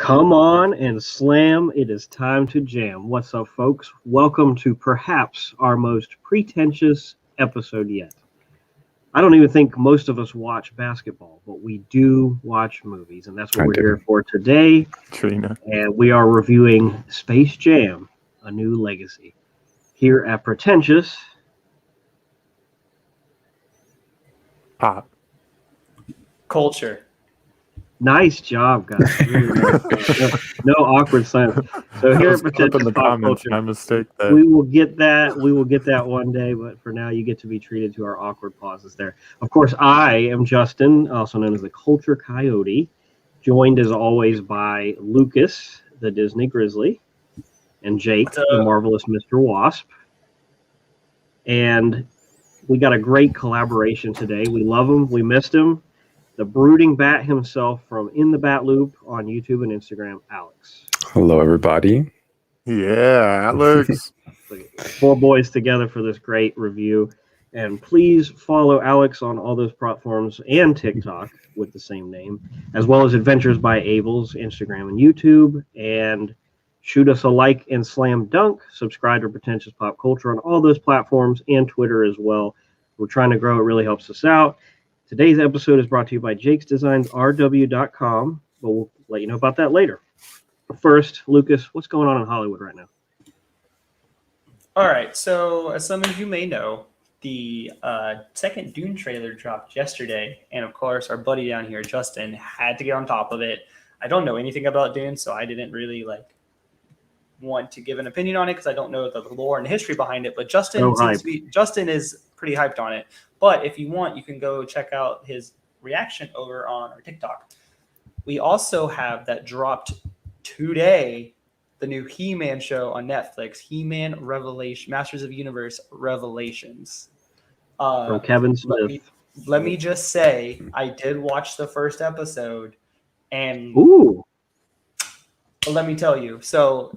Come on and slam. It is time to jam. What's up, folks? Welcome to perhaps our most pretentious episode yet. I don't even think most of us watch basketball, but we do watch movies, and that's what we're here for today. Trina. And we are reviewing Space Jam: A New Legacy here at Pretentious Pop Culture. Nice job, guys. Really nice. No awkward silence. So here at Pretentious Popculture, my mistake. We will get that. We will get that one day. But for now, you get to be treated to our awkward pauses there. Of course, I am Justin, also known as the Culture Coyote, joined as always by Lucas, the Disney Grizzly, and Jake, the marvelous Mr. Wasp. And we got a great collaboration today. We love him. We missed him. The brooding bat himself from In the Bat Loop on YouTube and Instagram, Alex. Hello, everybody. Yeah, Alex. Four boys together for this great review. And please follow Alex on all those platforms and TikTok with the same name, as well as Adventures by Abel's Instagram and YouTube. And shoot us a like and slam dunk. Subscribe to Pretentious Pop Culture on all those platforms and Twitter as well. We're trying to grow. It really helps us out. Today's episode is brought to you by jakesdesignsrw.com, but we'll let you know about that later. But first, Lucas, what's going on in Hollywood right now? All right, so as some of you may know, the second Dune trailer dropped yesterday, and of course, our buddy down here, Justin, had to get on top of it. I don't know anything about Dune, so I didn't really want to give an opinion on it because I don't know the lore and history behind it. But Justin is pretty hyped on it. But if you want, you can go check out his reaction over on our TikTok. We also have that dropped today, the new He-Man show on Netflix, He-Man Revelation, Masters of the Universe Revelations. From Kevin Smith. Let me just say, I did watch the first episode, and let me tell you, so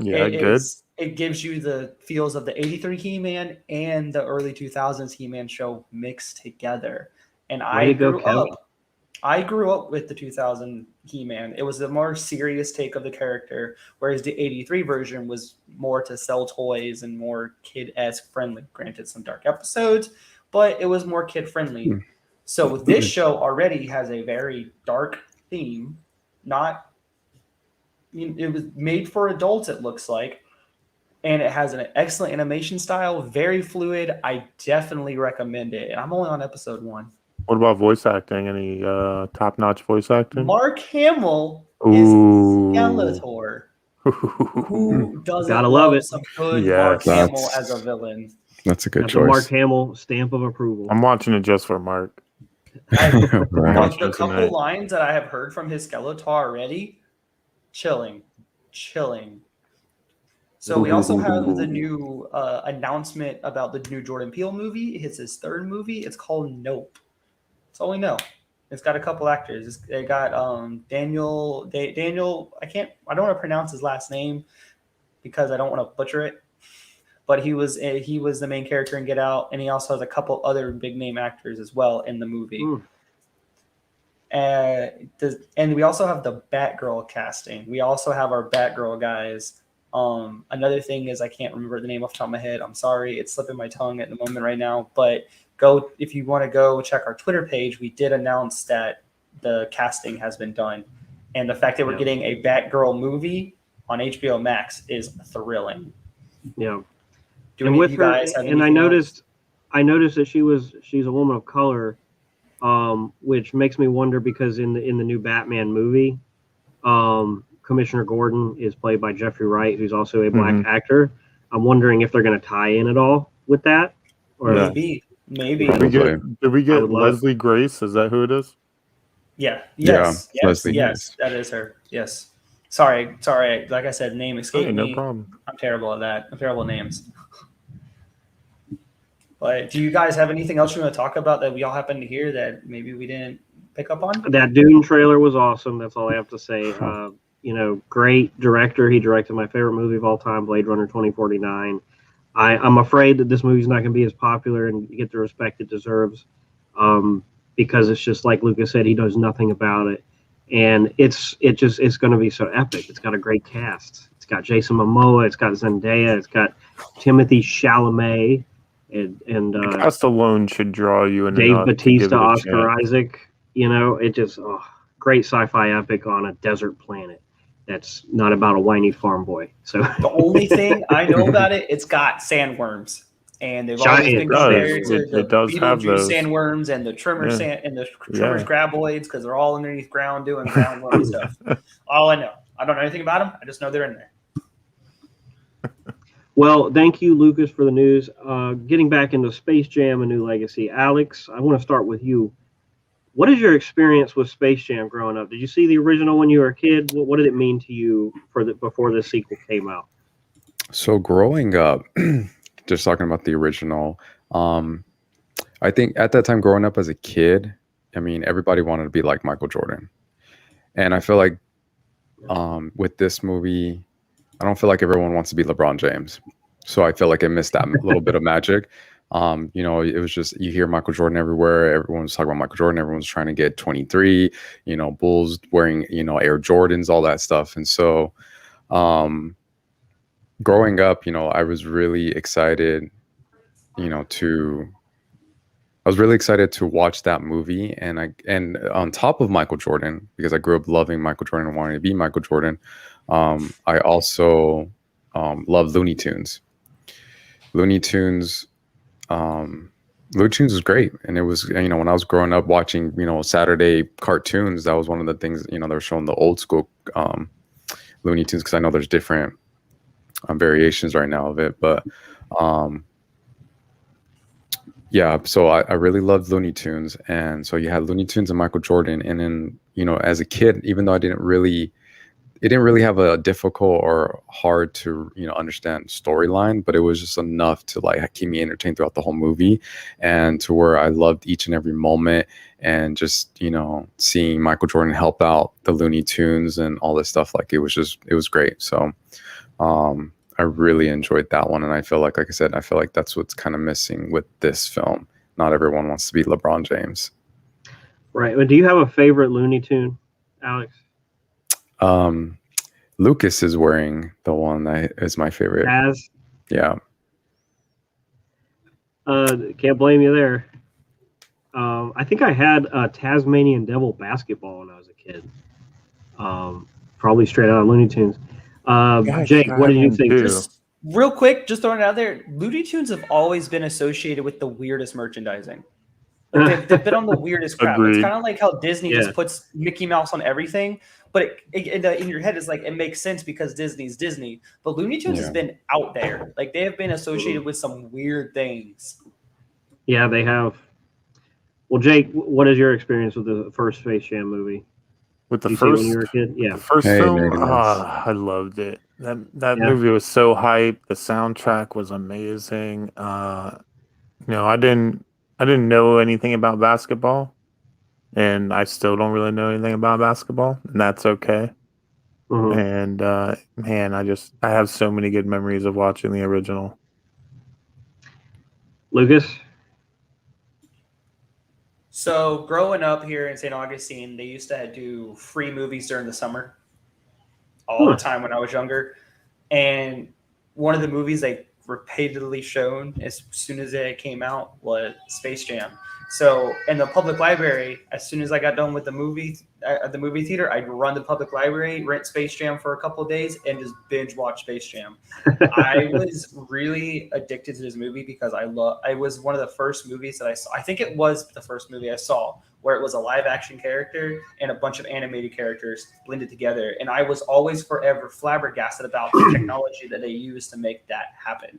it gives you the feels of the 83 He-Man and the early 2000s He-Man show mixed together. And I grew up with the 2000 He-Man. It was a more serious take of the character, whereas the 83 version was more to sell toys and more kid-esque friendly. Granted, some dark episodes, but it was more kid-friendly. So this show already has a very dark theme. It was made for adults, it looks like. And it has an excellent animation style, very fluid. I definitely recommend it. And I'm only on episode 1. What about voice acting? Any top-notch voice acting? Mark Hamill is Skeletor. Who doesn't love some good Mark Hamill as a villain? That's a good choice. Mark Hamill stamp of approval. I'm watching it just for Mark. The couple lines that I have heard from his Skeletor already, chilling. So we also have the new announcement about the new Jordan Peele movie. It's his third movie. It's called Nope. That's all we know. It's got a couple actors. They got Daniel. I don't want to pronounce his last name because I don't want to butcher it. But he was the main character in Get Out, and he also has a couple other big name actors as well in the movie. And we also have the Batgirl casting. We also have our Batgirl guys. Another thing is I can't remember the name off the top of my head. I'm sorry, it's slipping my tongue at the moment right now. But if you want to go check our Twitter page, we did announce that the casting has been done, and the fact that we're getting a Batgirl movie on HBO Max is thrilling. Yeah. And with her, and I noticed that she's a woman of color, which makes me wonder because in the new Batman movie, Commissioner Gordon is played by Jeffrey Wright, who's also a black actor. I'm wondering if they're going to tie in at all with that. Or maybe. Did we get Leslie Grace? Is that who it is? Yeah. Yes. Leslie Grace. That is her. Yes. Sorry. Like I said, name escaped me. No problem. I'm terrible at that. I'm terrible at names. But do you guys have anything else you want to talk about that we all happen to hear that maybe we didn't pick up on? That Dune trailer was awesome. That's all I have to say. Great director. He directed my favorite movie of all time, Blade Runner 2049. I'm afraid that this movie's not going to be as popular and get the respect it deserves because it's just like Lucas said, he knows nothing about it. and it's going to be so epic. It's got a great cast. It's got Jason Momoa. It's got Zendaya. It's got Timothy Chalamet, and The cast alone should draw you in Dave enough to give Bautista, it a Oscar chance. Isaac. You know, it just great sci-fi epic on a desert planet. That's not about a whiny farm boy. So The only thing I know about it, it's got sandworms, and they've always Giant been compared It to does. the It does have Beetlejuice those. sandworms and the Tremor Yeah. sand and the Yeah. Tremor's graboids because they're all underneath ground doing groundworm stuff. All I know, I don't know anything about them. I just know they're in there. well, thank you, Lucas, for the news. Getting back into Space Jam: A New Legacy, Alex, I want to start with you. What is your experience with Space Jam growing up? Did you see the original when you were a kid? What did it mean to you before the sequel came out? So growing up, just talking about the original, I think at that time growing up as a kid, I mean, everybody wanted to be like Michael Jordan. And I feel like with this movie, I don't feel like everyone wants to be LeBron James. So I feel like it missed that little bit of magic. You know, it was just, you hear Michael Jordan everywhere. Everyone's talking about Michael Jordan. Everyone's trying to get 23, you know, Bulls wearing, you know, Air Jordans, all that stuff. And so growing up, you know, I was really excited, you know, I was really excited to watch that movie. And on top of Michael Jordan, because I grew up loving Michael Jordan and wanting to be Michael Jordan, I also love Looney Tunes. Looney Tunes was great. And it was, you know, when I was growing up watching, you know, Saturday cartoons, that was one of the things, you know, they were showing the old school Looney Tunes, because I know there's different variations right now of it. But yeah, so I really loved Looney Tunes. And so you had Looney Tunes and Michael Jordan. And then, you know, as a kid, even though it didn't really have a difficult or hard to, you know, understand storyline, but it was just enough to like keep me entertained throughout the whole movie, and to where I loved each and every moment, and just, you know, seeing Michael Jordan help out the Looney Tunes and all this stuff, like it was great. So I really enjoyed that one, and I feel like I said, I feel like that's what's kind of missing with this film. Not everyone wants to be LeBron James. Right. Well, do you have a favorite Looney Tune, Alex? Lucas is wearing the one that is my favorite. Taz? Yeah. Can't blame you there. I think I had Tasmanian Devil basketball when I was a kid. Probably straight out of Looney Tunes. Jake, what did you think? Just real quick, just throwing it out there, Looney Tunes have always been associated with the weirdest merchandising. Like they've been on the weirdest crap. Agreed. It's kind of like how Disney just puts Mickey Mouse on everything, but in your head, it's like it makes sense because Disney's Disney. But Looney Tunes has been out there. Like they have been associated with some weird things. Yeah, they have. Well, Jake, what is your experience with the first Space Jam movie? With the Did you see it first, when you were a kid? Yeah. the first Hey, film, very nice. I loved it. That movie was so hype. The soundtrack was amazing. You know, I didn't know anything about basketball, and I still don't really know anything about basketball, and that's okay. Mhm. And man, I have so many good memories of watching the original. Lucas? So growing up here in St. Augustine, they used to do free movies during the summer all the time when I was younger. And one of the movies they repeatedly shown as soon as it came out was Space Jam. So in the public library, as soon as I got done with the movie theater, I'd run the public library, rent Space Jam for a couple of days, and just binge watch Space Jam. I was really addicted to this movie because I was one of the first movies that I saw. I think it was the first movie I saw where it was a live action character and a bunch of animated characters blended together. And I was always forever flabbergasted about the technology that they used to make that happen.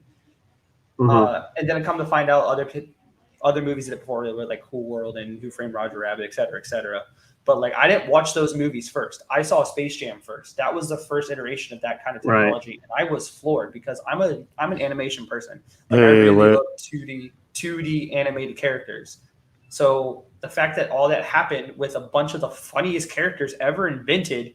Mhm. And then I come to find out other movies that before were like Cool World and Who Framed Roger Rabbit, et cetera, et cetera. But like I didn't watch those movies first. I saw Space Jam first. That was the first iteration of that kind of technology, and I was floored because I'm an animation person. Like I really love 2D animated characters. So the fact that all that happened with a bunch of the funniest characters ever invented,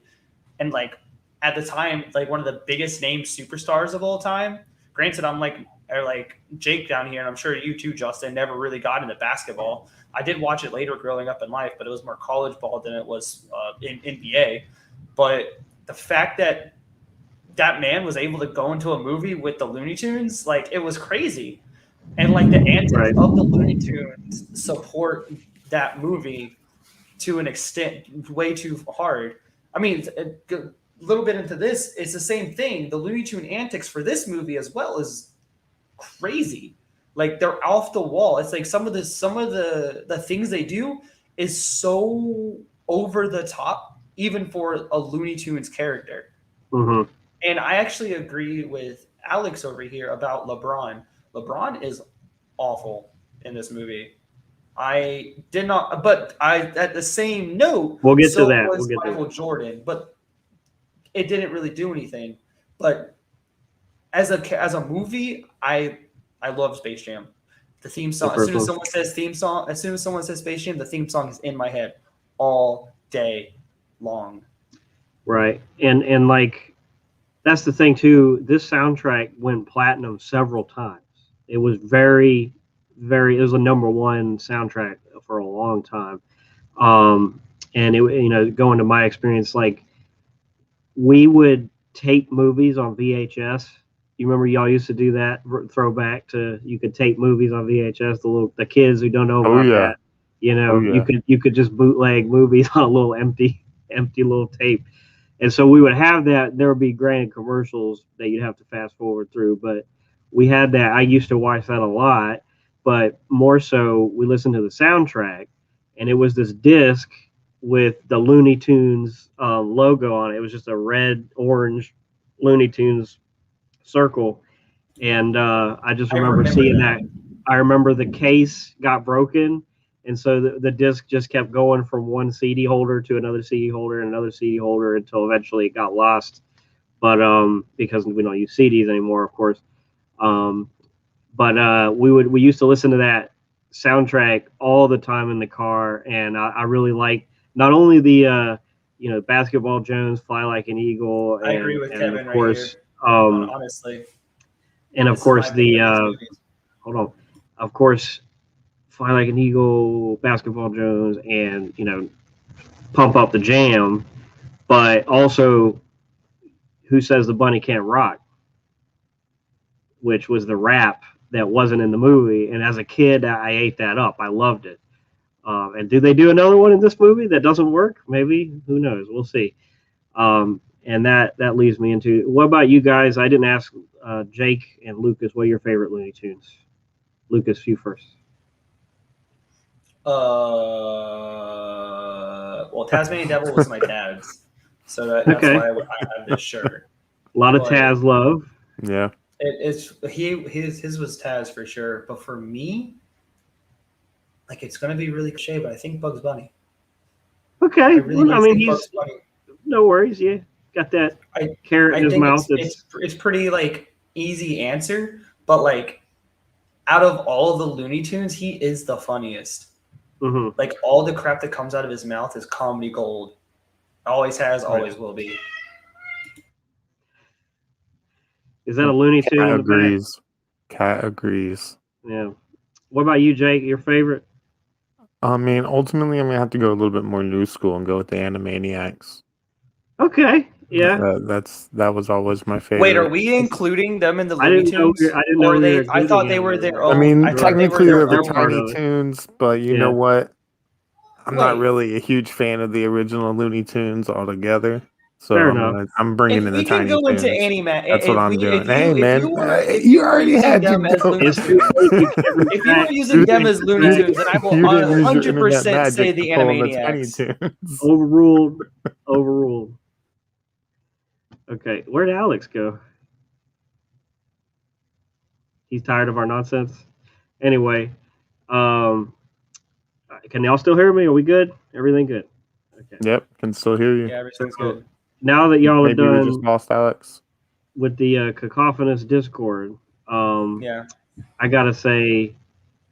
and like at the time, like one of the biggest named superstars of all time. Granted, I'm like or like Jake down here, and I'm sure you too, Justin, never really got into basketball. I did watch it later growing up in life, but it was more college ball than it was in NBA. But the fact that that man was able to go into a movie with the Looney Tunes, like, it was crazy. And like the antics of the Looney Tunes support that movie to an extent way too hard. I mean, a little bit into this, it's the same thing. The Looney Tune antics for this movie as well is crazy. Like, they're off the wall. It's like some of the things they do is so over the top, even for a Looney Tunes character. Mm-hmm. And I actually agree with Alex over here about LeBron. LeBron is awful in this movie. I did not, but at the same note, we'll get to that. Was Michael Jordan, but it didn't really do anything. But as a movie, I love Space Jam. The theme song. As soon as someone says theme song, as soon as someone says Space Jam, the theme song is in my head all day long. Right, and like that's the thing too. This soundtrack went platinum several times. It was very, very. It was a #1 soundtrack for a long time. And it, going to my experience, like we would tape movies on VHS. You remember y'all used to do that? Throwback to you could tape movies on VHS. The kids who don't know about that, you could just bootleg movies on a little empty little tape. And so we would have that. There would be grand commercials that you'd have to fast forward through, but we had that. I used to watch that a lot, but more so we listened to the soundtrack, and it was this disc with the Looney Tunes logo on it. It was just a red, orange Looney Tunes circle, and I just remember seeing that. I remember the case got broken, and so the disc just kept going from one CD holder to another CD holder and another CD holder until eventually it got lost. But because we don't use CDs anymore, of course. But we used to listen to that soundtrack all the time in the car, and I really like not only the Basketball Jones, Fly Like an Eagle. I agree with Kevin of course, right here. Honestly, and of course of course, Fly Like an Eagle, Basketball Jones, and Pump Up the Jam, but also Who Says the Bunny Can't Rock, which was the rap that wasn't in the movie. And as a kid, I ate that up. I loved it. And do they do another one in this movie that doesn't work? Maybe. Who knows? We'll see. And that leads me into, what about you guys? I didn't ask Jake and Lucas, what are your favorite Looney Tunes? Lucas, you first. Well, Tasmanian Devil was my dad's. So that's why I have this shirt. A lot of Taz love. Yeah. His was Taz for sure, but for me, like, it's gonna be really cliche, but I think Bugs Bunny. Okay, he's no worries. Yeah, got that carrot in his mouth. It's pretty like easy answer, but like out of all of the Looney Tunes, he is the funniest. Mm-hmm. Like, all the crap that comes out of his mouth is comedy gold. Always has, always will be. Is that a Looney Tune? Cat agrees. Cat agrees. Yeah. What about you, Jake? Your favorite? I mean, ultimately, I'm gonna have to go a little bit more new school and go with the Animaniacs. Okay. Yeah. That was always my favorite. Wait, are we including them in the Looney Tunes? I didn't know. I thought they were their own. I mean, technically they're the Tiny Tiny Tunes, but you know what? I'm not really a huge fan of the original Looney Tunes altogether. So I'm bringing in the Tiny Tunes. If we can go into That's what I'm doing. Hey, man, you already had them as Looney Tunes. If you were using them as Looney Tunes, then I will 100% say the Animaniacs. Overruled. Okay, where'd Alex go? He's tired of our nonsense. Anyway, can y'all still hear me? Are we good? Everything good? Okay. Yep, can still hear you. Yeah, everything's good. Now that y'all are done, maybe we just lost Alex with the cacophonous Discord. I gotta say,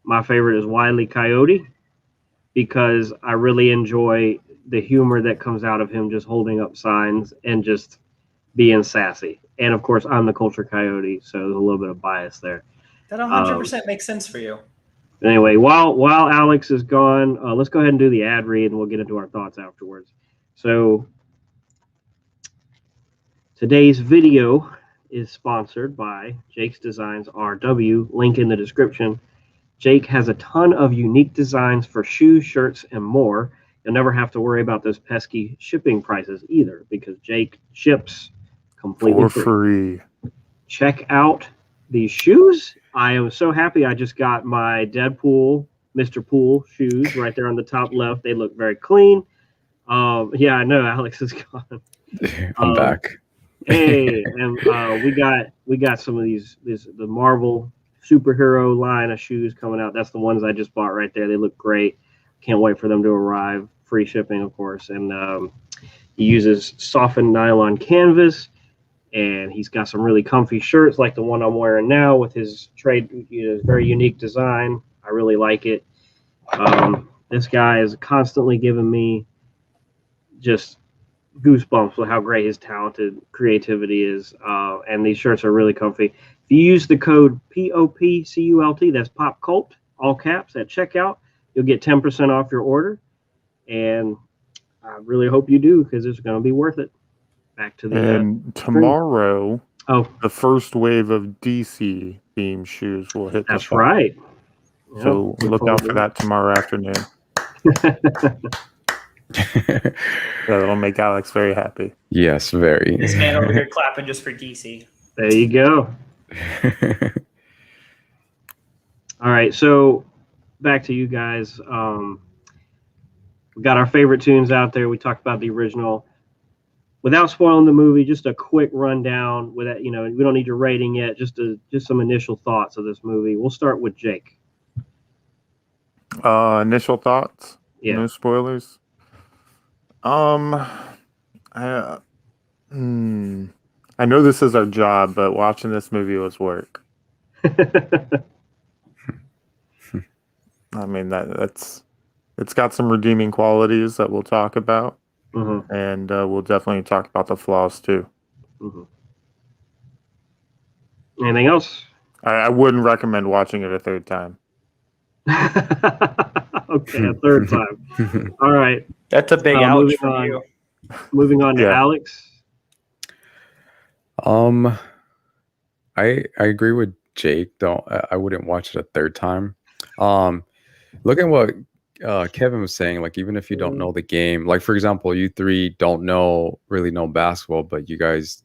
my favorite is Wile E. Coyote, because I really enjoy the humor that comes out of him just holding up signs and just being sassy. And of course, I'm the culture coyote, so there's a little bit of bias there. That 100% makes sense for you. Anyway, while Alex is gone, let's go ahead and do the ad read, and we'll get into our thoughts afterwards. So today's video is sponsored by Jake's Designs RW. Link in the description. Jake has a ton of unique designs for shoes, shirts, and more. You'll never have to worry about those pesky shipping prices either, because Jake ships completely for free. Check out these shoes. I am so happy. I just got my Deadpool, Mr. Pool shoes right there on the top left. They look very clean. Yeah, I know Alex is gone. I'm back. Hey, and we got some of the Marvel superhero line of shoes coming out. That's the ones I just bought right there. They look great. Can't wait for them to arrive. Free shipping, of course. And he uses softened nylon canvas. And he's got some really comfy shirts like the one I'm wearing now with his very unique design. I really like it. This guy is constantly giving me just goosebumps with how great his talented creativity is. And these shirts are really comfy. If you use the code POPCULT, that's Pop Cult, all caps, at checkout, you'll get 10% off your order. And I really hope you do, because it's going to be worth it. Back to the tomorrow, the first wave of DC themed shoes will hit. That's right. So look out for that tomorrow afternoon. That'll make Alex very happy. Yes, very. This man over here clapping just for DC. There you go. All right, so back to you guys. We got our favorite tunes out there. We talked about the original. Without spoiling the movie, just a quick rundown. We don't need your rating yet. Just some initial thoughts of this movie. We'll start with Jake. Initial thoughts. Yeah. No spoilers. I know this is our job, but watching this movie was work. I mean it's got some redeeming qualities that we'll talk about. Mm-hmm. And we'll definitely talk about the flaws too. Mm-hmm. Anything else? I wouldn't recommend watching it a third time. Okay, a third time. All right. That's a big ouch for you. Moving on to Alex. I agree with Jake. I wouldn't watch it a third time. Look at what Kevin was saying, like, even if you don't know the game, like, for example, you three don't really know basketball, but you guys,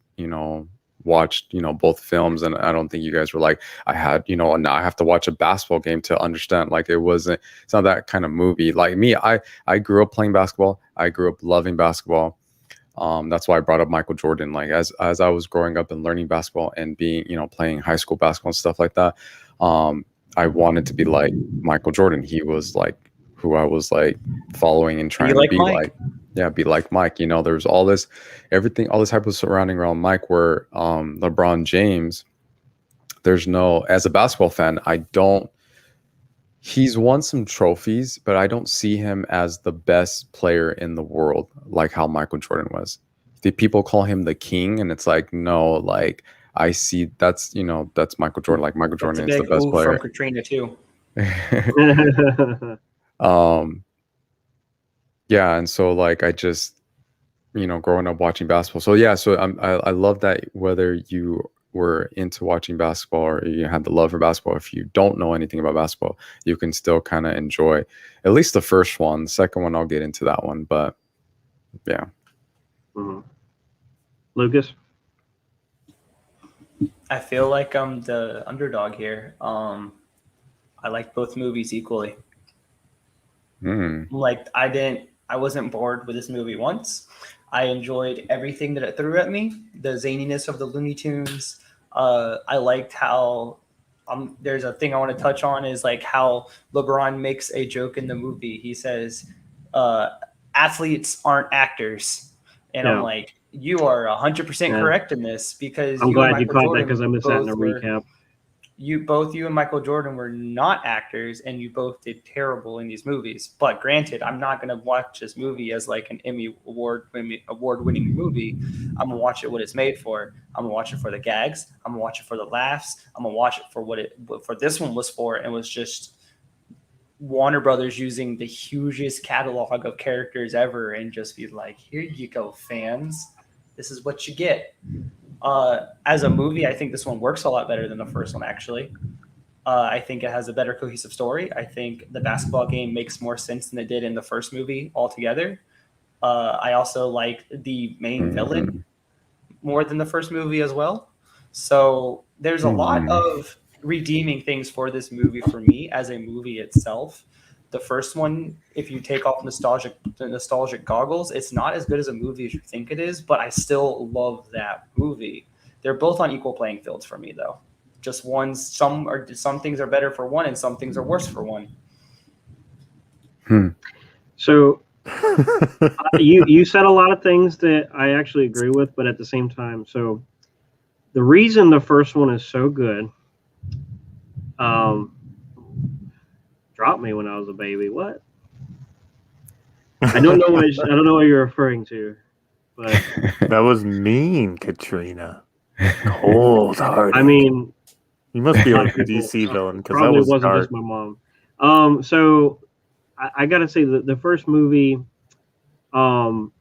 watched, both films, and I don't think you guys were like, now I have to watch a basketball game to understand. Like, it's not that kind of movie. Like me, I grew up playing basketball. I grew up loving basketball. That's why I brought up Michael Jordan. Like, as I was growing up and learning basketball and being, playing high school basketball and stuff like that, I wanted to be like Michael Jordan. He was like who I was like following and trying to be like. Yeah, be like Mike. There was all this hype was surrounding around Mike, where LeBron James, as a basketball fan, he's won some trophies, but I don't see him as the best player in the world, like how Michael Jordan was. The people call him the king, and it's like, no, like, I see that's Michael Jordan. Like, Michael Jordan is the best player. From Katrina too. Yeah, and so like I just, growing up watching basketball. So yeah, so I love that whether you were into watching basketball or you had the love for basketball, if you don't know anything about basketball, you can still kind of enjoy at least the first one. The second one, I'll get into that one, but yeah. Mm-hmm. Lucas? I feel like I'm the underdog here. I like both movies equally. Like, I wasn't bored with this movie once. I enjoyed everything that it threw at me. The zaniness of the Looney Tunes. I liked how there's a thing I want to touch on is like how LeBron makes a joke in the movie. He says, athletes aren't actors. And I'm like, you are 100% correct in this, because I'm glad you caught that, because I missed that in the recap. you and Michael Jordan were not actors, and you both did terrible in these movies. But granted, I'm not going to watch this movie as like an Emmy award-winning movie. I'm gonna watch it what it's made for. I'm gonna watch it for the gags. I'm gonna watch it for the laughs. I'm gonna watch it for what this one was for, and was just Warner Brothers using the hugest catalog of characters ever, and just be like, here you go, fans. This is what you get. As a movie, I think this one works a lot better than the first one, actually. I think it has a better cohesive story. I think the basketball game makes more sense than it did in the first movie altogether. I also like the main villain more than the first movie as well. So there's a lot of redeeming things for this movie for me as a movie itself. The first one, if you take off the nostalgic goggles, it's not as good as a movie as you think it is, but I still love that movie. They're both on equal playing fields for me, though. Just some things are better for one, and some things are worse for one. So you said a lot of things that I actually agree with, but at the same time, so the reason the first one is so good, dropped me when I was a baby. What? I don't know what you're referring to, but that was mean, Katrina. Cold-hearted. I mean, you must be like a DC villain, because that probably was wasn't dark. just my mom. So I gotta say that the first movie, one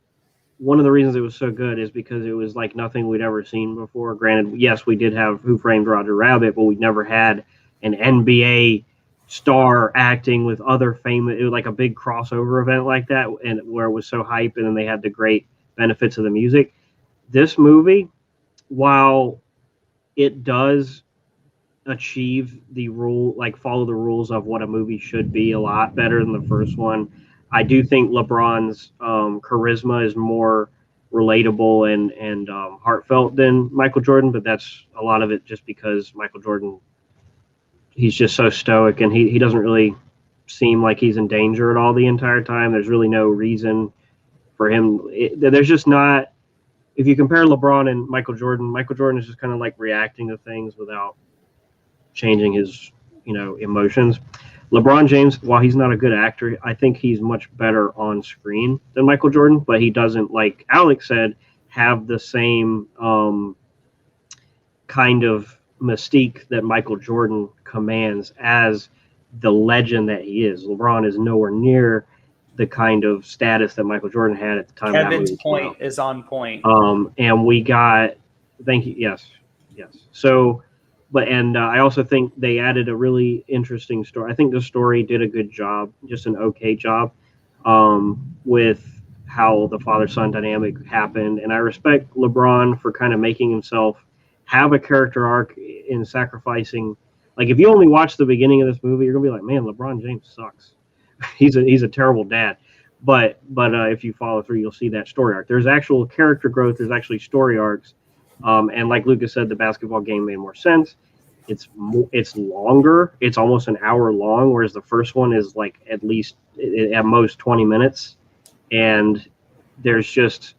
of the reasons it was so good is because it was like nothing we'd ever seen before. Granted, yes, we did have Who Framed Roger Rabbit, but we'd never had an NBA star acting with other famous. It was like a big crossover event like that, and where it was so hype, and then they had the great benefits of the music. This movie, while it does achieve follow the rules of what a movie should be a lot better than the first one, I do think LeBron's charisma is more relatable and heartfelt than Michael Jordan, but that's a lot of it just because Michael Jordan, he's just so stoic, and he doesn't really seem like he's in danger at all the entire time. There's really no reason for him. There's just not. If you compare LeBron and Michael Jordan is just kind of like reacting to things without changing his, emotions. LeBron James, while he's not a good actor, I think he's much better on screen than Michael Jordan, but he doesn't, like Alex said, have the same kind of mystique that Michael Jordan commands as the legend that he is. LeBron is nowhere near the kind of status that Michael Jordan had at the time. Kevin's point is on point. And we got, thank you. Yes. So, I also think they added a really interesting story. I think the story did a good job, just an okay job, with how the father-son dynamic happened. And I respect LeBron for kind of making himself have a character arc in sacrificing. Like, if you only watch the beginning of this movie, you're gonna be like, man, LeBron James sucks. he's a terrible dad. But if you follow through, you'll see that story arc. There's actual character growth. There's actually story arcs. And like Lucas said, the basketball game made more sense. It's longer. It's almost an hour long, whereas the first one is like at least at most 20 minutes. And there's just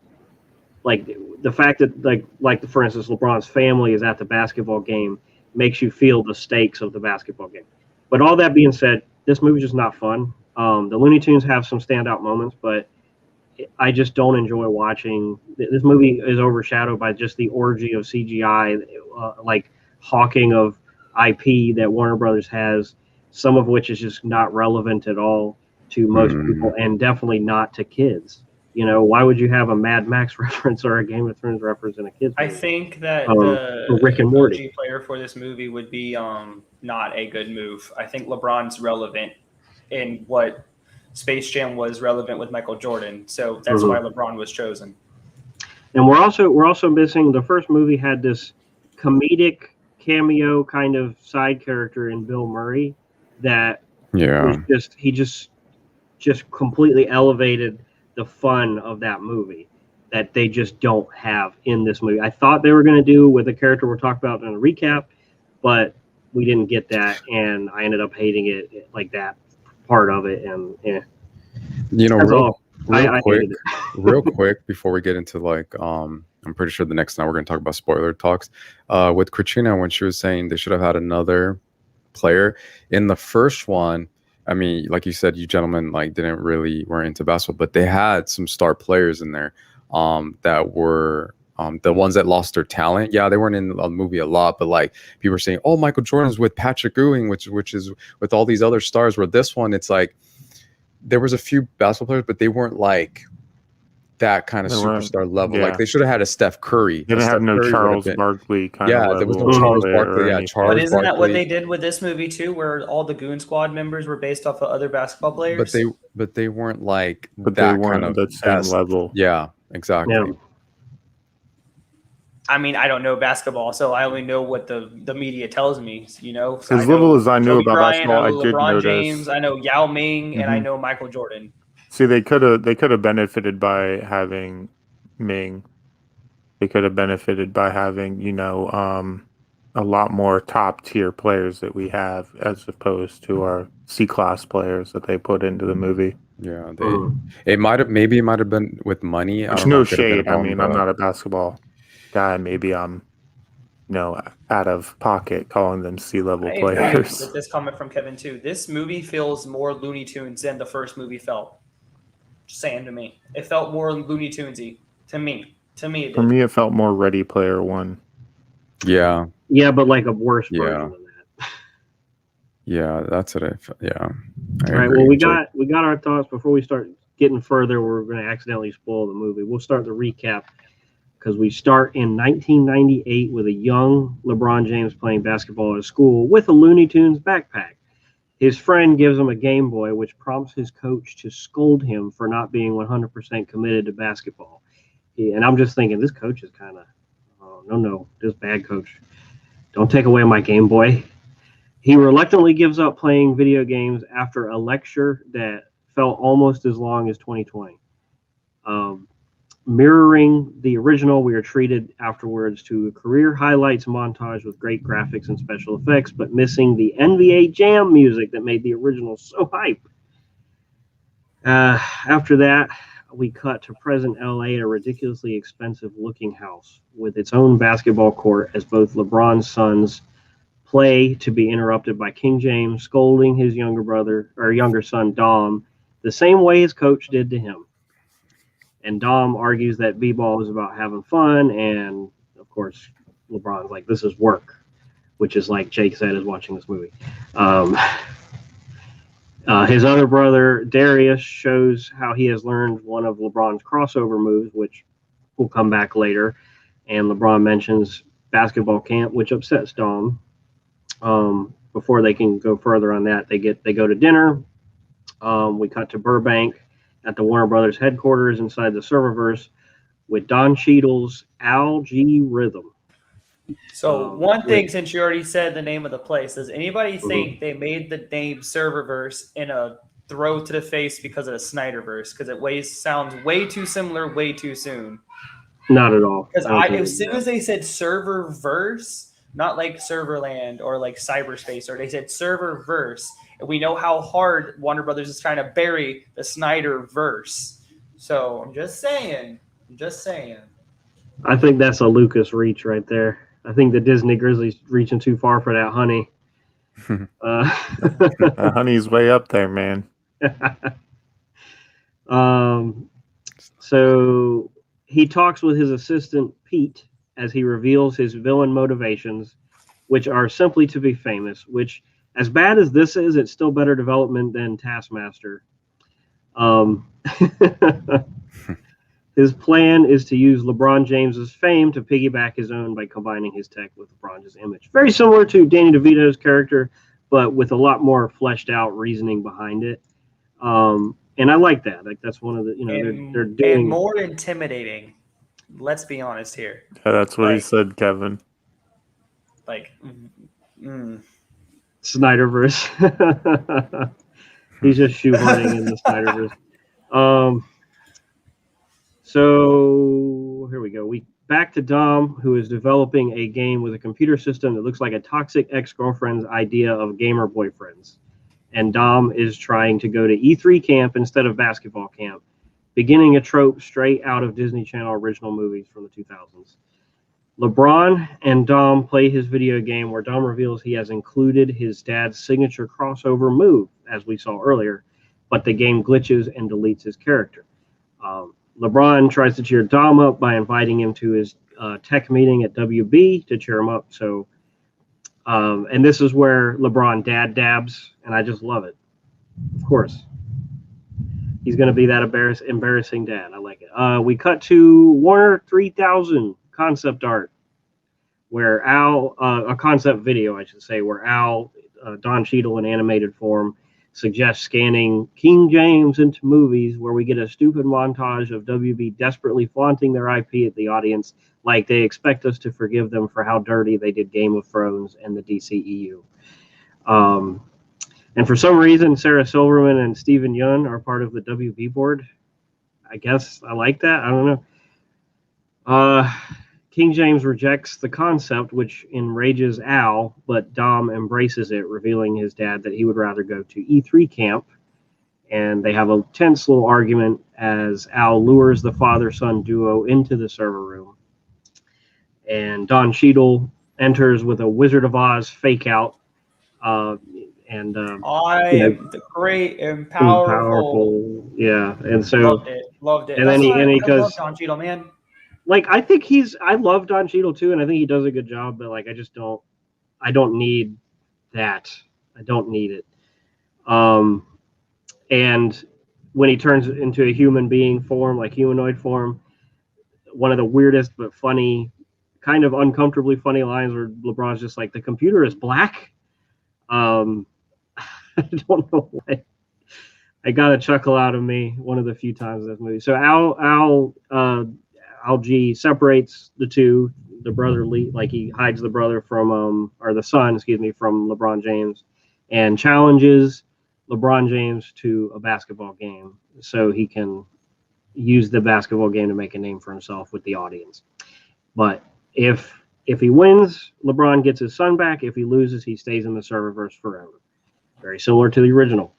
like the fact that like for instance, LeBron's family is at the basketball game makes you feel the stakes of the basketball game. But all that being said, this movie's just not fun. The Looney Tunes have some standout moments, but I just don't enjoy watching. This movie is overshadowed by just the orgy of CGI, like hawking of IP that Warner Brothers has, some of which is just not relevant at all to most people, and definitely not to kids. Why would you have a Mad Max reference or a Game of Thrones reference in a kid's movie? I think that the Rick and Morty OG player for this movie would be not a good move. I think LeBron's relevant in what Space Jam was relevant with Michael Jordan, so that's why LeBron was chosen. And we're also missing, the first movie had this comedic cameo kind of side character in Bill Murray that he just completely elevated the fun of that movie that they just don't have in this movie. I thought they were going to do with a character we'll talk about in a recap, but we didn't get that, and I ended up hating it, like that part of it. And real quick before we get into like I'm pretty sure the next time we're going to talk about spoiler talks with Katrina when she was saying they should have had another player in the first one. I mean, like you said, you gentlemen like weren't into basketball, but they had some star players in there that were the ones that lost their talent. Yeah, they weren't in the movie a lot, but like people were saying, oh, Michael Jordan's with Patrick Ewing, which is with all these other stars. Where this one, it's like there was a few basketball players, but they weren't like that kind of superstar level. Yeah. Like they should have had a Steph Curry. They didn't have no Charles Barkley kind of level. There was no Charles Barkley. Yeah, Charles. But isn't that what they did with this movie too, where all the Goon Squad members were based off of other basketball players? But they weren't like but that they weren't kind of the same level. Yeah, exactly. Yeah. I mean, I don't know basketball, so I only know what the media tells me. You know, so as little as I knew about basketball, I did LeBron notice. James, I know Yao Ming, and I know Michael Jordan. See, they could have benefited by having Ming. They could have benefited by having, a lot more top tier players that we have as opposed to our C-class players that they put into the movie. Yeah, it might have been with money. There's no shade. I mean, I'm not a basketball guy. Maybe I'm, out of pocket calling them C-level players. With this comment from Kevin too, this movie feels more Looney Tunes than the first movie felt. Just saying to me, it felt more Looney Tunesy to me. To me, it did. For me, it felt more Ready Player One. Yeah. Yeah, but like a worse version than that. Yeah, that's what I felt. Yeah. All right. Well, we got our thoughts before we start getting further. We're going to accidentally spoil the movie. We'll start the recap because we start in 1998 with a young LeBron James playing basketball at school with a Looney Tunes backpack. His friend gives him a Game Boy, which prompts his coach to scold him for not being 100% committed to basketball. And I'm just thinking, this coach is kind of, no, this bad coach. Don't take away my Game Boy. He reluctantly gives up playing video games after a lecture that felt almost as long as 2020. Mirroring the original, we are treated afterwards to a career highlights montage with great graphics and special effects, but missing the NBA Jam music that made the original so hype. After that, we cut to present LA at a ridiculously expensive looking house with its own basketball court as both LeBron's sons play to be interrupted by King James scolding his younger son Dom the same way his coach did to him. And Dom argues that b-ball is about having fun, and of course LeBron's like, this is work, which is like Jake said is watching this movie. His other brother, Darius, shows how he has learned one of LeBron's crossover moves, which will come back later. And LeBron mentions basketball camp, which upsets Dom. Before they can go further on that, they go to dinner. We cut to Burbank at the Warner Brothers headquarters inside the Serververse with Don Cheadle's Algorithm. So one thing, since you already said the name of the place, does anybody think they made the name Serververse in a throw to the face because of the Snyderverse? Because it sounds way too similar, way too soon. Not at all. Because as soon as they said Serververse, not like Serverland or like cyberspace, or they said Serververse, and we know how hard Warner Brothers is trying to bury the Snyderverse. So I'm just saying. I think that's a Lucas reach right there. I think the Disney Grizzlies reaching too far for that honey. Honey's way up there, man. So he talks with his assistant Pete as he reveals his villain motivations, which are simply to be famous, which, as bad as this is, it's still better development than Taskmaster. His plan is to use LeBron James's fame to piggyback his own by combining his tech with LeBron's image. Very similar to Danny DeVito's character, but with a lot more fleshed out reasoning behind it. And I like that. Like that's one of the, they're doing and more intimidating. Let's be honest here. Yeah, that's what he said, Kevin. Snyderverse. He's just shoehorning in the Snyderverse. So here we go. We back to Dom, who is developing a game with a computer system that looks like a toxic ex-girlfriend's idea of gamer boyfriends. And Dom is trying to go to E3 camp instead of basketball camp beginning a trope straight out of Disney Channel original movies from the 2000s. LeBron and Dom play his video game where Dom reveals he has included his dad's signature crossover move, as we saw earlier, but the game glitches and deletes his character. LeBron tries to cheer Dom up by inviting him to his tech meeting at WB to cheer him up. So, and this is where LeBron dad dabs, and I just love it. Of course. He's going to be that embarrassing dad. I like it. We cut to Warner 3000 concept art, where Al, a concept video, I should say, where Al, Don Cheadle in animated form, suggests scanning King James into movies, where we get a stupid montage of WB desperately flaunting their IP at the audience, like they expect us to forgive them for how dirty they did Game of Thrones and the DCEU. And for some reason, Sarah Silverman and Stephen Yun are part of the WB board. I guess I like that. I don't know. King James rejects the concept, which enrages Al, but Dom embraces it, revealing his dad that he would rather go to E3 camp. And they have a tense little argument as Al lures the father-son duo into the server room. And Don Cheadle enters with a Wizard of Oz fake-out. I am the great and powerful. Yeah, and so loved it. And then he goes, love Don Cheadle, man. Like, I love Don Cheadle too, and I think he does a good job, but like, I don't need that. I don't need it. And when he turns into a human being form, like humanoid form, one of the weirdest but funny, kind of uncomfortably funny lines where LeBron's just like, the computer is black. I don't know why. I got a chuckle out of me one of the few times in this movie. So Al G separates the two, the brother, like he hides the brother from, or the son, from LeBron James, and challenges LeBron James to a basketball game so he can use the basketball game to make a name for himself with the audience. But if he wins, LeBron gets his son back. If he loses, he stays in the serververse forever. Very similar to the original.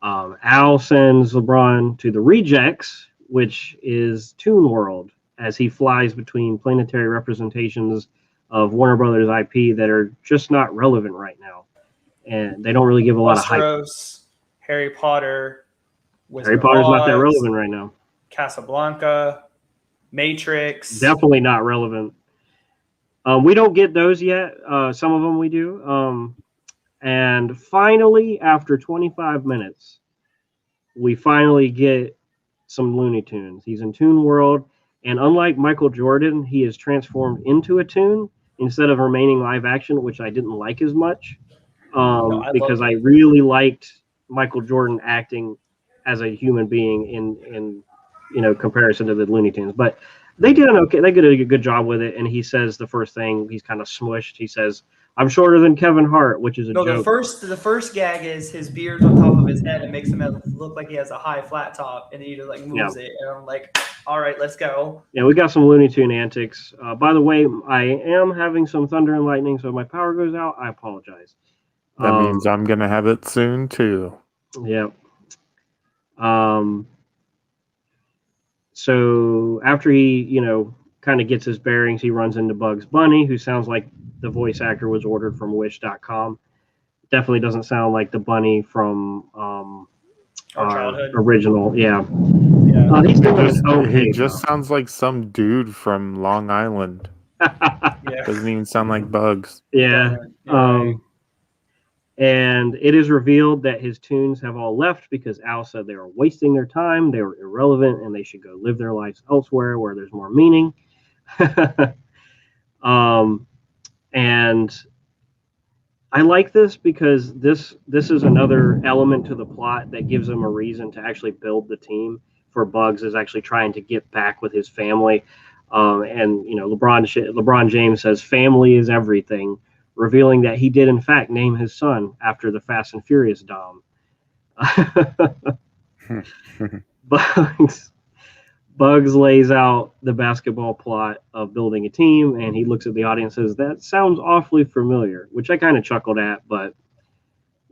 Al sends LeBron to the Rejects, which is Toon World, as he flies between planetary representations of Warner Brothers IP that are just not relevant right now. And they don't really give a lot of hype. Harry Potter. Harry Potter's not that relevant right now. Casablanca. Matrix. Definitely not relevant. We don't get those yet. Some of them we do. And finally, after 25 minutes, we finally get some Looney Tunes. He's in Toon World, and unlike Michael Jordan, he is transformed into a toon instead of remaining live action, which I didn't like as much, because I really liked Michael Jordan acting as a human being in comparison to the Looney Tunes. But they did a good job with it. And he says the first thing, he's kind of smushed. He says, "I'm shorter than Kevin Hart," which is a joke. The first gag is his beard's on top of his head and makes him look like he has a high flat top, and then he just like moves it, and I'm like, all right, let's go. Yeah, we got some Looney Tune antics. By the way, I am having some thunder and lightning, so if my power goes out, I apologize. That means I'm gonna have it soon too. Yeah. So after he, kind of gets his bearings, he runs into Bugs Bunny, who sounds like the voice actor was ordered from Wish.com. Definitely doesn't sound like the bunny from our childhood original. Yeah. He just sounds like some dude from Long Island. Yeah. Doesn't even sound like Bugs. Yeah. And it is revealed that his tunes have all left because Al said they were wasting their time, they were irrelevant, and they should go live their lives elsewhere where there's more meaning. And I like this because this is another element to the plot that gives him a reason to actually build the team. For Bugs is actually trying to get back with his family. And LeBron James says family is everything, revealing that he did in fact name his son after the Fast and Furious Dom. Bugs lays out the basketball plot of building a team, and he looks at the audience and says, "That sounds awfully familiar," which I kind of chuckled at, but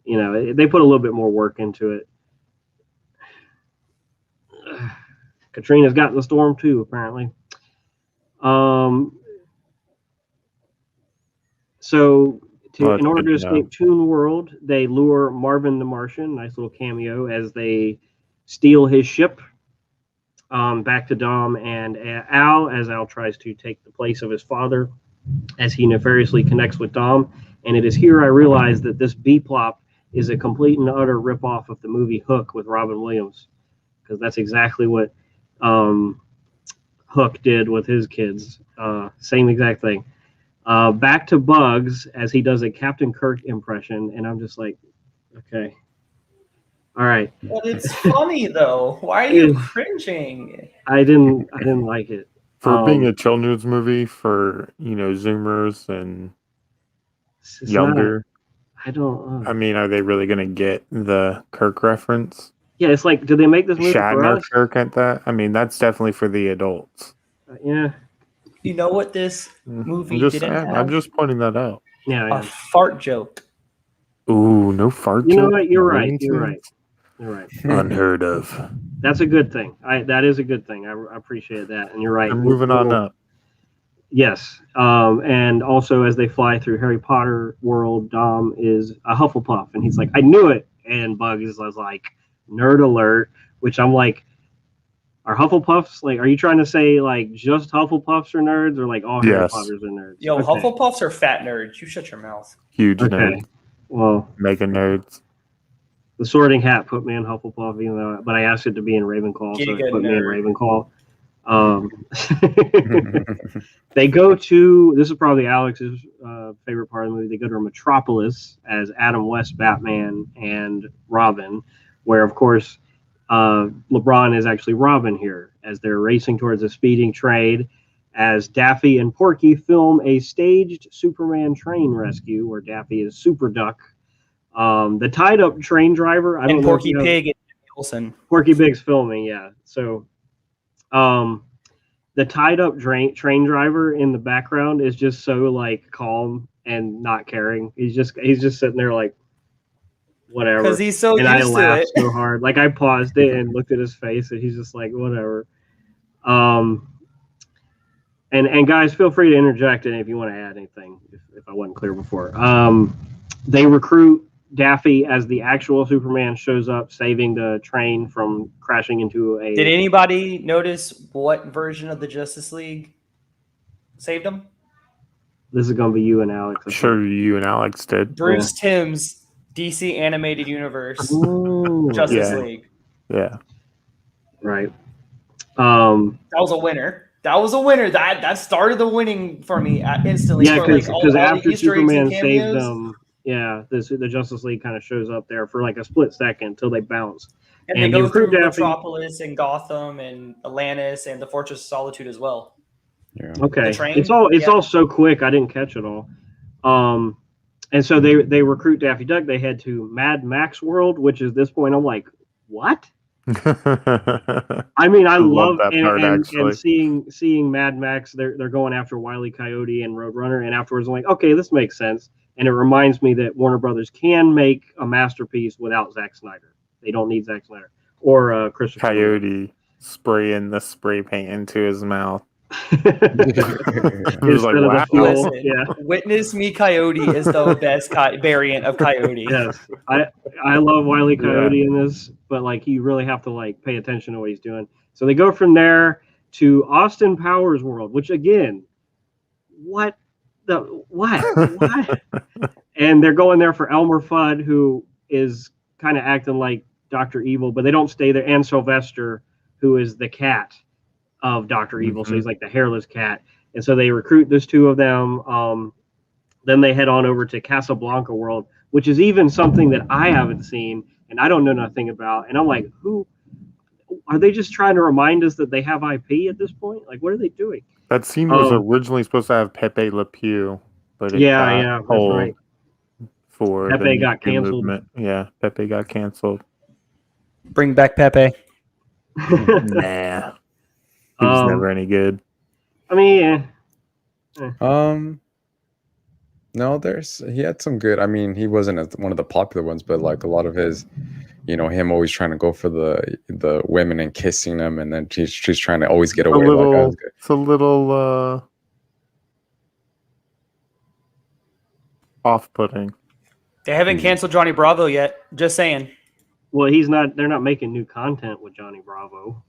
they put a little bit more work into it. Katrina's got in the storm too, apparently. So in order to escape Toon World, they lure Marvin the Martian, nice little cameo, as they steal his ship back to Dom and Al, as Al tries to take the place of his father, as he nefariously connects with Dom. And it is here I realize that this B-plop is a complete and utter ripoff of the movie Hook with Robin Williams, because that's exactly what Hook did with his kids. Same exact thing. Back to Bugs, as he does a Captain Kirk impression, and I'm just like, okay. All right. But it's funny though. Why are you cringing? I didn't like it. For being a children's movie for, Zoomers and younger. I don't. I mean, are they really going to get the Kirk reference? Yeah, it's like, did they make this movie for Shatner us? Kirk at that? I mean, that's definitely for the adults. Yeah. You know what this movie didn't have? I'm just pointing that out. Yeah. A fart joke. Ooh, no fart joke. You know what? You're right. You're right. Unheard of. That's a good thing. That is a good thing. I appreciate that. And you're right. I'm moving on up. Yes. And also, as they fly through Harry Potter world, Dom is a Hufflepuff. And he's like, I knew it. And Bugs was like, nerd alert, which I'm like, are Hufflepuffs, like, are you trying to say, like, just Hufflepuffs are nerds, or, like, all Harry Potters are nerds? Yo, okay. Hufflepuffs are fat nerds. You shut your mouth. Huge nerds. Well, mega nerds. The Sorting Hat put me in Hufflepuff, even though, but I asked it to be in Ravenclaw, so it put me in Ravenclaw. They go to, this is probably Alex's favorite part of the movie, they go to Metropolis as Adam West, Batman, and Robin, where, of course, LeBron is actually Robin here, as they're racing towards a speeding train, as Daffy and Porky film a staged Superman train rescue, where Daffy is Super Duck. The tied-up train driver, I don't know. Porky Pig and Olsen. Porky Pig's filming, yeah. So, the tied-up train driver in the background is just so, like, calm and not caring. He's just sitting there like, whatever. Because he's so and used I to laughed it. so hard. Like, I paused it and looked at his face, and he's just like, whatever. And guys, feel free to interject if you want to add anything, if I wasn't clear before. They recruit Daffy as the actual Superman shows up, saving the train from crashing into a... Did anybody notice what version of the Justice League saved him? This is going to be you and Alex. I'm sure you and Alex did. Bruce Timm's DC Animated Universe Ooh, Justice League. Yeah. Right. That was a winner. That started the winning for me instantly. Yeah, because after Superman saves them, the Justice League kind of shows up there for like a split second until they bounce. And they go through Metropolis and Gotham and Atlantis and the Fortress of Solitude as well. Yeah. Okay. It's all so quick. I didn't catch it all. And so they recruit Daffy Duck. They head to Mad Max World, which is this point I'm like, what? I mean, I love that part, and seeing Mad Max. They're going after Wile E. Coyote and Roadrunner, and afterwards I'm like, okay, this makes sense. And it reminds me that Warner Brothers can make a masterpiece without Zack Snyder. They don't need Zack Snyder or Christopher Coyote spraying the spray paint into his mouth. It was like, wow. Listen, Witness Me Coyote is the best variant of Coyote. Yes, I love Wile E. Coyote in this, but like you really have to like pay attention to what he's doing. So they go from there to Austin Powers World, which again, what? And they're going there for Elmer Fudd, who is kind of acting like Dr. Evil, but they don't stay there. And Sylvester, who is the cat of Dr. Evil, so he's like the hairless cat. And so they recruit those two of them. Then they head on over to Casablanca World, which is even something that I haven't seen and I don't know nothing about. And I'm like, who are they just trying to remind us that they have IP at this point? Like, what are they doing? That scene was originally supposed to have Pepe Le Pew, but it got that's right. For Pepe got canceled. Movement. Yeah, Pepe got canceled. Bring back Pepe. Nah. He was never any good. I mean, no, he had some good. I mean, he wasn't one of the popular ones, but like a lot of his, him always trying to go for the women and kissing them, and then she's trying to always get A away. little, it's a little off-putting. They haven't canceled Johnny Bravo yet. Just saying. Well, they're not making new content with Johnny Bravo.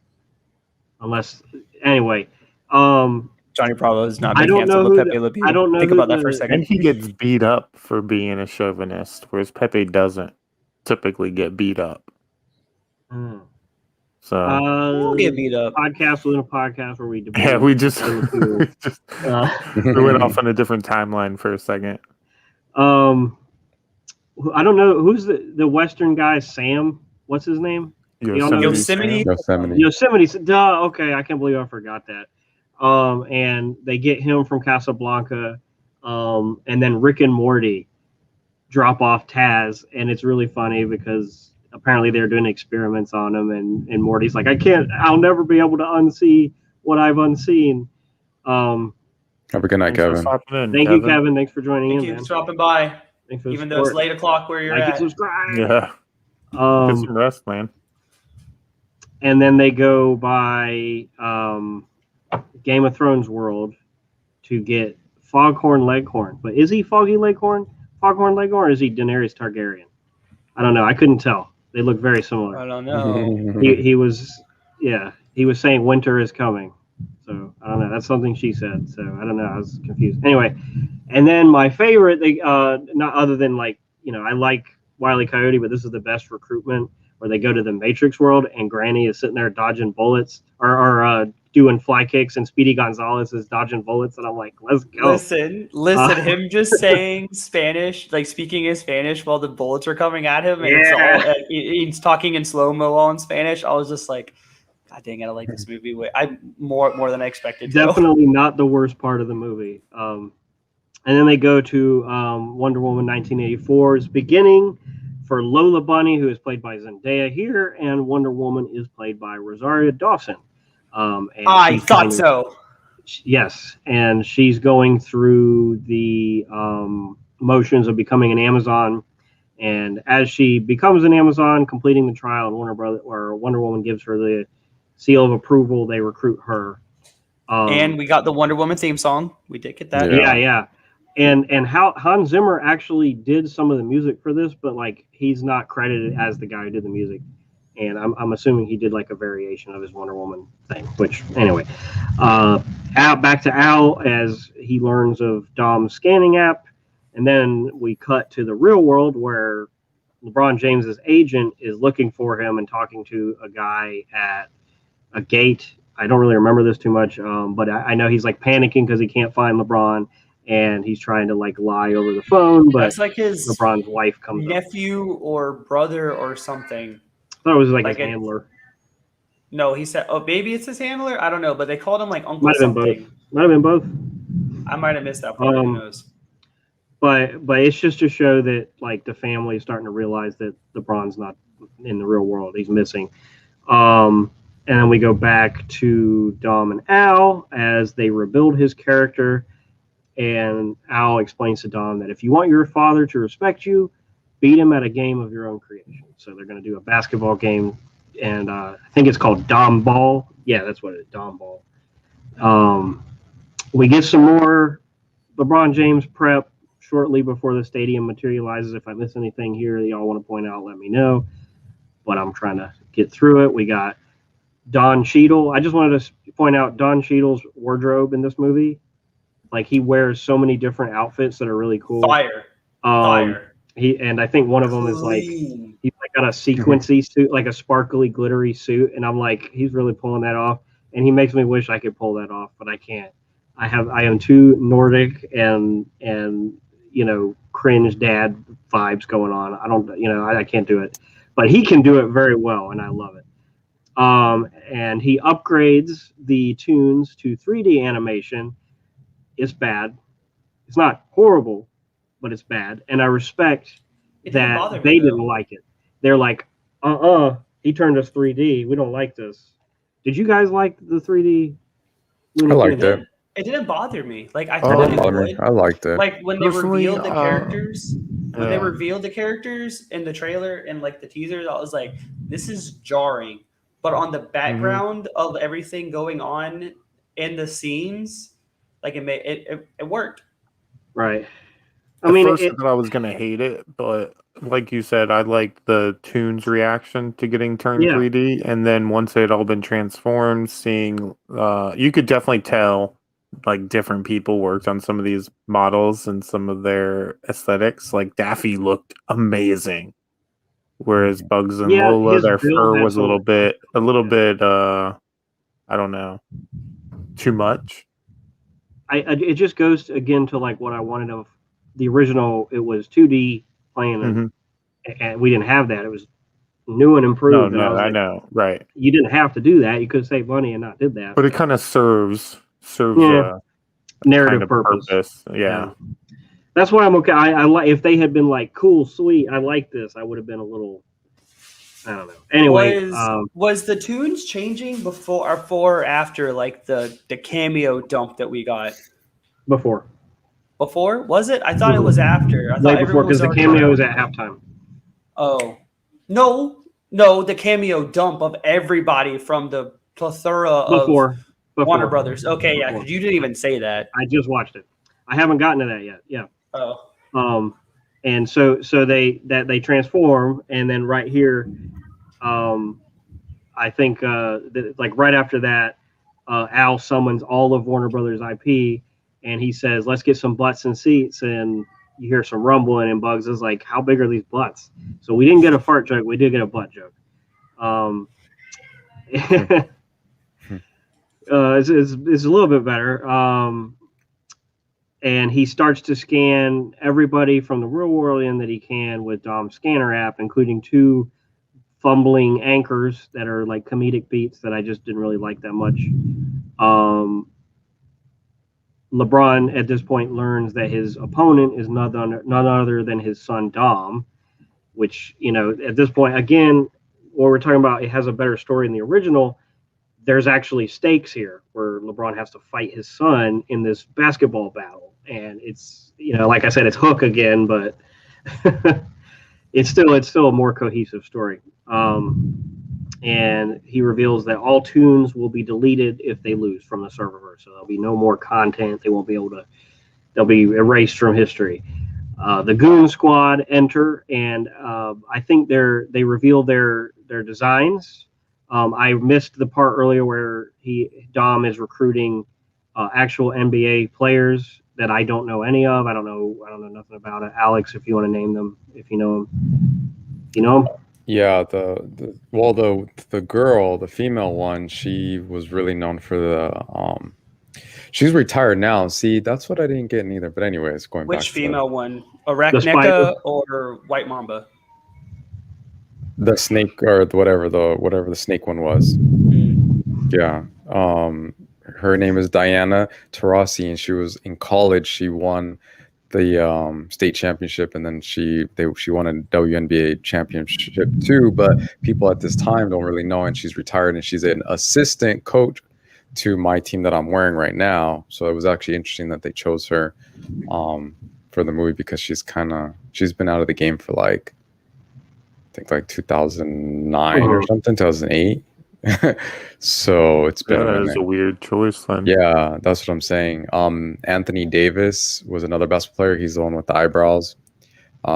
Unless, anyway. Johnny Bravo is not being canceled with Pepe Le Pew. I don't know. Think about that for a second. And he gets beat up for being a chauvinist, whereas Pepe doesn't typically get beat up. So we'll get beat up. Podcast within a podcast where we debate. Yeah, we just we went off on a different timeline for a second. I don't know who's the Western guy. Sam, what's his name? Yosemite. Duh. Okay, I can't believe I forgot that. And they get him from Casablanca, and then Rick and Morty drop off Taz, and it's really funny because apparently they're doing experiments on him, and Morty's like, I'll never be able to unsee what I've unseen. Have a good night, Kevin. Thank you, Kevin. Thanks for joining in. Thank you for dropping by. Even though it's late o'clock where you're at. Subscribe. Yeah. Get some rest, man. And then they go by Game of Thrones world to get Foghorn Leghorn. But is he Foghorn Leghorn, or is he Daenerys Targaryen? I don't know. I couldn't tell. They look very similar. I don't know. he was saying winter is coming. So I don't know. That's something she said. So I don't know. I was confused. Anyway, and then my favorite, not other than I like Wile E. Coyote, but this is the best recruitment where they go to the Matrix world and Granny is sitting there dodging bullets or doing fly kicks, and Speedy Gonzalez is dodging bullets, and I'm like, let's go. Listen, him just saying Spanish, like speaking in Spanish while the bullets are coming at him, and it's all, he's talking in slow-mo all in Spanish. I was just like, God dang it, I like this movie. More than I expected. Definitely not the worst part of the movie. And then they go to Wonder Woman 1984's beginning for Lola Bunny, who is played by Zendaya here, and Wonder Woman is played by Rosario Dawson. I thought so. Yes, and she's going through the motions of becoming an Amazon. And as she becomes an Amazon, completing the trial, and Wonder Woman gives her the seal of approval, they recruit her. And we got the Wonder Woman theme song. We did get that. Yeah. And Hans Zimmer actually did some of the music for this, but he's not credited as the guy who did the music. And I'm assuming he did a variation of his Wonder Woman thing. Which anyway, back to Al as he learns of Dom's scanning app, and then we cut to the real world where LeBron James's agent is looking for him and talking to a guy at a gate. I don't really remember this too much, but I know he's panicking because he can't find LeBron, and he's trying to lie over the phone. But that's his LeBron's wife comes nephew up. Or brother or something. I thought it was his handler. No, he said, "Oh, maybe it's his handler." I don't know, but they called him Uncle Might have something. been both. I might have missed that part. Who knows? But it's just to show that the family is starting to realize that LeBron's not in the real world; he's missing. And then we go back to Dom and Al as they rebuild his character, and Al explains to Dom that if you want your father to respect you, beat him at a game of your own creation. So they're going to do a basketball game, and I think it's called Dom Ball. Yeah, that's what it is, Dom Ball. We get some more LeBron James prep shortly before the stadium materializes. If I miss anything here that y'all want to point out, let me know. But I'm trying to get through it. We got Don Cheadle. I just wanted to point out Don Cheadle's wardrobe in this movie. He wears so many different outfits that are really cool. Fire. I think one of them is he's got a sequency suit, a sparkly, glittery suit, and I'm he's really pulling that off. And he makes me wish I could pull that off, but I can't. I am too Nordic and cringe dad vibes going on. I can't do it, but he can do it very well, and I love it. And he upgrades the tunes to 3D animation. It's bad. It's not horrible, but it's bad. And I respect that they didn't like it. They're like, he turned us 3D. We don't like this. Did you guys like the 3D? I liked it. It didn't bother me. I thought it would. I liked it. When they revealed the characters, when they revealed the characters in the trailer and like the teasers, I was like, this is jarring. But on the background of everything going on in the scenes, like it worked. Right. I thought I was gonna hate it, but like you said, I liked the Tunes reaction to getting turned 3D, and then once it had all been transformed, seeing you could definitely tell like different people worked on some of these models and some of their aesthetics. Like Daffy looked amazing, whereas Bugs and Lola, their fur was a little bit I don't know, too much. It just goes again to like what I wanted of the original. It was 2D playing, and we didn't have that. It was new and improved. No, I know, right? You didn't have to do that. You could save money and not did that. But it kind of serves narrative kind of purpose. Yeah. That's why I'm okay. I like if they had been like cool, sweet. I like this. I would have been a little. I don't know. Anyway, was the Tunes changing before or after like the cameo dump that we got? Before was it? I thought it was after. I thought before because the cameo was at halftime. Oh no, the cameo dump of everybody from the plethora of Warner Brothers. Okay, yeah, because you didn't even say that. I just watched it. I haven't gotten to that yet. Yeah. Oh. And so they transform, and then right here, I think like right after that, Al summons all of Warner Brothers IP, and he says, "Let's get some butts and seats." And you hear some rumbling, and Bugs is like, "How big are these butts?" So we didn't get a fart joke, we did get a butt joke. It's a little bit better. And he starts to scan everybody from the real world in that he can with Dom's scanner app, including 2 fumbling anchors that are like comedic beats that I just didn't really like that much. LeBron at this point learns that his opponent is none other than his son Dom, which, at this point, again, what we're talking about, it has a better story in the original. There's actually stakes here where LeBron has to fight his son in this basketball battle. And it's, like I said, it's Hook again, but it's still a more cohesive story. And he reveals that all tunes will be deleted if they lose from the serververse. So there'll be no more content. They won't be able to, they'll be erased from history. The Goon Squad enter, and I think they reveal their designs. I missed the part earlier where Dom is recruiting actual NBA players that I don't know any of. I don't know nothing about it. Alex, if you want to name them, if you know them, you know them. Yeah, the girl, the female one, she was really known for the she's retired now. See, that's what I didn't get neither. But anyways, going back to which female one? Arachnica or White Mamba? The snake or whatever the snake one was. Yeah. Her name is Diana Taurasi, and she was in college. She won the state championship, and then she won a WNBA championship too. But people at this time don't really know, and she's retired, and she's an assistant coach to my team that I'm wearing right now. So it was actually interesting that they chose her for the movie because she's been out of the game for I think 2009 or something, 2008. So it's been that is a weird choice then. Yeah, that's what I'm saying. Anthony Davis was another basketball player. He's the one with the eyebrows.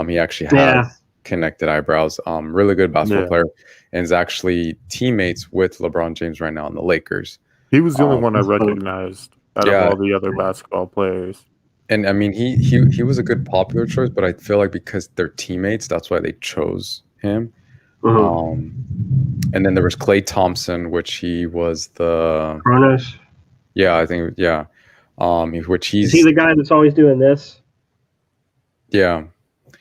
He actually has connected eyebrows. Really good basketball player, and is actually teammates with LeBron James right now in the Lakers. He was the only one I recognized out of all the other basketball players. And I mean, he was a good popular choice, but I feel like because they're teammates, that's why they chose him. And then there was Klay Thompson, which he was the Kronos. Yeah, I think is he the guy that's always doing this? Yeah.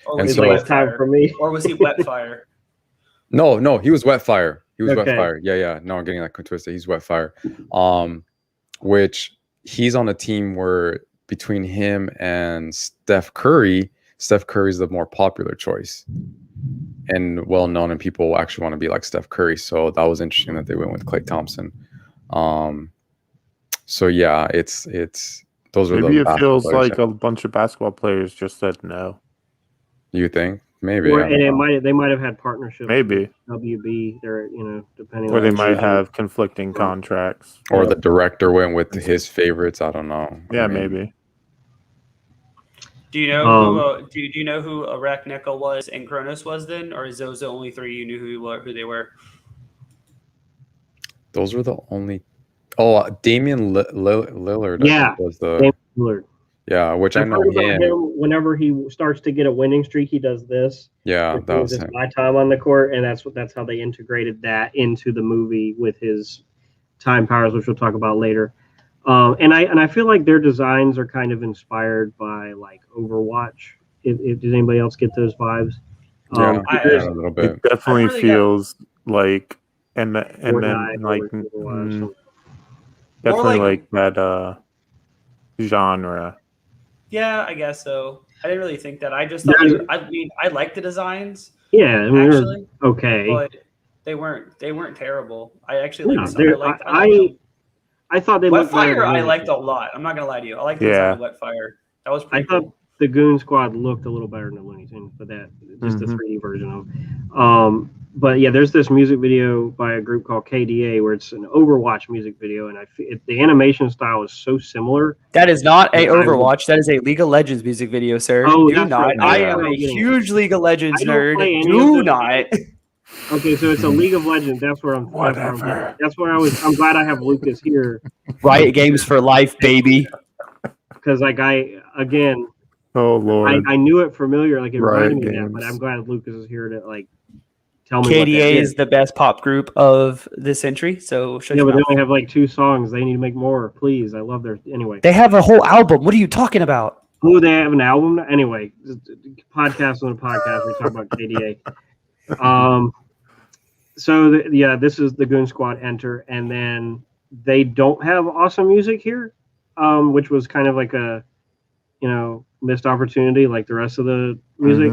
Or was he Wet Fire? For me? Or was he Wet Fire? No, he was Wet Fire. He was Wet Fire. Yeah. No, I'm getting that twisted. He's Wet Fire. Which he's on a team where between him and Steph Curry's the more popular choice and well known, and people actually want to be like Steph Curry. So that was interesting that they went with Klay Thompson. So yeah, it's those are maybe it feels like a bunch of basketball players just said no. You think? Maybe. Or, I don't and know. they might have had partnerships. Maybe. With WB. They're depending Or on they the might music. have conflicting contracts. Or Yep. the director went with his favorites. I don't know. Yeah, I mean, maybe. Do you know who? Do you know who Arachnica was and Kronos was then, or is those the only three you knew who they were? those were the only. Oh, Damian Lillard. I Yeah, think was the. Damian Lillard. Yeah, which I I've know heard about him. him. Whenever he starts to get a winning streak, he does this. Yeah, which that means was it's him. my time on the court, and that's how they integrated that into the movie with his time powers, which we'll talk about later. And I feel like their designs are kind of inspired by like Overwatch. Does anybody else get those vibes? Yeah, because a little bit. It definitely really feels like and Fortnite then like or Overwatch. definitely like- that genre. Yeah, I guess so. I didn't really think that. I just thought. I like the designs Yeah, I mean, actually, they're okay. but they weren't terrible. I actually No, liked. they're- I liked I thought they looked better. Wetfire. than I the liked movie. a lot. I'm not gonna lie to you. I liked the design of Wetfire. That was pretty I thought cool. the Goon Squad looked a little better than the Looney Tunes, but that just the Mhm. 3D version of. But yeah, there's this music video by a group called KDA where it's an Overwatch music video, and the animation style is so similar. That is not a I would- Overwatch. That is a League of Legends music video, sir. Oh, Do that's not. right. I Yeah. am a I'm getting- huge League of Legends I don't play nerd. any Do of those. not. Okay, so it's a League of Legends. That's where I'm. Whatever. That's where I was. I'm glad I have Lucas here Riot Games for life, baby. because, like, again, Oh Lord. I knew it familiar, like it reminded me of that, Games. but I'm glad Lucas is here to like tell me. what that KDA is. is the best pop group of this century. So shut Yeah, your but they mouth. only have like 2 songs. They need to make more, please. I love their anyway. They have a whole album. What are you talking about? Oh, they have an album anyway. Podcast on a podcast. We talk about KDA. So this is the Goon Squad enter, and then they don't have awesome music here, which was kind of like a missed opportunity, like the rest of the music.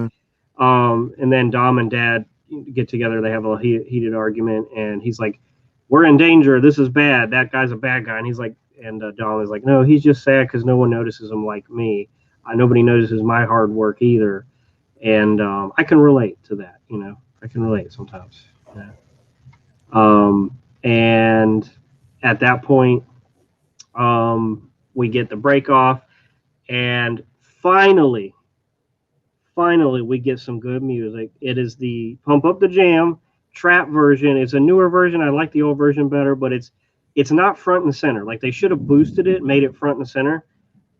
And then Dom and Dad get together. They have a heated argument, and he's like, "We're in danger. This is bad. That guy's a bad guy." And he's like, and Dom is like, "No, he's just sad because no one notices him like me. Nobody notices my hard work either." And I can relate to that. I can relate sometimes. Yeah. And at that point, we get the break off, and finally we get some good music. It is the Pump Up the Jam trap version. It's a newer version. I like the old version better, but it's not front and center. Like they should have boosted it, made it front and center.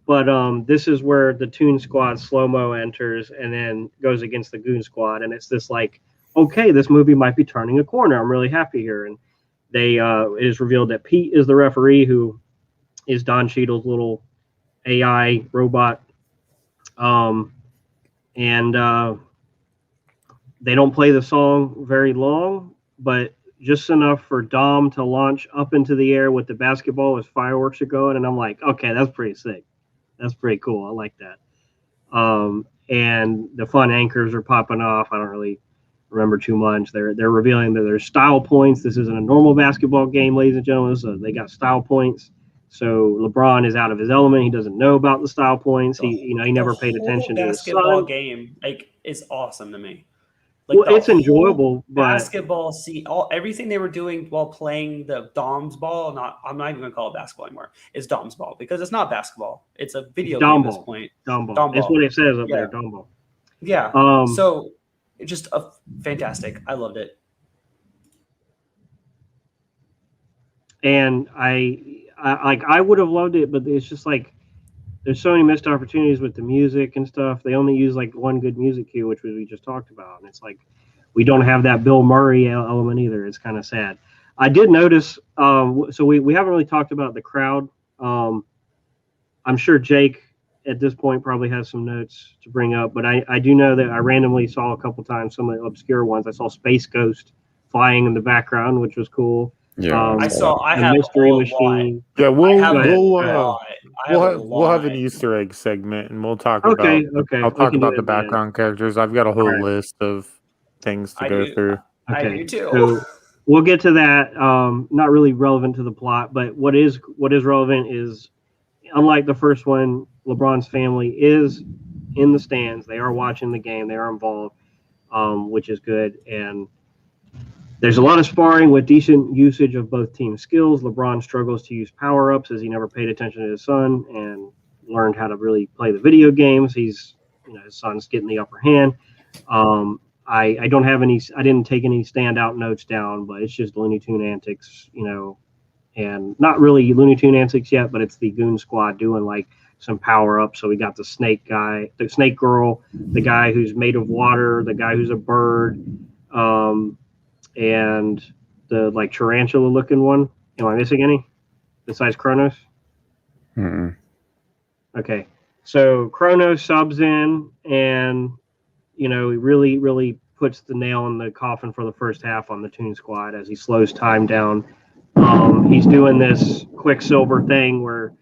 But this is where the Toon Squad slow-mo enters and then goes against the Goon Squad, and it's this like, okay, this movie might be turning a corner. I'm really happy here. And it is revealed that Pete is the referee, who is Don Cheadle's little AI robot. And they don't play the song very long, but just enough for Dom to launch up into the air with the basketball as fireworks are going. And I'm like, okay, that's pretty sick. That's pretty cool. I like that. And the fun anchors are popping off. I don't really remember too much. They're revealing that there's style points. This isn't a normal basketball game, ladies and gentlemen. So they got style points. So LeBron is out of his element. He doesn't know about the style points. He never paid attention to his basketball son. game. Like, is awesome to me. Well, the it's enjoyable, whole but basketball. Everything they were doing while playing the Dom's ball. I'm not even gonna call it basketball anymore. It's Dom's ball because it's not basketball. It's a video game at this point. Dom ball. Dom That's ball. what it says up Yeah. there. Dom ball. Yeah. Um, So it's just fantastic. I loved it. And I would have loved it, but it's just like there's so many missed opportunities with the music and stuff. They only use like one good music cue, which we just talked about, and it's like we don't have that Bill Murray element either. It's kind of sad. I did notice. So we haven't really talked about the crowd. I'm sure Jake at this point probably has some notes to bring up, but I do know that I randomly saw a couple times some of the obscure ones. I saw Space Ghost flying in the background, which was cool. Yeah, I The have Mystery a lot. Machine. Yeah, we'll I have a we'll lot. I have a we'll have an lot. Easter egg segment, and we'll talk Okay, about. okay. I'll we talk can do about the that at end. background characters. I've got a whole Alright. list of things to I go do. through. I Okay, do too. so we'll get to that. Not really relevant to the plot, but what is relevant is, unlike the first one, LeBron's family is in the stands. They are watching the game. They are involved, which is good. And there's a lot of sparring with decent usage of both team skills. LeBron struggles to use power-ups as he never paid attention to his son and learned how to really play the video games. His son's getting the upper hand. I don't have any. I didn't take any standout notes down, but it's just Looney Tune antics, and not really Looney Tune antics yet, but it's the Goon Squad doing like some power ups. So we got the snake guy, the snake girl, the guy who's made of water, the guy who's a bird, and the like tarantula looking one. Am I missing any besides Kronos? Mm-mm. Okay, so Kronos subs in, and he really, really puts the nail in the coffin for the first half on the Toon Squad as he slows time down. He's doing this Quicksilver thing where,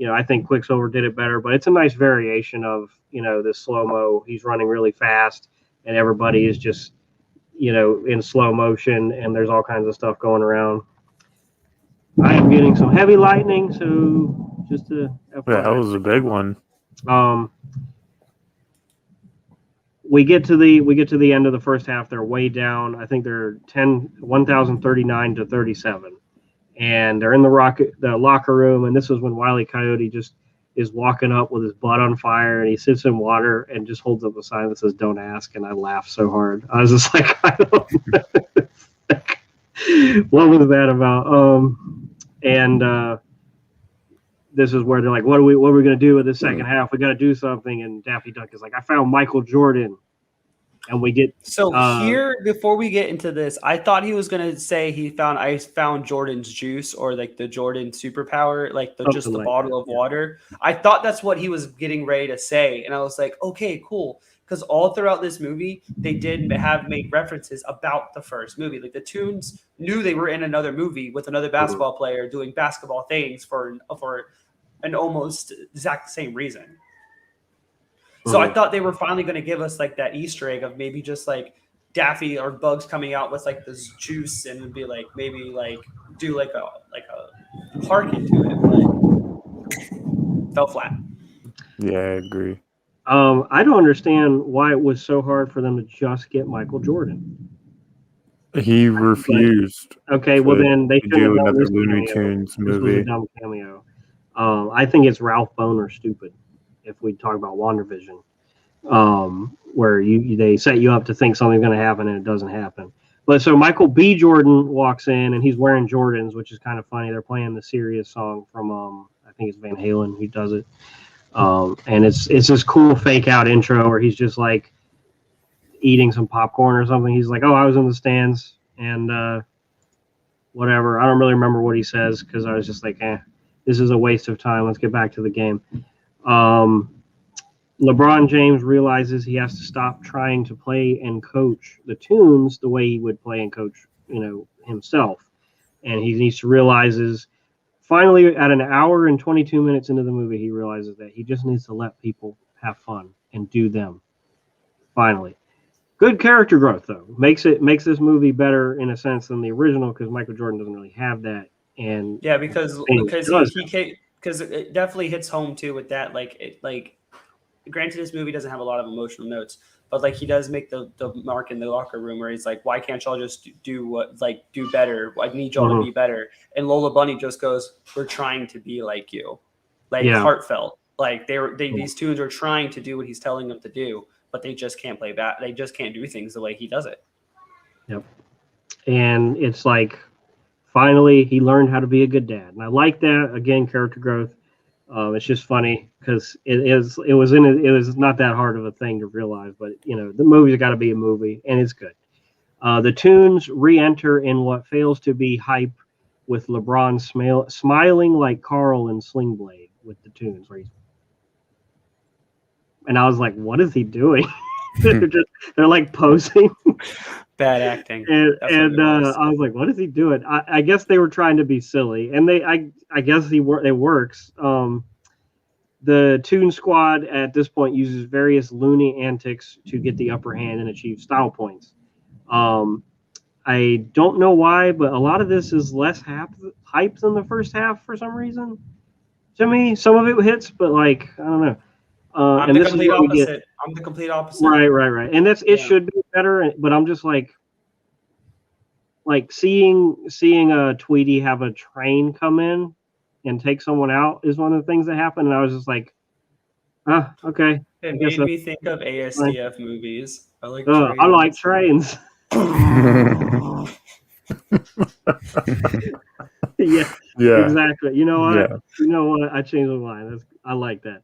I think Quicksilver did it better, but it's a nice variation of, this slow-mo. He's running really fast, and everybody is just, in slow motion, and there's all kinds of stuff going around. I am getting some heavy lightning, so just to FYI. Yeah, that was a big one. We get to the end of the first half. They're way down. I think they're 1,039 to 37, and they're in the locker room. And this is when Wile E. Coyote just is walking up with his butt on fire, and he sits in water and just holds up a sign that says "Don't ask." And I laughed so hard. I was just like, I don't know. What was that about? This is where they're like, what are we going to do with the second half? We got to do something. And Daffy Duck is like, I found Michael Jordan. And we get here, before we get into this, I thought he was going to say I found Jordan's juice, or like the Jordan superpower, like just the bottle of water. I thought that's what he was getting ready to say. And I was like, okay, cool. Because all throughout this movie, they did have made references about the first movie. Like the Toons knew they were in another movie with another basketball player doing basketball things for an almost exact same reason. So I thought they were finally going to give us like that Easter egg of maybe just like Daffy or Bugs coming out with like this juice and be like maybe like do like a park into it, but fell flat. Yeah, I agree. I don't understand why it was so hard for them to just get Michael Jordan. He refused. Okay, well then they shouldn't do have done another this Looney cameo. Tunes This was a movie. dumb cameo. I think it's Ralph Boner stupid. If we talk about WandaVision, where they set you up to think something's going to happen and it doesn't happen. But so Michael B. Jordan walks in and he's wearing Jordans, which is kind of funny. They're playing the serious song from I think it's Van Halen who does it, and it's this cool fake out intro where he's just like eating some popcorn or something. He's like, "Oh, I was in the stands and whatever." I don't really remember what he says because I was just like, this is a waste of time. Let's get back to the game. LeBron James realizes he has to stop trying to play and coach the Toons the way he would play and coach, himself. And he needs to realizes finally at an hour and 22 minutes into the movie, he realizes that he just needs to let people have fun and do them. Finally. Good character growth though. Makes this movie better in a sense than the original because Michael Jordan doesn't really have that. And yeah, because it definitely hits home too with that. Granted, this movie doesn't have a lot of emotional notes, but like he does make the mark in the locker room where he's like, "Why can't y'all just do better? I need y'all to be better." And Lola Bunny just goes, "We're trying to be like you," heartfelt. Like these Toons are trying to do what he's telling them to do, but they just can't play back. They just can't do things the way he does it. Yep. And it's like, finally, he learned how to be a good dad, and I like that. Again, character growth. It's just funny because it was not that hard of a thing to realize, but the movie's got to be a movie, and it's good. The Toons re-enter in what fails to be hype, with LeBron smiling like Carl in Sling Blade with the Toons, and I was like, "What is he doing?" they're like posing. Bad acting. And I was like, what is he doing? I guess they were trying to be silly. And I guess it works. The Toon Squad at this point uses various loony antics to get the upper hand and achieve style points. I don't know why, but a lot of this is less hype than the first half for some reason. To me, some of it hits, but I don't know. I'm and the this is complete where we get- opposite. I'm the complete opposite. Right. And it Yeah. should be better, but I'm just like seeing a Tweety have a train come in and take someone out is one of the things that happened, and I was just like, okay. It I guess made me think of ASDF movies. I like I like trains. Yeah, exactly. You know what? Yeah. You know what? I changed my mind. I like that.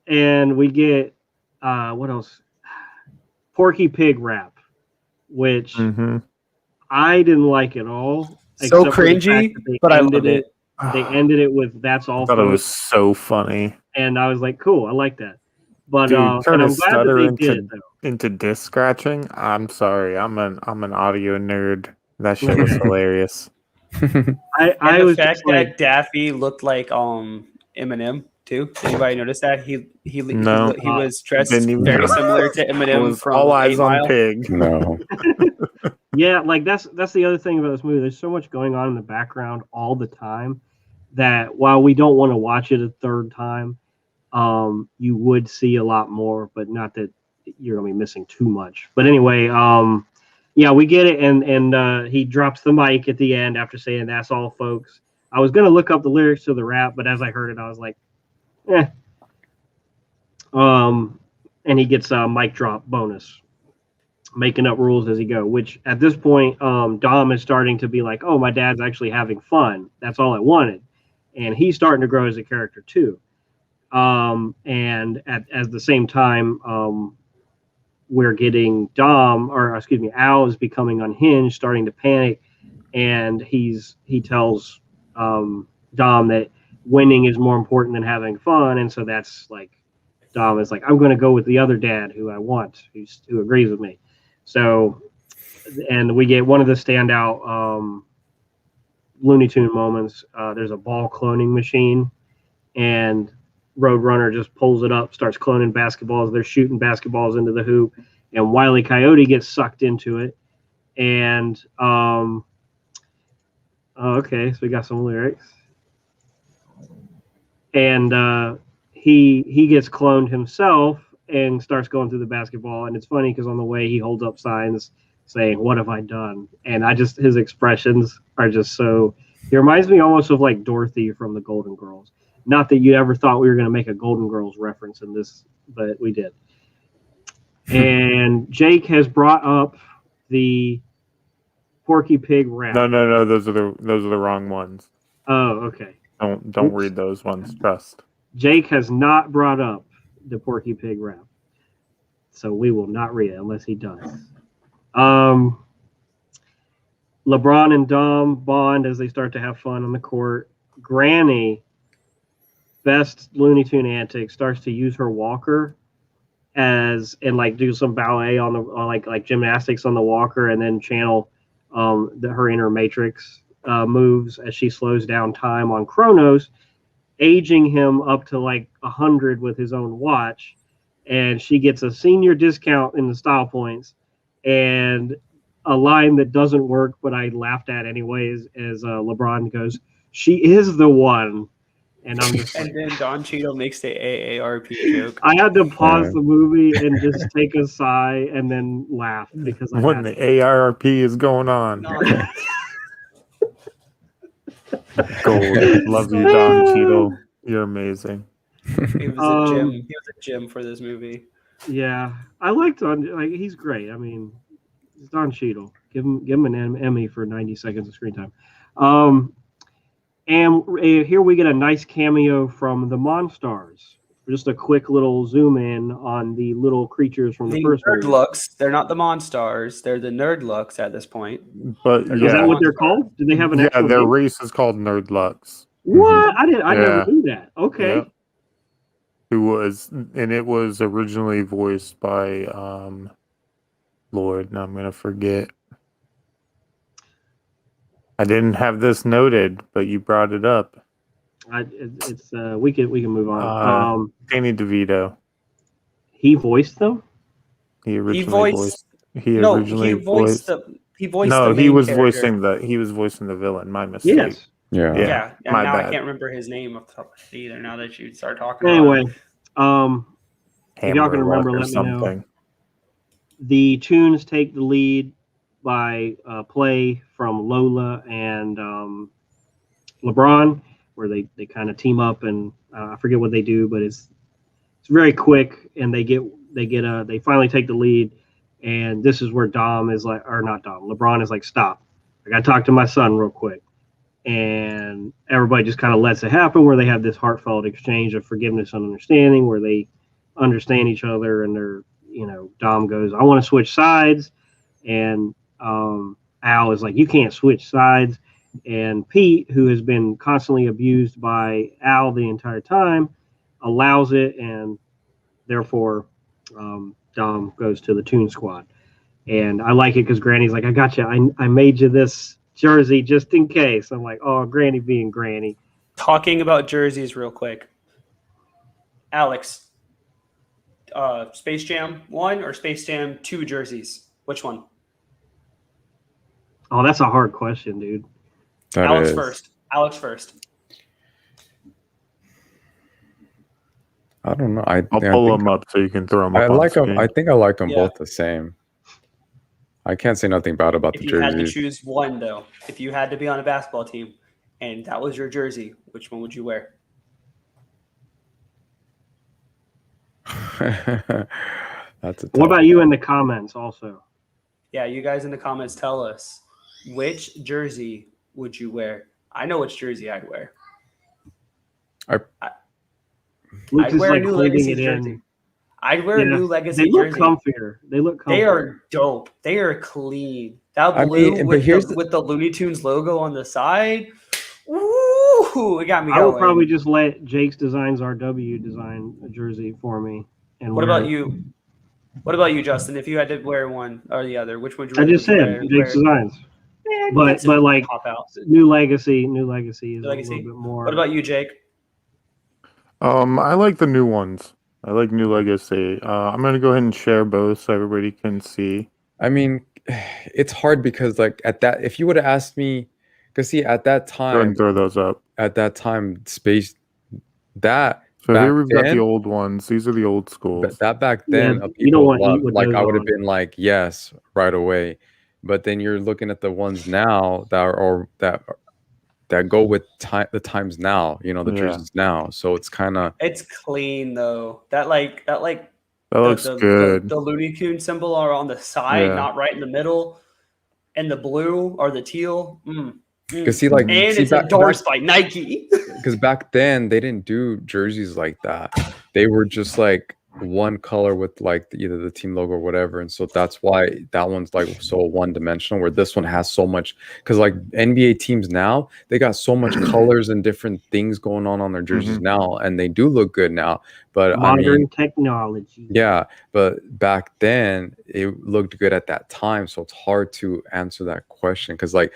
And we get what else? Porky Pig rap, which I didn't like at all. So except for the fact cringy, that they but I ended loved it. They ended it with "That's all." I thought it was folks," so funny. and I was like, "Cool, I like that." But Dude, turn and a I'm glad that stutter they did it though. into disc scratching. I'm sorry, I'm an audio nerd. That shit was hilarious. I And the was fact just like, that Daffy looked like Eminem too. Did anybody notice that he No. was dressed Didn't even very know. similar to It Eminem was from all eyes 8 on Mile. Pig. No. yeah, like that's the other thing about this movie. There's so much going on in the background all the time that while we don't want to watch it a third time, you would see a lot more, but not that you're gonna be missing too much. But anyway, yeah, we get it, and he drops the mic at the end after saying "That's all, folks." I was gonna look up the lyrics to the rap, but as I heard it, I was like, eh. And he gets a mic drop bonus, making up rules as he go. Which at this point, Dom is starting to be like, "Oh, my dad's actually having fun. That's all I wanted," and he's starting to grow as a character too. And at the same time, we're getting Al is becoming unhinged, starting to panic, and he tells Dom that winning is more important than having fun, and so that's like Dom is like, I'm going to go with the other dad who I want, who agrees with me. So, and we get one of the standout Looney Tune moments. There's a ball cloning machine, and Roadrunner just pulls it up, starts cloning basketballs. They're shooting basketballs into the hoop, and Wile E. Coyote gets sucked into it. And okay, so we got some lyrics. And he gets cloned himself and starts going through the basketball. And it's funny because on the way he holds up signs saying, "What have I done?" And his expressions are just so. He reminds me almost of like Dorothy from the Golden Girls. Not that you ever thought we were going to make a Golden Girls reference in this, but we did. And Jake has brought up the Porky Pig rap. No. Those are the wrong ones. Oh, okay. Don't read those ones. Trust. Jake has not brought up the Porky Pig rap, so we will not read it unless he does. LeBron and Dom bond as they start to have fun on the court. Granny, best Looney Tune antics, starts to use her walker and like do some ballet on like gymnastics on the walker, and then channel her inner Matrix moves as she slows down time on Kronos, aging him up to like 100 with his own watch, and she gets a senior discount in the style points. And a line that doesn't work, but I laughed at anyways, as LeBron goes, "She is the one." And I'm just And then Don Cheadle makes the AARP joke. I had to pause the movie and just take a sigh and then laugh because when the AARP is going on. Gold. Love you, Don Cheadle. You're amazing. He was a gem. He was a gem for this movie. Yeah, I liked Don. Like, he's great. I mean, it's Don Cheadle. Give him an Emmy for 90 seconds of screen time. And here we get a nice cameo from the Monstars. Just a quick little zoom in on the little creatures from the first movie. Nerdlucks. They're not the Monstars. They're the Nerdlucks at this point. But Is that what they're called? Do they have an actual their name? race is called Nerdlucks. What? I never knew that. Okay. Yep. It was originally voiced by Lord, now I'm gonna forget. I didn't have this noted, but you brought it up. We can move on. Danny DeVito. He voiced them. He was the voicing main the character. he was voicing the villain. My mistake. Yes. Yeah. And my now I bad. can't remember his name off the top of my head either. Now that you start talking. Anyway, about if y'all can remember, Hammerlock or let me know. something. The Tunes take the lead by play from Lola and LeBron, where they kind of team up, and I forget what they do, but it's very quick, and they finally take the lead, and this is where LeBron is like, stop, I gotta talk to my son real quick, and everybody just kind of lets it happen, where they have this heartfelt exchange of forgiveness and understanding, where they understand each other, and they're, Dom goes, I want to switch sides, and Al is like, you can't switch sides. And Pete, who has been constantly abused by Al the entire time, allows it, and therefore Dom goes to the Toon Squad. And I like it because Granny's like, I got you. I made you this jersey just in case. I'm like, oh, Granny being Granny. talking about jerseys real quick. Alex, Space Jam 1 or Space Jam 2 jerseys? Which one? Oh, that's a hard question, dude. Alex first. I don't know. I'll pull them up so you can throw them up. I like them. Screen. I think I like them both the same. I can't say nothing bad about the If you had to jerseys. choose one, though, if you had to be on a basketball team and that was your jersey, which one would you wear? That's a What about you in the comments also? Yeah, you guys in the comments tell us, which jersey would you wear? I know which jersey I'd wear. Luke I'd is wear like a New holding Legacy it jersey. in. I'd wear a New Legacy They look jersey. comfier. They look comfier. They are dope. They are clean. That I blue mean, but with, here's with the Looney Tunes logo on the side. Ooh, it got me I going. would probably just let Jake's Designs RW design a jersey for me. And What wear about it. you? What about you, Justin? If you had to wear one or the other, which would you? I just said Jake's Designs, but like pop out. New Legacy is Legacy? a little bit more. What about you, Jake? I like the new ones. I like New Legacy. I'm gonna go ahead and share both so everybody can see. I mean, it's hard because like at that, if you would have asked me, because see at that Go ahead time, and throw those up. at that time, space that. So back here we've got then- the old ones. These are the old schools. But that back then, Yeah, you people don't want to eat loved, with like those I would have on. been like yes right away, but then you're looking at the ones now that go with the times now, the jerseys now. So it's kind of It's clean though. That looks good. The Looney Tunes symbol are on the side, Yeah. not right in the middle, and the blue or the teal. because see like And see, it's endorsed by Nike. because back then they didn't do jerseys like that. They were just like one color with like either the team logo or whatever, and so that's why that one's like so one dimensional, where this one has so much, because like NBA teams now, they got so much colors and different things going on their jerseys now, and they do look good now. But Modern technology. yeah, but back then it looked good at that time, so it's hard to answer that question because like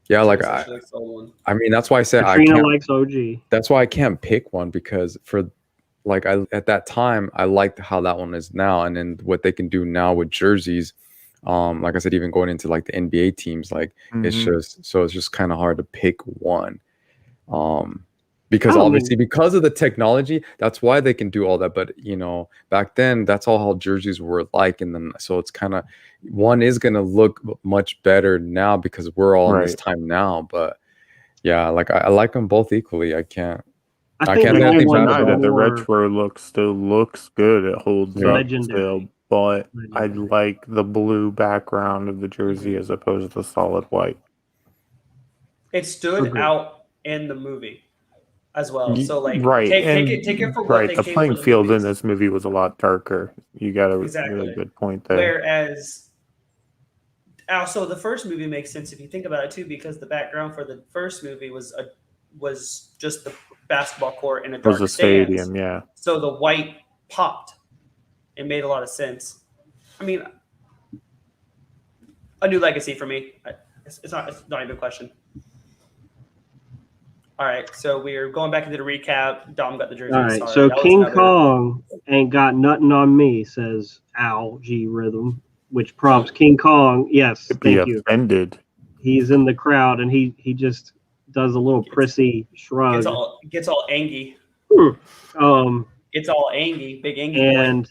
yeah, like I mean that's why I said Katrina likes OG. that's why I can't pick one, because for like at that time I liked how that one is now, and then what they can do now with jerseys, like I said, even going into like the NBA teams, like it's just kind of hard to pick one, because obviously because of the technology, that's why they can do all that. But back then that's all how jerseys were like, and then so it's kind of one is gonna look much better now because we're all in this time now. But yeah, like I like them both equally. I can't say anything bad about it. The retro look still looks good. It holds up Legendary. still, but I like the blue background of the jersey as opposed to the solid white. It stood out in the movie as well. So like, right, take it for what they the came playing for the field movies. in this movie was a lot darker. You got a really good point there. Whereas also the first movie makes sense if you think about it too, because the background for the first movie was just the basketball court in a dark stadium, stands. yeah. So the white popped. It made a lot of sense. I mean, a New Legacy for me. It's not even a question. All right, so we're going back into the recap. Dom got the jersey. All right, Sorry, so that was King another- Kong ain't got nothing on me, says Al G Rhythm, which prompts King Kong. Yes, Be thank you. offended. he's in the crowd and he just does a little prissy shrug. Gets all angry. It's all angry, big angry boy.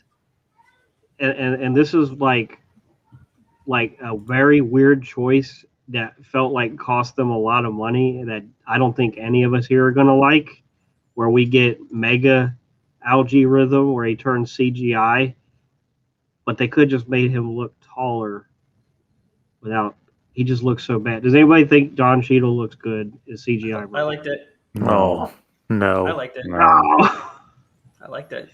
And this is like a very weird choice that felt like cost them a lot of money that I don't think any of us here are gonna like, where we get mega algae rhythm where he turns CGI, but they could just made him look taller without. He just looks so bad. Does anybody think Don Cheadle looks good as CGI? I liked it. No. I liked it. No. I liked it.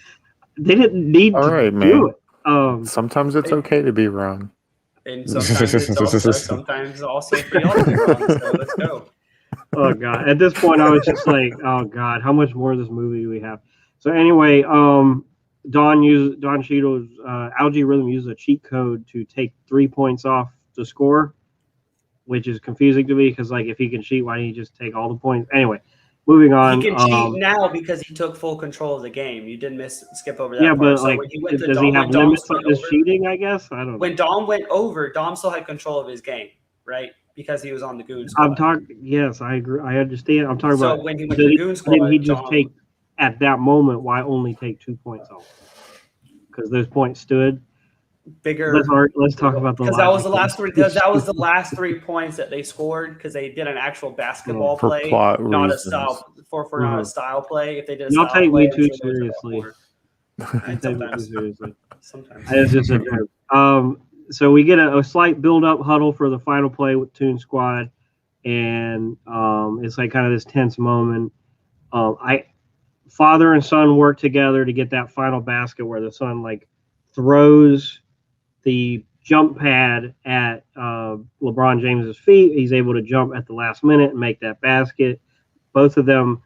They didn't need to do it. Sometimes it's okay to be wrong. And sometimes also for y'all to be wrong. So let's go. Oh God! At this point, I was just like, "Oh God, how much more of this movie do we have?" So anyway, Don Cheadle's algae rhythm uses a cheat code to take 3 points off the score, which is confusing to me because, like, if he can cheat, why didn't he just take all the points? Anyway, moving on. He can cheat now because he took full control of the game. You didn't skip over that. Yeah, part. but So like, does he have limits on his cheating? I guess I don't know. When Dom went over, Dom still had control of his game, right? Because he was on the Goon Squad. I'm talking. Yes, I agree. I understand. I'm talking about. When he went to the Goon Squad, didn't he just take at that moment? Why only take 2 points off? Because those points stood. Bigger. Let's talk about the. Because that was the last three. That was the last 3 points that they scored because they did an actual basketball for play, plot not reasons. a style not a style play. If they did, y'all take play, me too seriously. Sometimes. Sometimes. It's just a joke. So we get a slight build-up huddle for the final play with Toon Squad, and it's like kind of this tense moment. Father and son work together to get that final basket where the son like throws the jump pad at LeBron James's feet. He's able to jump at the last minute and make that basket. Both of them,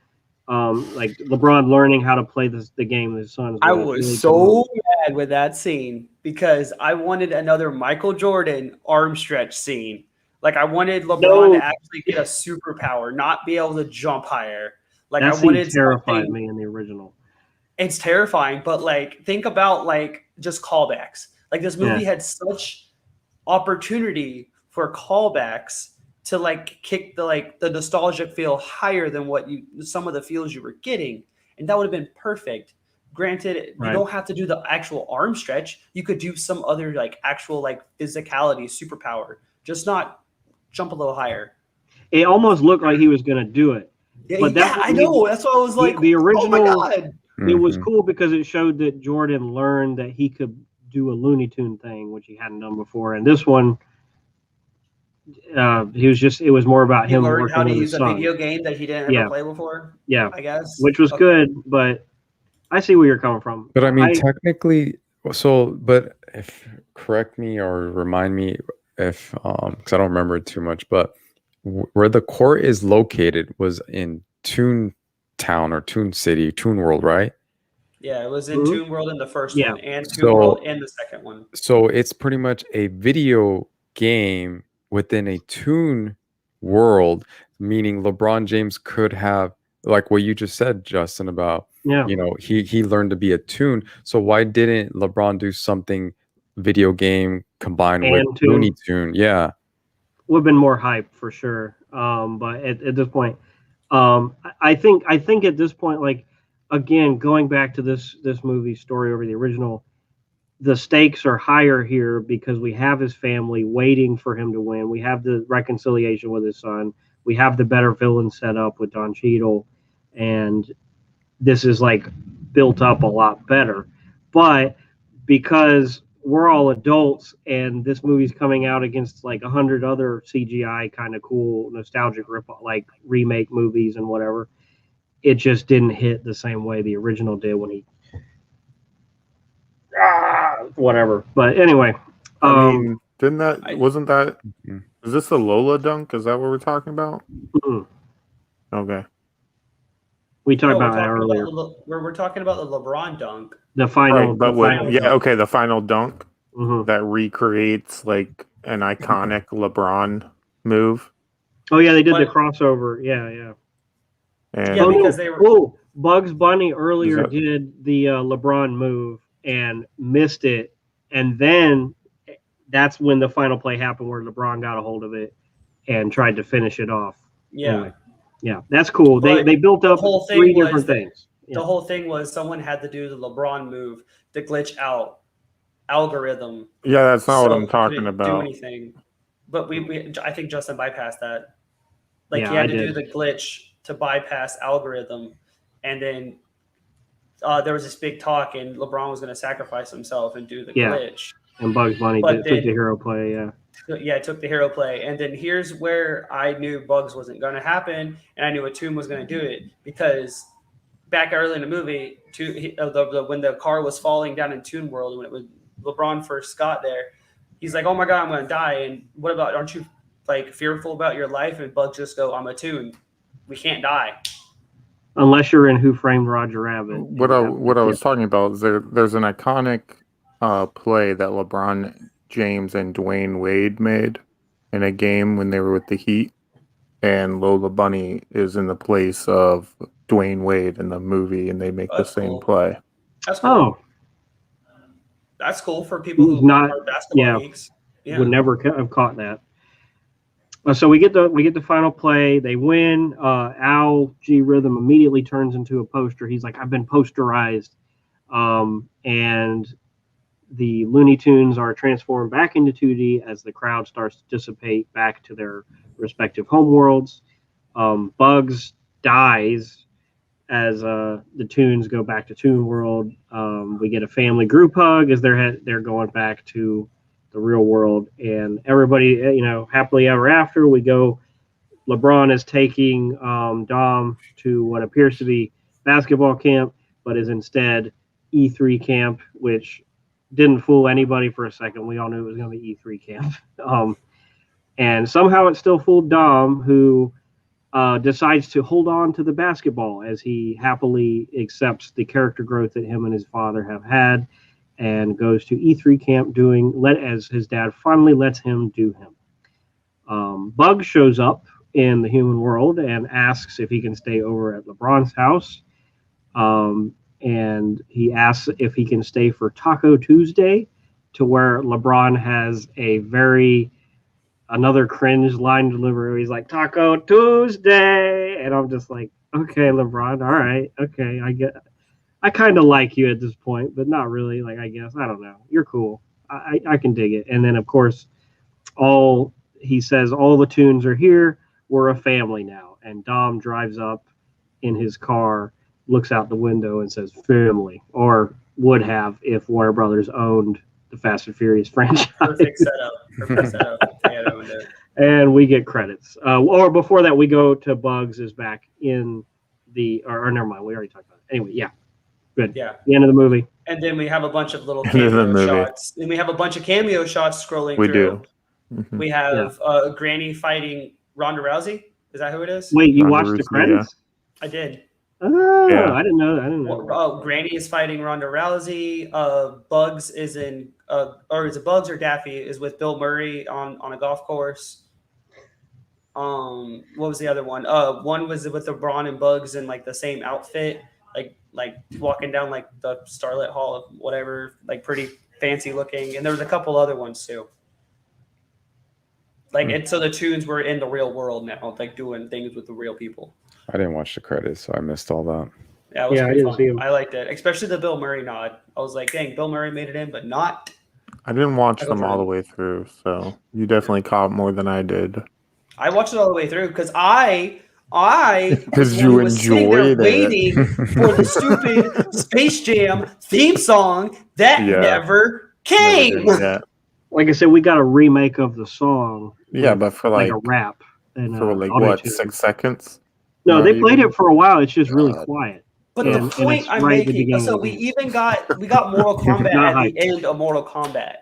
like LeBron learning how to play the game. His son. I was really so mad with that scene because I wanted another Michael Jordan arm stretch scene. Like I wanted LeBron to actually get a superpower, not be able to jump higher. Like that I wanted terrified me in the original. It's terrifying, but like think about like just callbacks. Like this movie had such opportunity for callbacks to like kick the nostalgic feel higher than what some of the feels you were getting, and that would have been perfect. Granted, you don't have to do the actual arm stretch. You could do some other like actual like physicality superpower, just not jump a little higher. It almost looked like he was going to do it. But I know. That's why I was like, the original. Oh my God. It was cool because it showed that Jordan learned that he could do a Looney Tune thing, which he hadn't done before. And this one, it was more about him learned working how to with use his a son. video game that he didn't ever play before. Yeah, I guess, which was good, but I see where you're coming from. But I mean, technically, but if correct me or remind me if because I don't remember it too much, but where the court is located was in Toon Town or Toon City, Toon World, right? Yeah, it was in Toon World in the first one and Toon World in the second one. So it's pretty much a video game within a Toon World, meaning LeBron James could have, like what you just said, Justin, about he learned to be a Toon. So why didn't LeBron do something video game combined with Looney Tune? Yeah, would have been more hype for sure. But at this point, I think at this point, like again, going back to this movie story over the original, the stakes are higher here because we have his family waiting for him to win. We have the reconciliation with his son. We have the better villain set up with Don Cheadle, and this is like built up a lot better. But because we're all adults and this movie's coming out against like 100 other CGI kind of cool nostalgic like remake movies and whatever, it just didn't hit the same way the original did when he whatever. But anyway, I mean, wasn't that is this the Lola dunk? Is that what we're talking about? Okay. We talked about that earlier. We're talking about the LeBron dunk. The final, the final dunk that recreates like an iconic LeBron move. Oh yeah, they did the crossover. Yeah. And because they were Bugs Bunny earlier did the LeBron move and missed it, and then that's when the final play happened where LeBron got a hold of it and tried to finish it off. Yeah. Anyway, yeah, that's cool. But They built up whole thing three was different that- things. The whole thing was someone had to do the LeBron move, the glitch out algorithm. Yeah, that's not what so I'm talking couldn't about. Do anything, but I think Justin bypassed that. Like Yeah, he had I to do did. the glitch to bypass algorithm, and then there was this big talk, and LeBron was going to sacrifice himself and do the glitch. And Bugs Bunny But took the hero play. Yeah, it took the hero play, and then here's where I knew Bugs wasn't going to happen, and I knew a Toon was going to do it because back early in the movie, when the car was falling down in Toon World, when it was LeBron first got there, he's like, "Oh my God, I'm going to die!" And what about? Aren't you like fearful about your life? And Bugs just go, "I'm a Toon. We can't die." unless you're in Who Framed Roger Rabbit. What I was talking about is there's an iconic play that LeBron James and Dwayne Wade made in a game when they were with the Heat, and Lola Bunny is in the place of Dwayne Wade in the movie, and they make the same play. That's cool. Oh, That's cool for people who Not- are basketball yeah. geeks. Yeah. would never have caught that. So we get the final play. They win. Al G Rhythm immediately turns into a poster. He's like, "I've been posterized," and the Looney Tunes are transformed back into 2D as the crowd starts to dissipate back to their respective homeworlds. Bugs dies as the Tunes go back to Toon World. We get a family group hug as they're going back to the real world, and everybody, happily ever after. We go. LeBron is taking Dom to what appears to be basketball camp, but is instead E3 camp, which didn't fool anybody for a second. We all knew it was going to be E3 camp. And somehow it still fooled Dom, who decides to hold on to the basketball as he happily accepts the character growth that him and his father have had, and goes to E3 camp as his dad finally lets him do him. Bugs shows up in the human world and asks if he can stay over at LeBron's house. And he asks if he can stay for Taco Tuesday, to where LeBron has another cringe line delivery. He's like, "Taco Tuesday." And I'm just like, okay, LeBron, all right. Okay, I kind of like you at this point, but not really. Like, I guess, I don't know. You're cool. I can dig it. And then, of course, he says, all the Tunes are here. We're a family now. And Dom drives up in his car, looks out the window and says, "Family," or would have if Warner Brothers owned the Fast and Furious franchise. Perfect setup. Yeah, that would do it. And we get credits. Or before that, we go to Bugs is back in or never mind. We already talked about it. Anyway, yeah. Good. Yeah. The end of the movie. And then we have a bunch of little End of the cameo movie. shots. And we have a bunch of cameo shots scrolling We through. do. Mhm. We have Granny fighting Ronda Rousey. Is that who it is? Wait, you Ronda watched the Rousey, credits? I did. Oh, Yeah. I didn't know that. Well, Granny is fighting Ronda Rousey. Bugs is in, or is it Bugs or Daffy is with Bill Murray on a golf course. What was the other one? One was with LeBron and Bugs in like the same outfit, like walking down like the Starlit Hall of whatever, like pretty fancy looking. And there was a couple other ones too. And so the Tunes were in the real world now, like doing things with the real people. I didn't watch the credits, so I missed all that. Yeah, it was I pretty didn't see him. fun. I liked it, especially the Bill Murray nod. I was like, dang, Bill Murray made it in, but not. I didn't watch I go them for all it. the way through, so you definitely caught more than I did. I watched it all the way through because I 'Cause you was sitting there enjoyed it. waiting for the stupid Space Jam theme song that Yeah. never came. Yeah, Like I said, we got a remake of the song. yeah, but for like like a rap. And, for like auto-tune. what, 6 seconds? No, Not they played even? it for a while. It's just really God. quiet. But And- the and point it's I'm right at the making, beginning so of we the even got Mortal Kombat Not at the hyped. end of Mortal Kombat.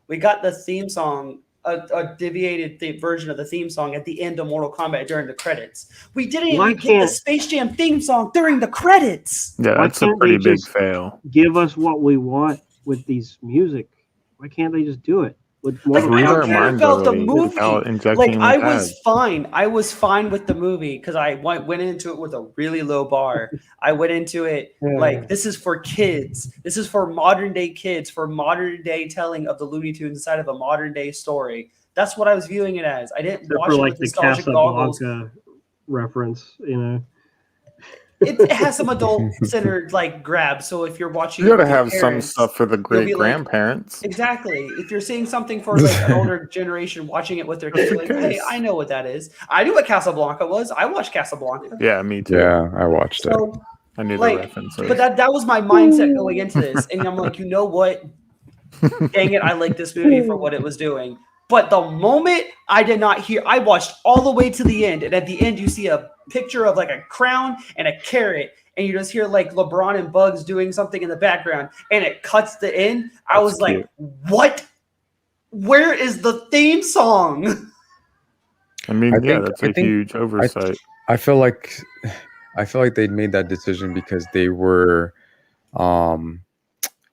We got the theme song, a deviated version of the theme song at the end of Mortal Kombat during the credits. We didn't Why even get the can't- Space Jam theme song during the credits. Yeah, Why that's a can't they pretty big just- fail. Give us what we want with these music. Why can't they just do it? With more Like, I Read don't our care minds about the already movie. without injecting Like in I the was ads. fine. I was fine with the movie because I went into it with a really low bar. I went into it like this is for kids. This is for modern day kids, for modern day telling of the Looney Tunes inside of a modern day story. That's what I was viewing it as. I didn't Except watch for it like with the nostalgic goggles. Casablanca reference, you know. It has some adult-centered like grabs. So if you're watching You it gotta with your have some parents, stuff for the you'll great be like, grandparents. exactly. If you're seeing something for like an older generation watching it with their kids, like, hey, I know what that is. I knew what Casablanca was. I watched Casablanca. Yeah, me too. Yeah, I watched it. So, I knew the like, references. but that was my mindset going into this, and I'm like, you know what? Dang it, I like this movie for what it was doing. But the moment I did not hear, I watched all the way to the end, and at the end you see a picture of like a crown and a carrot, and you just hear like LeBron and Bugs doing something in the background, and it cuts the end. I was like, what? Where is the theme song? I mean, I yeah, think- that's I a think- huge oversight. I feel like they made that decision because they were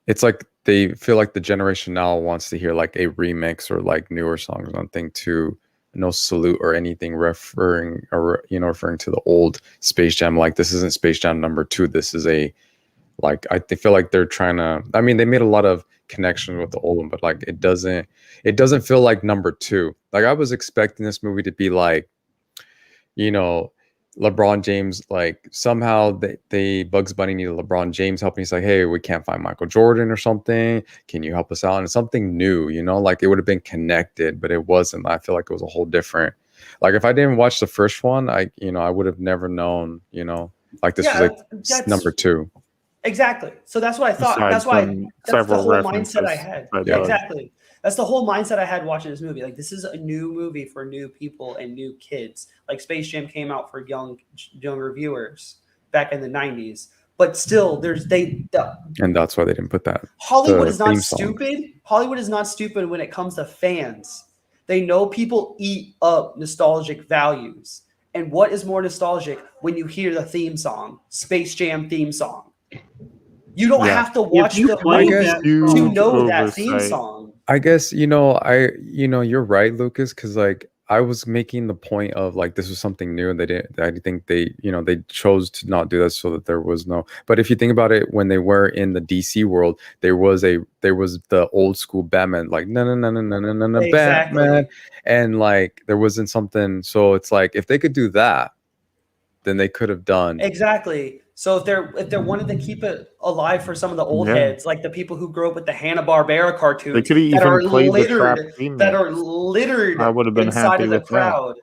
it's like they feel like the generation now wants to hear like a remix or like newer songs, nothing to no salute or anything referring to the old Space Jam. Like, this isn't Space Jam #2. This is a, like, they feel like they're trying to, I mean, they made a lot of connections with the old one, but like it doesn't feel like #2. Like, I was expecting this movie to be like, LeBron James, like somehow they Bugs Bunny needed LeBron James helping. He's like, hey, we can't find Michael Jordan or something. Can you help us out? And it's something new, like it would have been connected, but it wasn't. I feel like it was a whole different. Like, if I didn't watch the first one, I would have never known, like this was like #2. Exactly. So that's what I thought. That's the whole mindset I had. Yeah, exactly. That's the whole mindset I had watching this movie. Like, this is a new movie for new people and new kids. Like, Space Jam came out for younger viewers back in the 90s. But still, and that's why they didn't put that. Hollywood is not stupid. Hollywood is not stupid when it comes to fans. They know people eat up nostalgic values. And what is more nostalgic when you hear the theme song, Space Jam theme song? You don't have to watch the movie to know that theme song. I guess, you're right, Lucas, because like I was making the point of like this was something new, and I think they chose to not do that so that there was no. But if you think about it, when they were in the DC world, there was the old school Batman, like no, Exactly. Batman, and like there wasn't something. So it's like, if they could do that, then they could have done exactly. So if they wanted to keep it alive for some of the old heads, like the people who grew up with the Hanna-Barbera cartoons, they could have even played the trap theme that are littered I would have been inside happy of the with crowd.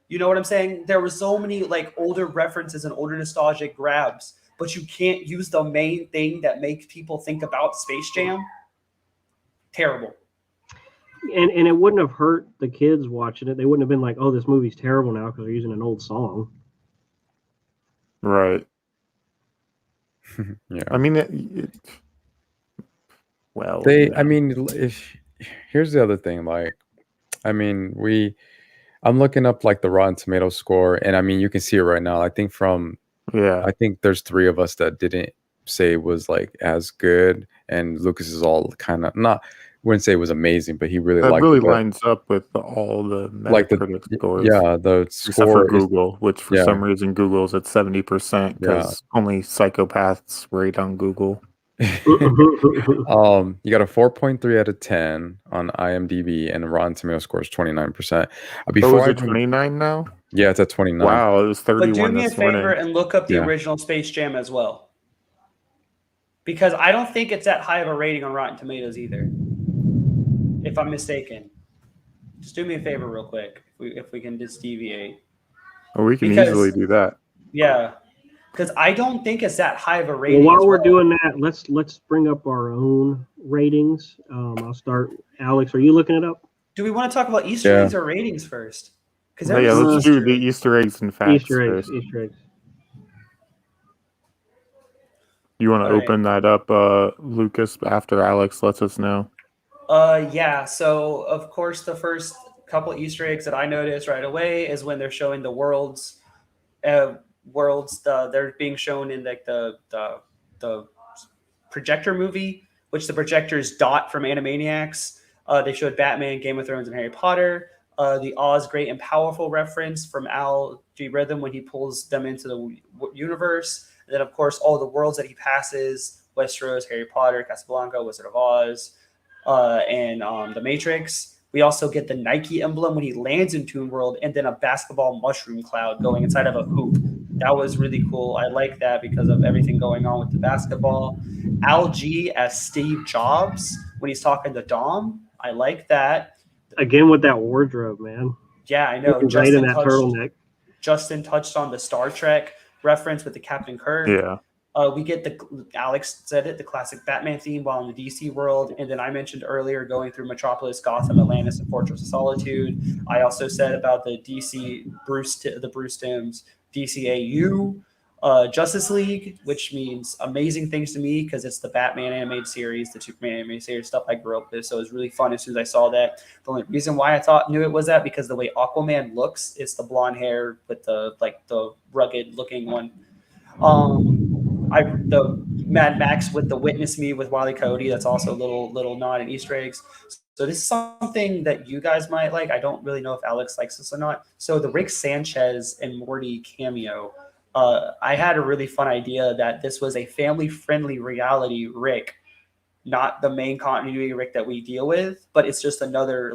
You know what I'm saying? There were so many like older references and older nostalgic grabs, but you can't use the main thing that makes people think about Space Jam. Terrible. And it wouldn't have hurt the kids watching it. They wouldn't have been like, oh, this movie's terrible now because they're using an old song. Right. Yeah. I mean, here's the other thing. Like, I mean, I'm looking up like the Rotten Tomato score, and I mean, you can see it right now. I think I think there's 3 of us that didn't say it was like as good, and Lucas is all kind of wouldn't say it was amazing, but he really liked it. That really lines up with all the Metacritic scores. Yeah, the except score for Google, which for some reason Google's at 70% because only psychopaths rate on Google. You got a 4.3 out of 10 on IMDb, and the Rotten Tomato score is 29%. Before it 29 now? Yeah, it's at 29. Wow, it was 31 But do me a this morning. favor and look up the original Space Jam as well, because I don't think it's that high of a rating on Rotten Tomatoes either. If I'm mistaken, just do me a favor real quick. If we can just deviate. Oh, we can easily do that. Yeah, because I don't think it's that high of a rating. Well, while we're doing that, let's bring up our own ratings. I'll start. Alex, are you looking it up? Do we want to talk about Easter eggs or ratings first? Because let's do the Easter eggs and facts first. Easter eggs. You want to open that up, Lucas, after Alex lets us know? Yeah. So of course, the first couple Easter eggs that I noticed right away is when they're showing the worlds. They're being shown in like the projector movie, which the projector is Dot from Animaniacs. They showed Batman, Game of Thrones, and Harry Potter. The Oz Great and Powerful reference from Al G. Rhythm when he pulls them into the universe. And then, of course, all the worlds that he passes: Westeros, Harry Potter, Casablanca, Wizard of Oz, and The Matrix. We also get the Nike emblem when he lands in Toon World, and then a basketball mushroom cloud going inside of a hoop. That was really cool. I like that because of everything going on with the basketball. Al G as Steve Jobs when he's talking to Dom. I like that. Again with that wardrobe, man. Yeah, I know. Right in that turtleneck. Justin touched on the Star Trek reference with the Captain Kirk. Yeah. We get Alex said it, the classic Batman theme while in the DC world. And then I mentioned earlier going through Metropolis, Gotham, Atlantis, and Fortress of Solitude. I also said about the Bruce Timm's DCAU, Justice League, which means amazing things to me because it's the Batman animated series, the Superman animated series, stuff I grew up with. So it was really fun as soon as I saw that. The only reason why I knew it was that because the way Aquaman looks, it's the blonde hair with the rugged looking one. The Mad Max with the Witness Me with Wile E. Coyote. That's also a little nod and Easter eggs. So this is something that you guys might like. I don't really know if Alex likes this or not. So the Rick Sanchez and Morty cameo. I had a really fun idea that this was a family-friendly reality Rick, not the main continuity Rick that we deal with, but it's just another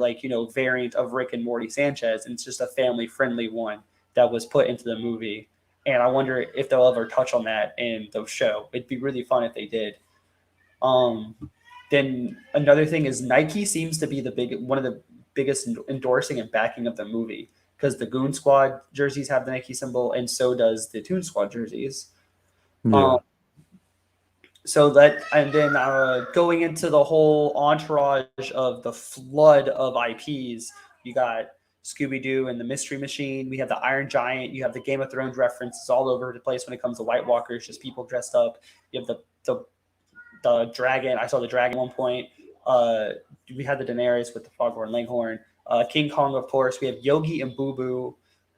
variant of Rick and Morty Sanchez, and it's just a family-friendly one that was put into the movie. And I wonder if they'll ever touch on that in the show. It'd be really fun if they did. Then another thing is Nike seems to be one of the biggest endorsing and backing of the movie because the Goon Squad jerseys have the Nike symbol, and so does the Toon Squad jerseys. Yeah. Going into the whole entourage of the flood of IPs, you got Scooby-Doo and the Mystery Machine. We have the Iron Giant. You have the Game of Thrones references all over the place when it comes to White Walkers, just people dressed up. You have the dragon. I saw the dragon at one point. We had the Daenerys with the Foghorn Leghorn. King Kong, of course. We have Yogi and Boo Boo.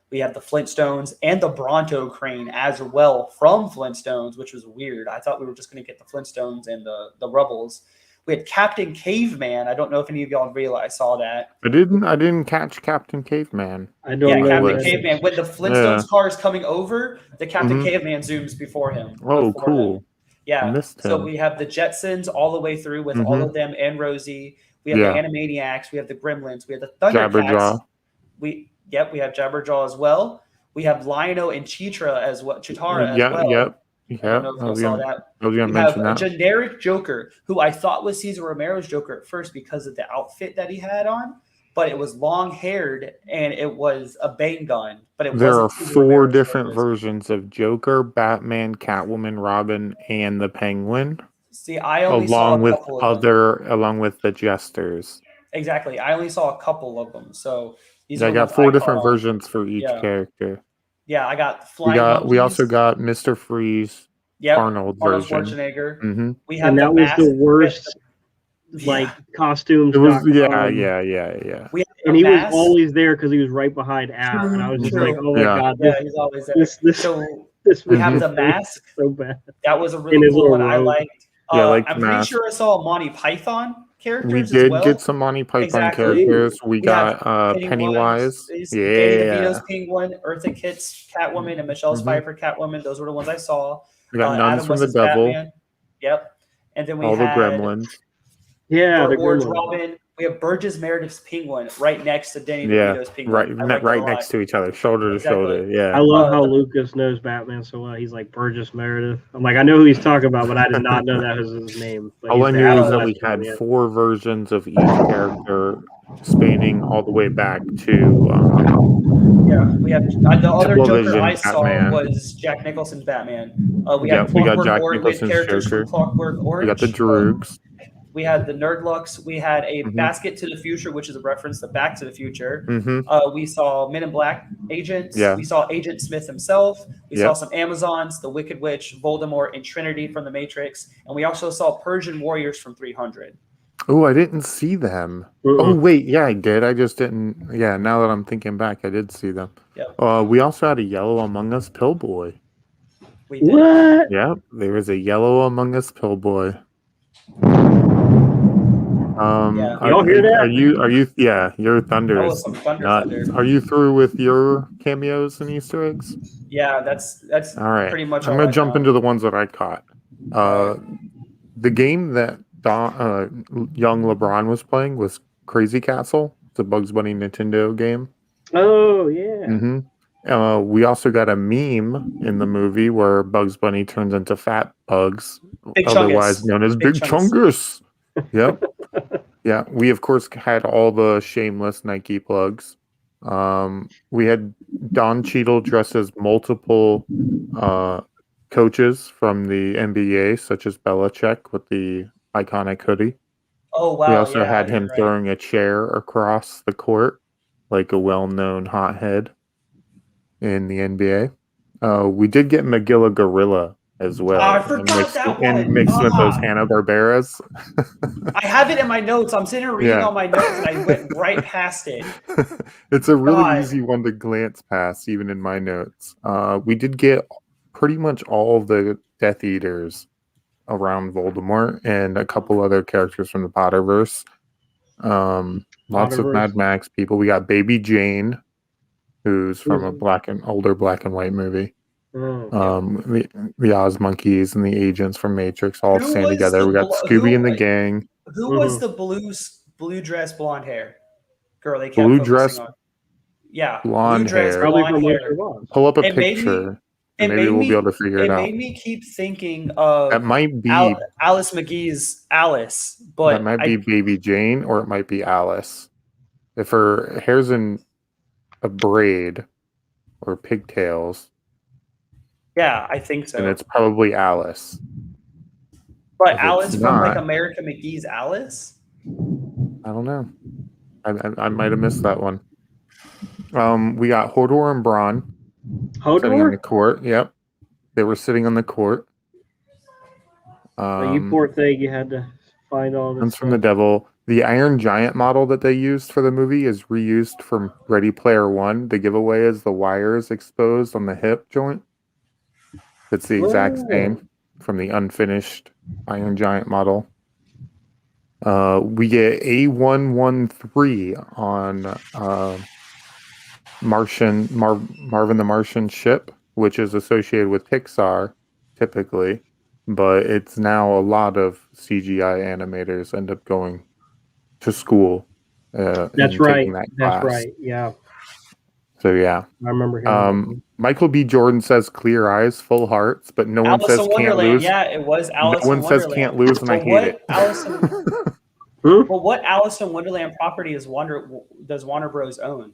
We have the Flintstones and the Bronto Crane as well from Flintstones, which was weird. I thought we were just going to get the Flintstones and the Rubbles. We had Captain Caveman. I don't know if any of y'all saw that. I didn't catch Captain Caveman. I don't know. Captain Caveman. When the Flintstones car is coming over, the Captain Caveman zooms before him. Oh, cool. Him. Yeah. I missed him. So we have the Jetsons all the way through with all of them and Rosie. We have the Animaniacs. We have the Gremlins. We have the Thundercats. We have Jabberjaw as well. We have Lion-O and Chitara as well. Yep. I don't know if you saw that. We have a generic Joker who I thought was Cesar Romero's Joker at first because of the outfit that he had on, but it was long-haired and it was a Bane gun. But there are 4 different versions of Joker, Batman, Catwoman, Robin, and the Penguin. See, I only saw a couple of them. Along with the Jesters. Exactly. I only saw a couple of them. So I got 4 different versions for each character. Yeah, I got Flying We also got Mr. Freeze, Arnold version. Schwarzenegger. Mm-hmm. We had and that was the worst costumes. It was yeah. And he was always there because he was right behind Al, and I was just like, oh my god, he's always there. We have the mask. So bad. That was a really cool one. I liked. I'm pretty mask. sure I saw Monty Python characters. We did get some Monty Python characters. We got Pennywise. Danny DeVito's Penguin, Eartha Kitt's Catwoman, and Michelle Pfeiffer Catwoman. Those were the ones I saw. We got Nuns from the Devil. Batman. Yep. And then we all had the Gremlins. Yeah, the George Gremlins. Robin. We have Burgess Meredith's Penguin right next to Danny DeVito's Penguin. Right next to each other, shoulder to shoulder. Yeah. I love how Lucas knows Batman so well. He's like Burgess Meredith. I'm like, I know who he's talking about, but I did not know that was his name. Like, all I knew is that we had 4 versions of each character, spanning all the way back to. We have the other Joker I saw Batman. was Jack Nicholson's Batman. We got Jack Nicholson's characters Joker. from Clockwork Orange. We got the Droogs. We had the Nerdlux. We had a Basket to the Future, which is a reference to Back to the Future. We saw Men in Black agents. Yeah. We saw Agent Smith himself. We saw some Amazons, the Wicked Witch, Voldemort, and Trinity from The Matrix. And we also saw Persian Warriors from 300. Oh, I didn't see them. Oh, wait. Yeah, I did. I just didn't. Yeah, now that I'm thinking back, I did see them. Yep. We also had a Yellow Among Us Pillboy. We did. What? Yep, there was a Yellow Among Us Pillboy. Y'all hear that? Are you? Yeah, you're thunderous. That was some thunder. Are you through with your cameos and Easter eggs? Yeah, that's all right. Pretty much. I'm gonna jump into the ones that I caught. The game that young LeBron was playing was Crazy Castle. It's a Bugs Bunny Nintendo game. Oh yeah. Mm-hmm. We also got a meme in the movie where Bugs Bunny turns into Fat Bugs, Big otherwise Chungus. known as Big Chungus. Yep. Yeah, we of course had all the shameless Nike plugs. We had Don Cheadle dressed as multiple coaches from the NBA, such as Belichick with the iconic hoodie. Oh wow! We also yeah, had you're him right. throwing a chair across the court, like a well-known hothead in the NBA. We did get Magilla Gorilla as well. I forgot that one. Mixed with those Hanna-Barberas. I have it in my notes. I'm sitting here reading all my notes, and I went right past it. It's a really God. easy one to glance past, even in my notes. We did get pretty much all of the Death Eaters around Voldemort and a couple other characters from the Potterverse. Lots of Mad Max people. We got Baby Jane, who's from a older black and white movie. The Oz Monkeys and the agents from Matrix all stand together. We got Scooby and the gang. Who was the blue dress, blonde hair girl? They kept blue focusing dress, on. Yeah, blonde blue dress, hair. Probably blonde from hair. Wizard of Oz. Pull up a It made picture. It Maybe made we'll me, be able to figure it out. It made me keep thinking of That might be Alice McGee's Alice, but that might be Baby Jane, or it might be Alice. If her hair's in a braid or pigtails, yeah, I think so. and it's probably Alice. But If Alice it's from not- like America McGee's Alice? I don't know. I might have missed that one. We got Hodor and Braun sitting on the Hodor? court. Yep, they were sitting on the court. You poor thing, you had to find all this One's from the devil. The Iron Giant model that they used for the movie is reused from Ready Player One. The giveaway is the wires exposed on the hip joint. It's the exact same from the unfinished Iron Giant model. We get A113 on Marvin the Martian ship, which is associated with Pixar typically, but it's now a lot of CGI animators end up going to school. That's right. That's right. Yeah. So yeah, I remember him. Michael B. Jordan says clear eyes, full hearts, but no one says can't lose. Yeah, it was Alice. No one says can't lose, and I hate it. Well, what Alice in Wonderland property does Warner Bros. Own?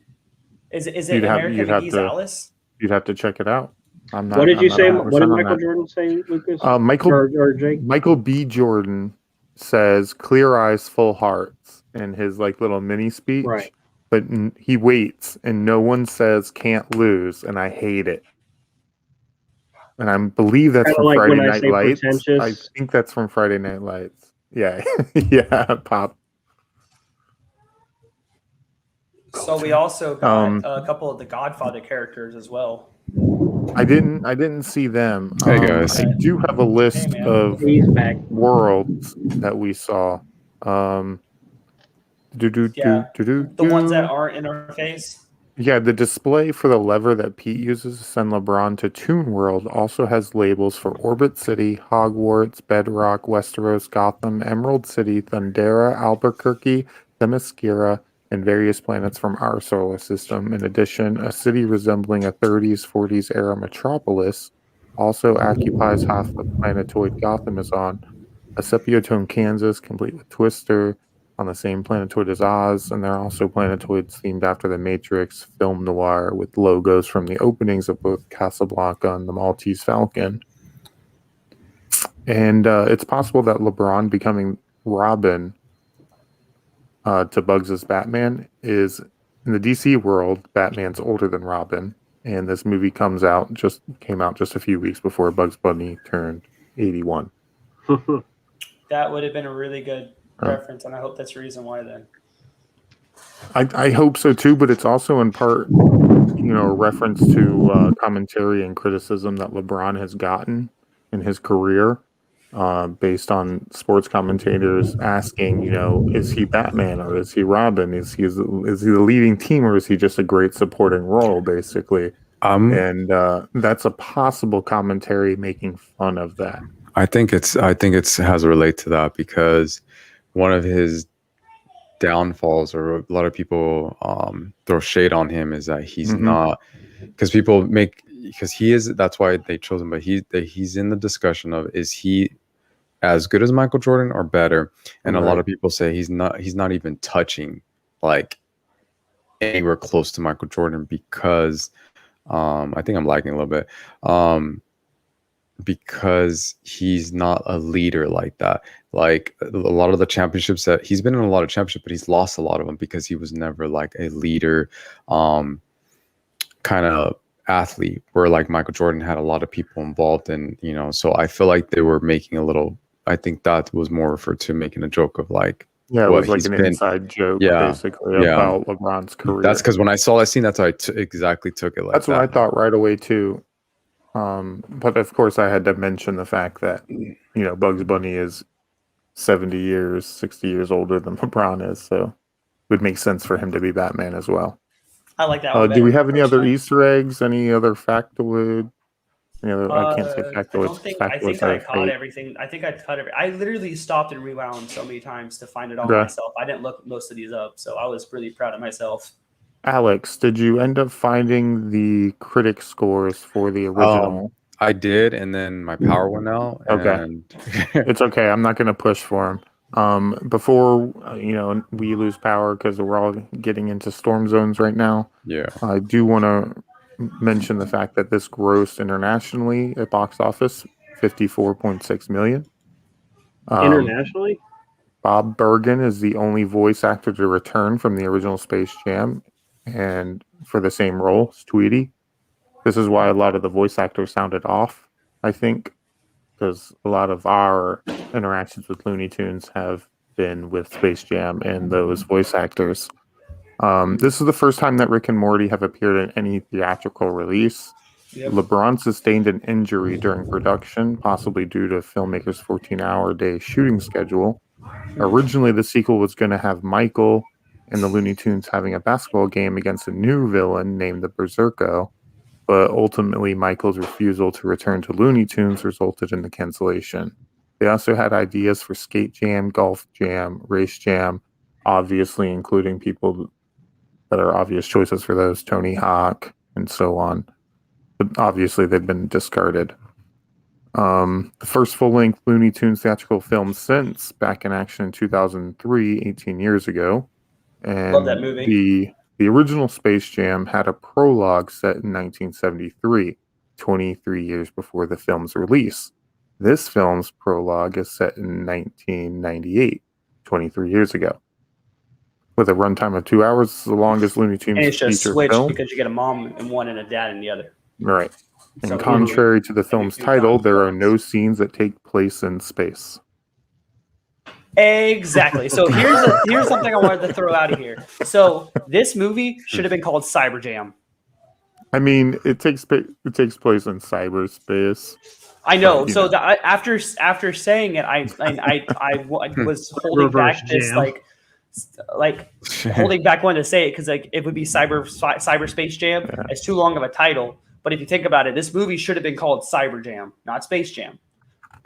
Is it America McGee's Alice? You'd have to check it out. I'm not. What did you say? 100% What did on Michael that. Jordan say, Lucas? Michael Jake? Michael B. Jordan says clear eyes, full hearts in his like little mini speech. Right. But he waits, and no one says can't lose, and I hate it. And I believe that's from like Friday when I Night say Lights. pretentious. I think that's from Friday Night Lights. Yeah, yeah, Pop. So we also got a couple of the Godfather characters as well. I didn't see them. Hey, guys. I do have a list of He's back. worlds that we saw. The ones that aren't in our face. Yeah, the display for the lever that Pete uses to send LeBron to Toon World also has labels for Orbit City, Hogwarts, Bedrock, Westeros, Gotham, Emerald City, Thundera, Albuquerque, Themyscira, and various planets from our solar system. In addition, a city resembling a 30s, 40s era metropolis also occupies half the planetoid Gotham is on. A sepia-tone Kansas, complete with Twister, on the same planetoid as Oz, and there are also planetoids themed after the Matrix, film noir, with logos from the openings of both Casablanca and the Maltese Falcon. And it's possible that LeBron becoming Robin to Bugs' Batman is, in the DC world, Batman's older than Robin, and this movie came out just a few weeks before Bugs Bunny turned 81. That would have been a really good reference, and I hope that's the reason why then. I hope so too, but it's also in part, a reference to commentary and criticism that LeBron has gotten in his career, based on sports commentators asking, is he Batman or is he Robin? Is he the leading team, or is he just a great supporting role, basically? And that's a possible commentary making fun of that. I think it has to relate to that, because one of his downfalls, or a lot of people throw shade on him, is that he's Mhm. not, because he is, that's why they chose him, but he's in the discussion of, is he as good as Michael Jordan or better? And a lot Right. of people say he's not even touching like anywhere close to Michael Jordan, because I think I'm lagging a little bit, because he's not a leader like that. Like a lot of the championships that he's been in, a lot of championships, but he's lost a lot of them because he was never like a leader kind of athlete, where like Michael Jordan had a lot of people involved, and so I feel like they were making a little, I think that was more referred to making a joke of like, Yeah, it what was like he's an been. inside joke, Yeah, basically, yeah. about LeBron's career. That's because when I saw that scene, that's how I exactly took it. Like That's what I thought right away too. But of course, I had to mention the fact that Bugs Bunny is 70 years, 60 years older than LeBron is, so it would make sense for him to be Batman as well. I like that one. Do we better, have any other personally. Easter eggs? Any other factoid? Any other? I can't say I factoids. think I caught everything. I think I caught everything. I literally stopped and rewound so many times to find it all Okay. myself. I didn't look most of these up, so I was really proud of myself. Alex, did you end up finding the critic scores for the original? I did, and then my power went out. Okay. And It's okay. I'm not going to push for him. Before we lose power, because we're all getting into storm zones right now. Yeah. I do want to mention the fact that this grossed internationally at box office $54.6 million. Internationally? Bob Bergen is the only voice actor to return from the original Space Jam, and for the same role as Tweety. This is why a lot of the voice actors sounded off, I think, because a lot of our interactions with Looney Tunes have been with Space Jam and those voice actors. This is the first time that Rick and Morty have appeared in any theatrical release. Yep. LeBron sustained an injury during production, possibly due to filmmakers' 14-hour-day shooting schedule. Originally, the sequel was going to have Michael and the Looney Tunes having a basketball game against a new villain named the Berserko, but ultimately Michael's refusal to return to Looney Tunes resulted in the cancellation. They also had ideas for Skate Jam, Golf Jam, Race Jam, obviously including people that are obvious choices for those, Tony Hawk and so on. But obviously they've been discarded. The first full-length Looney Tunes theatrical film since Back in Action in 2003, 18 years ago. And Love that movie. The original Space Jam had a prologue set in 1973, 23 years before the film's release. This film's prologue is set in 1998, 23 years ago. With a runtime of 2 hours, it's the longest Looney Tunes And it's just feature switched film. because you get a mom in one and a dad in the other. Right. And So contrary to the film's two title, times there are less. no scenes that take place in space. Exactly. So here's something I wanted to throw out of here. So this movie should have been called Cyber Jam. I mean, it takes place in cyberspace. I know. But, So after saying it, I was holding Reverse back this jam. like holding back one to say it because like it would be Cyberspace Jam. Yeah. It's too long of a title. But if you think about it, this movie should have been called Cyber Jam, not Space Jam.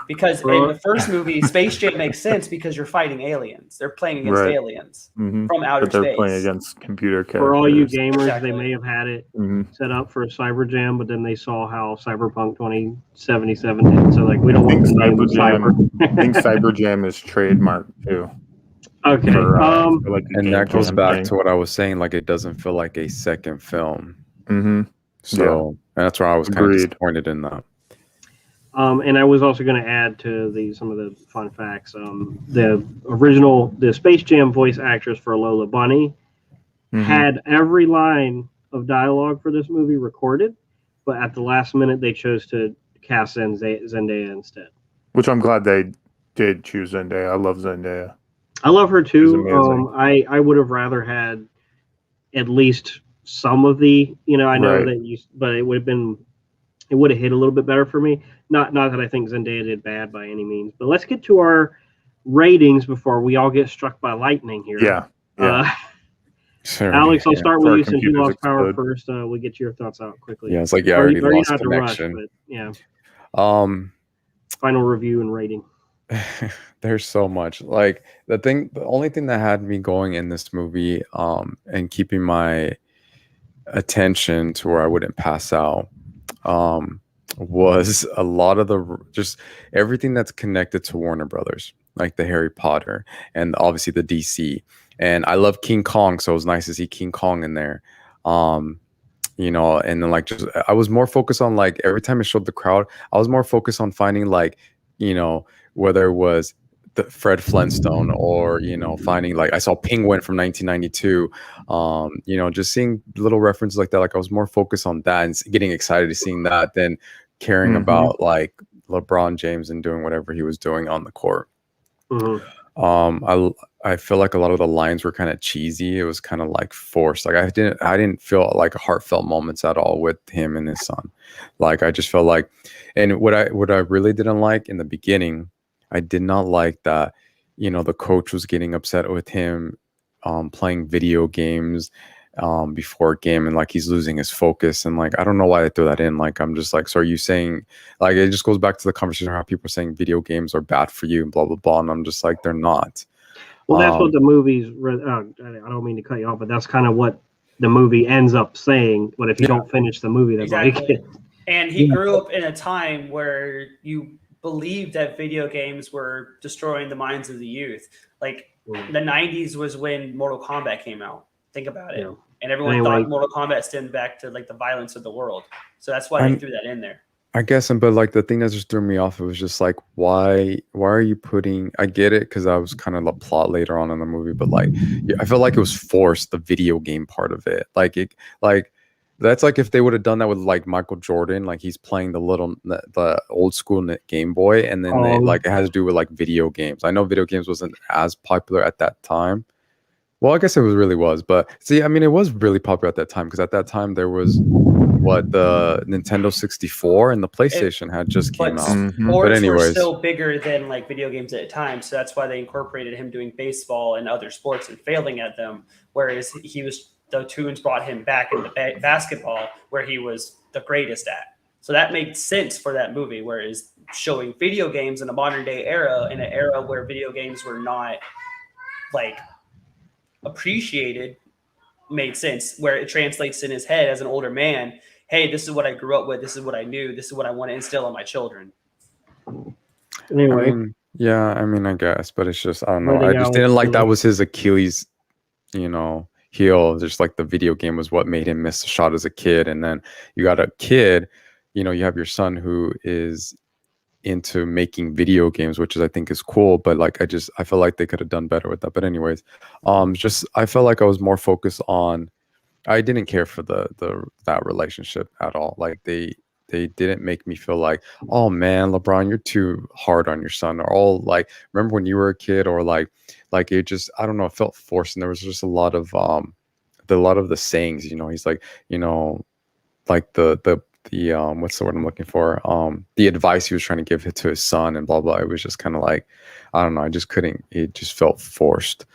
Because in the first movie, Space Jam makes sense because you're fighting aliens. They're playing against Right. aliens Mhm. from outer But they're space. playing against computer characters. For all you gamers, Exactly. they may have had it Mhm. set up for a Cyber Jam, but then they saw how Cyberpunk 2077 did. So, like, we don't I think want the name Cyber Jam. I think Cyber. Cyber Jam is trademarked too. Okay. For like the And game that goes jam back thing. to what I was saying. Like, it doesn't feel like a second film. Mhm. So, and that's why I was kind of Agreed. disappointed in that. And I was also going to add to some of the fun facts. The Space Jam voice actress for Lola Bunny Mhm. had every line of dialogue for this movie recorded, but at the last minute they chose to cast Zendaya instead. Which I'm glad they did choose Zendaya. I love Zendaya. I love her She's too. amazing. I would have rather had at least some of the, I know Right. that but it would have hit a little bit better for me. Not that I think Zendaya did bad by any means, but let's get to our ratings before we all get struck by lightning here. Yeah. Sure. Alex, I'll start with Our you since you computers lost power explode. first. We'll get your thoughts out quickly. Yeah, it's like, I Or already you don't lost have to rush, connection. but yeah, Um, final review and rating. there's so much. Like the only thing that had me going in this movie, and keeping my attention to where I wouldn't pass out, um, was a lot of just everything that's connected to Warner Brothers, like the Harry Potter and obviously the DC. And I love King Kong, so it was nice to see King Kong in there. Um, and then like just I was more focused on like every time it showed the crowd, I was more focused on finding like, whether it was the Fred Flintstone or finding like I saw Penguin from 1992, just seeing little references like that. Like I was more focused on that and getting excited to seeing that than caring about like LeBron James and doing whatever he was doing on the court. I feel like a lot of the lines were kind of cheesy. It was kind of like forced. Like I didn't feel like heartfelt moments at all with him and his son. Like I just felt like, and what I really didn't like in the beginning, I did not like that, the coach was getting upset with him playing video games before a game, and like he's losing his focus, and like I don't know why they threw that in. Like I'm just like, so are you saying, like it just goes back to the conversation how people are saying video games are bad for you and blah blah blah, and I'm just like, they're not. Well, that's what the movie's. I don't mean to cut you off, but that's kind of what the movie ends up saying. But if you don't finish the movie, that's exactly. like. And he grew up in a time where you believed that video games were destroying the minds of the youth. Like the 90s was when Mortal Kombat came out. Think about it. Yeah. And everyone thought Mortal Kombat stemmed back to like the violence of the world. So that's why they threw that in there. I guess, but like the thing that just threw me off, it was just like, why are you putting? I get it because I was kind of the plot later on in the movie, but like, I felt like it was forced, the video game part of it. That's like if they would have done that with like Michael Jordan, like he's playing the old school Game Boy, and then it has to do with like video games. I know video games wasn't as popular at that time. Well, I guess it really was, but see, I mean, it was really popular at that time because at that time there was the Nintendo 64 and the PlayStation had just came out. Sports were still bigger than like video games at the time, so that's why they incorporated him doing baseball and other sports and failing at them. Whereas the Tunes brought him back into basketball, where he was the greatest at. So that made sense for that movie. Whereas showing video games in a modern day era, in an era where video games were not like appreciated, made sense, where it translates in his head as an older man. Hey, this is what I grew up with. This is what I knew. This is what I want to instill on my children. Anyway. I guess, but it's just, I don't know. I just didn't like that was his Achilles, heel. Just like the video game was what made him miss a shot as a kid. And then you got a kid, you have your son who is into making video games, which I think is cool, but like I feel like they could have done better with that. But anyways, I felt like I was more focused on, I didn't care for that relationship at all. Like they didn't make me feel like, oh man, LeBron, you're too hard on your son, or all like, remember when you were a kid, or like it just, I don't know, it felt forced. And there was just a lot of the sayings, he's like, like the what's the word I'm looking for? The advice he was trying to give to his son and blah blah. It was just kind of like, I don't know. I just couldn't. It just felt forced.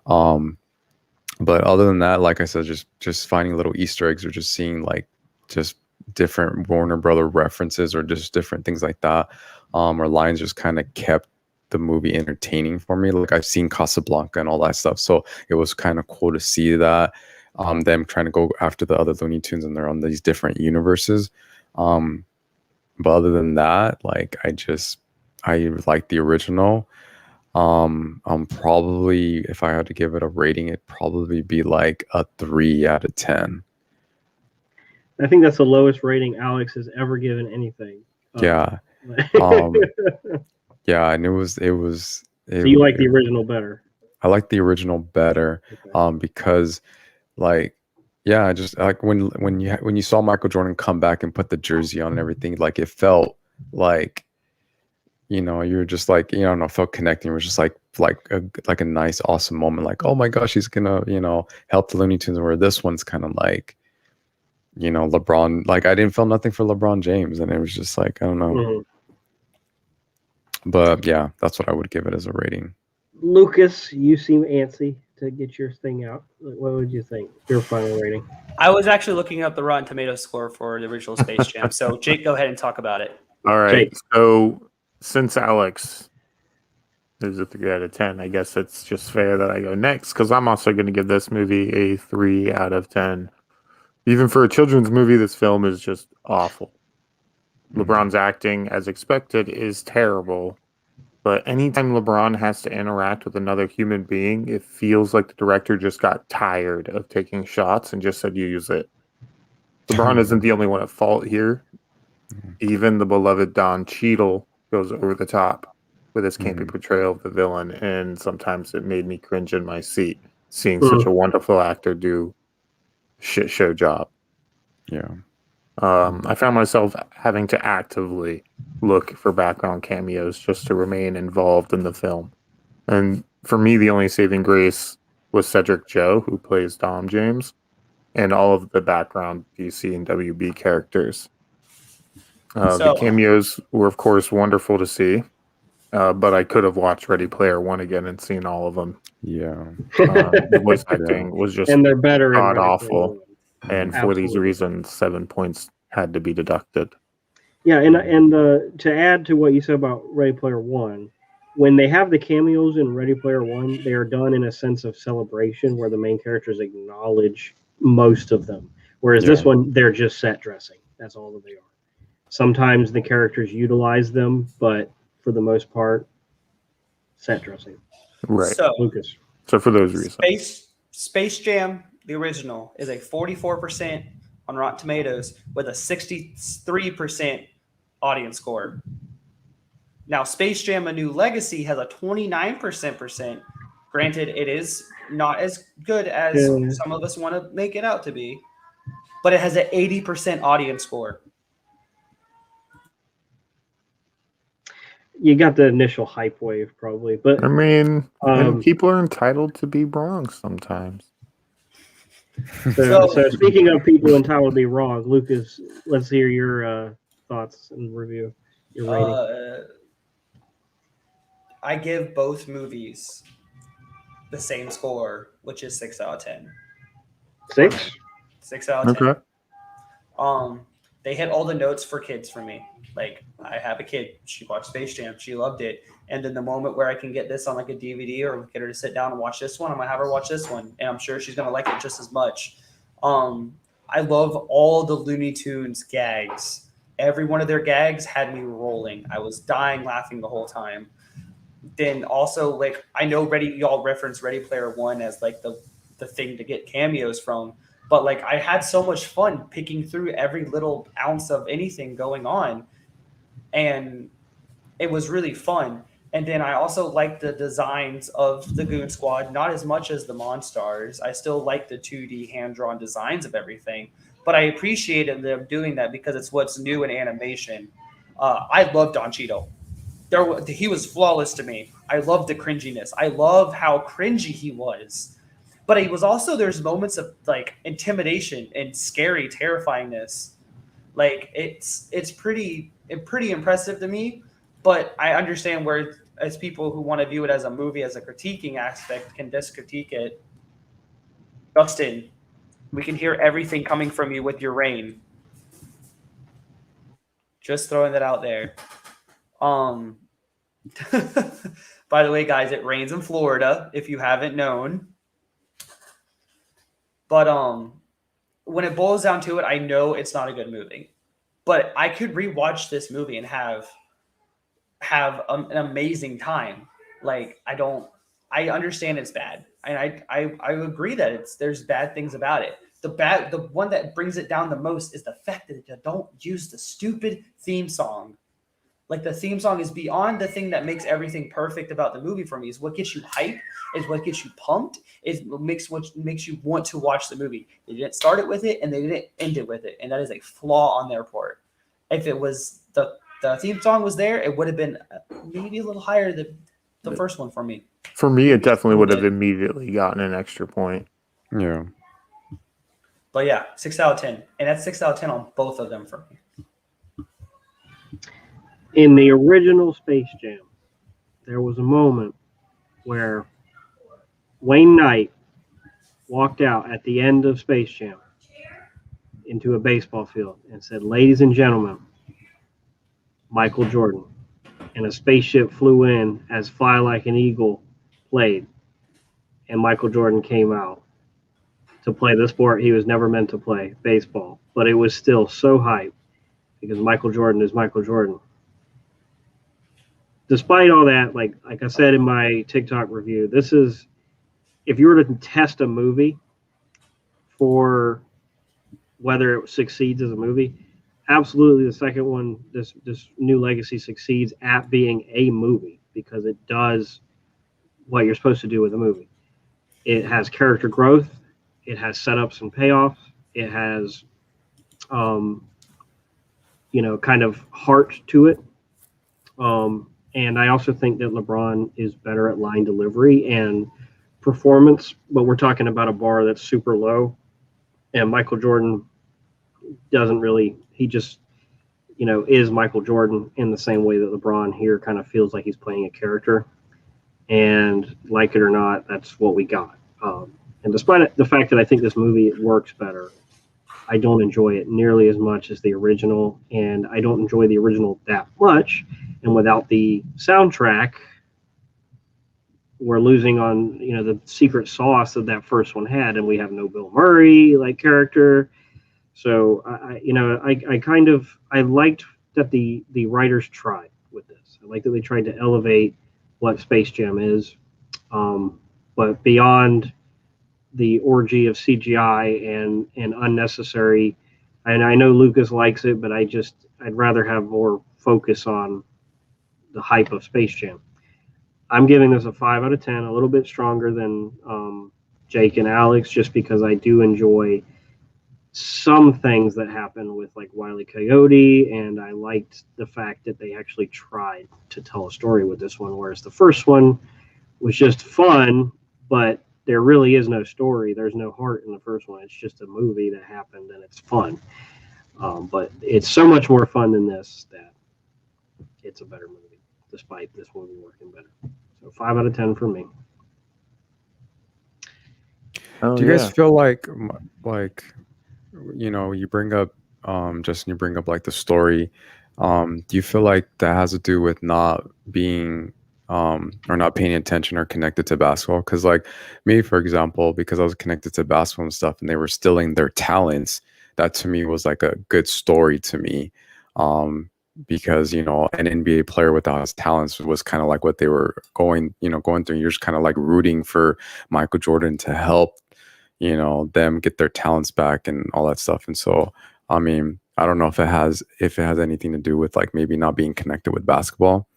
But other than that, like I said, just finding little Easter eggs, or just seeing like just different Warner Brother references, or just different things like that, or lines, just kind of kept the movie entertaining for me. Like I've seen Casablanca and all that stuff, so it was kind of cool to see that. Them trying to go after the other Looney Tunes, and they're on these different universes. But other than that, like I like the original. Probably, if I had to give it a rating, it'd probably be like a 3 out of 10. I think that's the lowest rating Alex has ever given anything. Yeah. Yeah, and it was. So you like the original better? I like the original better, okay. Because, like, yeah, just like when you saw Michael Jordan come back and put the jersey on and everything, like it felt like, you were just like, I don't know, felt connecting. It was just like a nice, awesome moment. Like, oh my gosh, he's gonna, help the Looney Tunes. Where this one's kind of like, LeBron. Like, I didn't feel nothing for LeBron James, and it was just like, I don't know. Mm-hmm. But yeah, that's what I would give it as a rating. Lucas, you seem antsy to get your thing out. What would you think? Your final rating? I was actually looking up the Rotten Tomatoes score for the original Space Jam. So Jake, go ahead and talk about it. All right. Jake. So since Alex It was a 3 out of 10. I guess it's just fair that I go next because I'm also going to give this movie a 3 out of 10. Even for a children's movie, this film is just awful. LeBron's acting, as expected, is terrible. But anytime LeBron has to interact with another human being, it feels like the director just got tired of taking shots and just said, use it. LeBron isn't the only one at fault here. Even the beloved Don Cheadle goes over the top with his campy portrayal of the villain, and sometimes it made me cringe in my seat seeing such a wonderful actor do a shit show job. Yeah. I found myself having to actively look for background cameos just to remain involved in the film. And for me, the only saving grace was Cedric Joe, who plays Dom James, and all of the background DC and WB characters. The cameos were, of course, wonderful to see, but I could have watched Ready Player One again and seen all of them. Yeah. The voice acting was just and they're better god awful. And for these Absolutely. reasons, 7 points had to be deducted. Yeah, and to add to what you said about Ready Player One, when they have the cameos in Ready Player One, they are done in a sense of celebration where the main characters acknowledge most of them. Whereas this one, they're just set dressing. That's all that they are. Sometimes the characters utilize them, but for the most part, set dressing. Right. So, Lucas. So for those reasons. Space Jam, the original, is a 44% on Rotten Tomatoes with a 63% audience score. Now, Space Jam: A New Legacy has a 29%. Granted, it is not as good as some of us want to make it out to be, but it has an 80% audience score. You got the initial hype wave, probably, but I mean, people are entitled to be wrong sometimes. So speaking of people entitled to be wrong, Lucas, let's hear your thoughts and review. Your rating. I give both movies the same score, which is 6 out of 10. 6? 6 out of 10. Okay. They hit all the notes for kids for me. Like, I have a kid. She watched Space Jam. She loved it. And then the moment where I can get this on like a DVD or get her to sit down and watch this one, I'm going to have her watch this one. And I'm sure she's going to like it just as much. I love all the Looney Tunes gags. Every one of their gags had me rolling. I was dying laughing the whole time. Then also, like, I know y'all reference Ready Player One as like the thing to get cameos from. But like, I had so much fun picking through every little ounce of anything going on. And it was really fun. And then I also liked the designs of the Goon Squad, not as much as the Monstars. I still like the 2D hand-drawn designs of everything. But I appreciated them doing that because it's what's new in animation. I love Don Cheadle. He was flawless to me. I love the cringiness. I love how cringy he was. But he was also, there's moments of like intimidation and scary terrifyingness. Like it's pretty impressive to me, but I understand where as people who want to view it as a movie, as a critiquing aspect, can discritique it. Justin, we can hear everything coming from you with your rain. Just throwing that out there. By the way, guys, it rains in Florida, if you haven't known. But when it boils down to it, I know it's not a good movie. But I could rewatch this movie and have an amazing time. Like, I understand it's bad. And I agree that there's bad things about it. The one that brings it down the most is the fact that you don't use the stupid theme song. Like, the theme song is beyond the thing that makes everything perfect about the movie for me. Is what gets you hyped, is what gets you pumped, is what makes you want to watch the movie. They didn't start it with it, and they didn't end it with it, and that is a flaw on their part. If it was the theme song was there, it would have been maybe a little higher than the first one for me. For me, it definitely would have immediately gotten an extra point. Yeah. But yeah, 6 out of 10, and that's 6 out of 10 on both of them for me. In the original Space Jam, there was a moment where Wayne Knight walked out at the end of Space Jam into a baseball field and said, "Ladies and gentlemen, Michael Jordan." and a spaceship flew in as Fly Like an Eagle played, and Michael Jordan came out to play the sport he was never meant to play, baseball. But it was still so hype because Michael Jordan is Michael Jordan. Despite all that, like I said in my TikTok review, this is, if you were to test a movie for whether it succeeds as a movie, absolutely the second one, this New Legacy, succeeds at being a movie because it does what you're supposed to do with a movie. It has character growth, it has setups and payoffs, it has kind of heart to it. And I also think that LeBron is better at line delivery and performance, but we're talking about a bar that's super low, and Michael Jordan doesn't really, he just, is Michael Jordan in the same way that LeBron here kind of feels like he's playing a character. And like it or not, that's what we got. And despite the fact that I think this movie works better, I don't enjoy it nearly as much as the original, and I don't enjoy the original that much. And without the soundtrack, we're losing on the secret sauce that first one had, and we have no Bill Murray like character. So I liked that the writers tried with this. I like that they tried to elevate what Space Jam is, but beyond the orgy of CGI and unnecessary. And I know Lucas likes it, but I'd rather have more focus on the hype of Space Jam. I'm giving this a 5 out of 10, a little bit stronger than Jake and Alex, just because I do enjoy some things that happen with like Wile E. Coyote, and I liked the fact that they actually tried to tell a story with this one, whereas the first one was just fun, but there really is no story. There's no heart in the first one. It's just a movie that happened, and it's fun. But it's so much more fun than this that it's a better movie, despite this movie working better. So 5 out of 10 for me. Do you guys feel like you bring up Justin, you bring up like the story. Do you feel like that has to do with not being or not paying attention or connected to basketball? Because like me, for example, because I was connected to basketball and stuff, and they were stealing their talents, that to me was like a good story to me. Because an NBA player without his talents was kind of like what they were going through. You're just kind of like rooting for Michael Jordan to help them get their talents back and all that stuff. And so I mean, I don't know if it has anything to do with like maybe not being connected with basketball,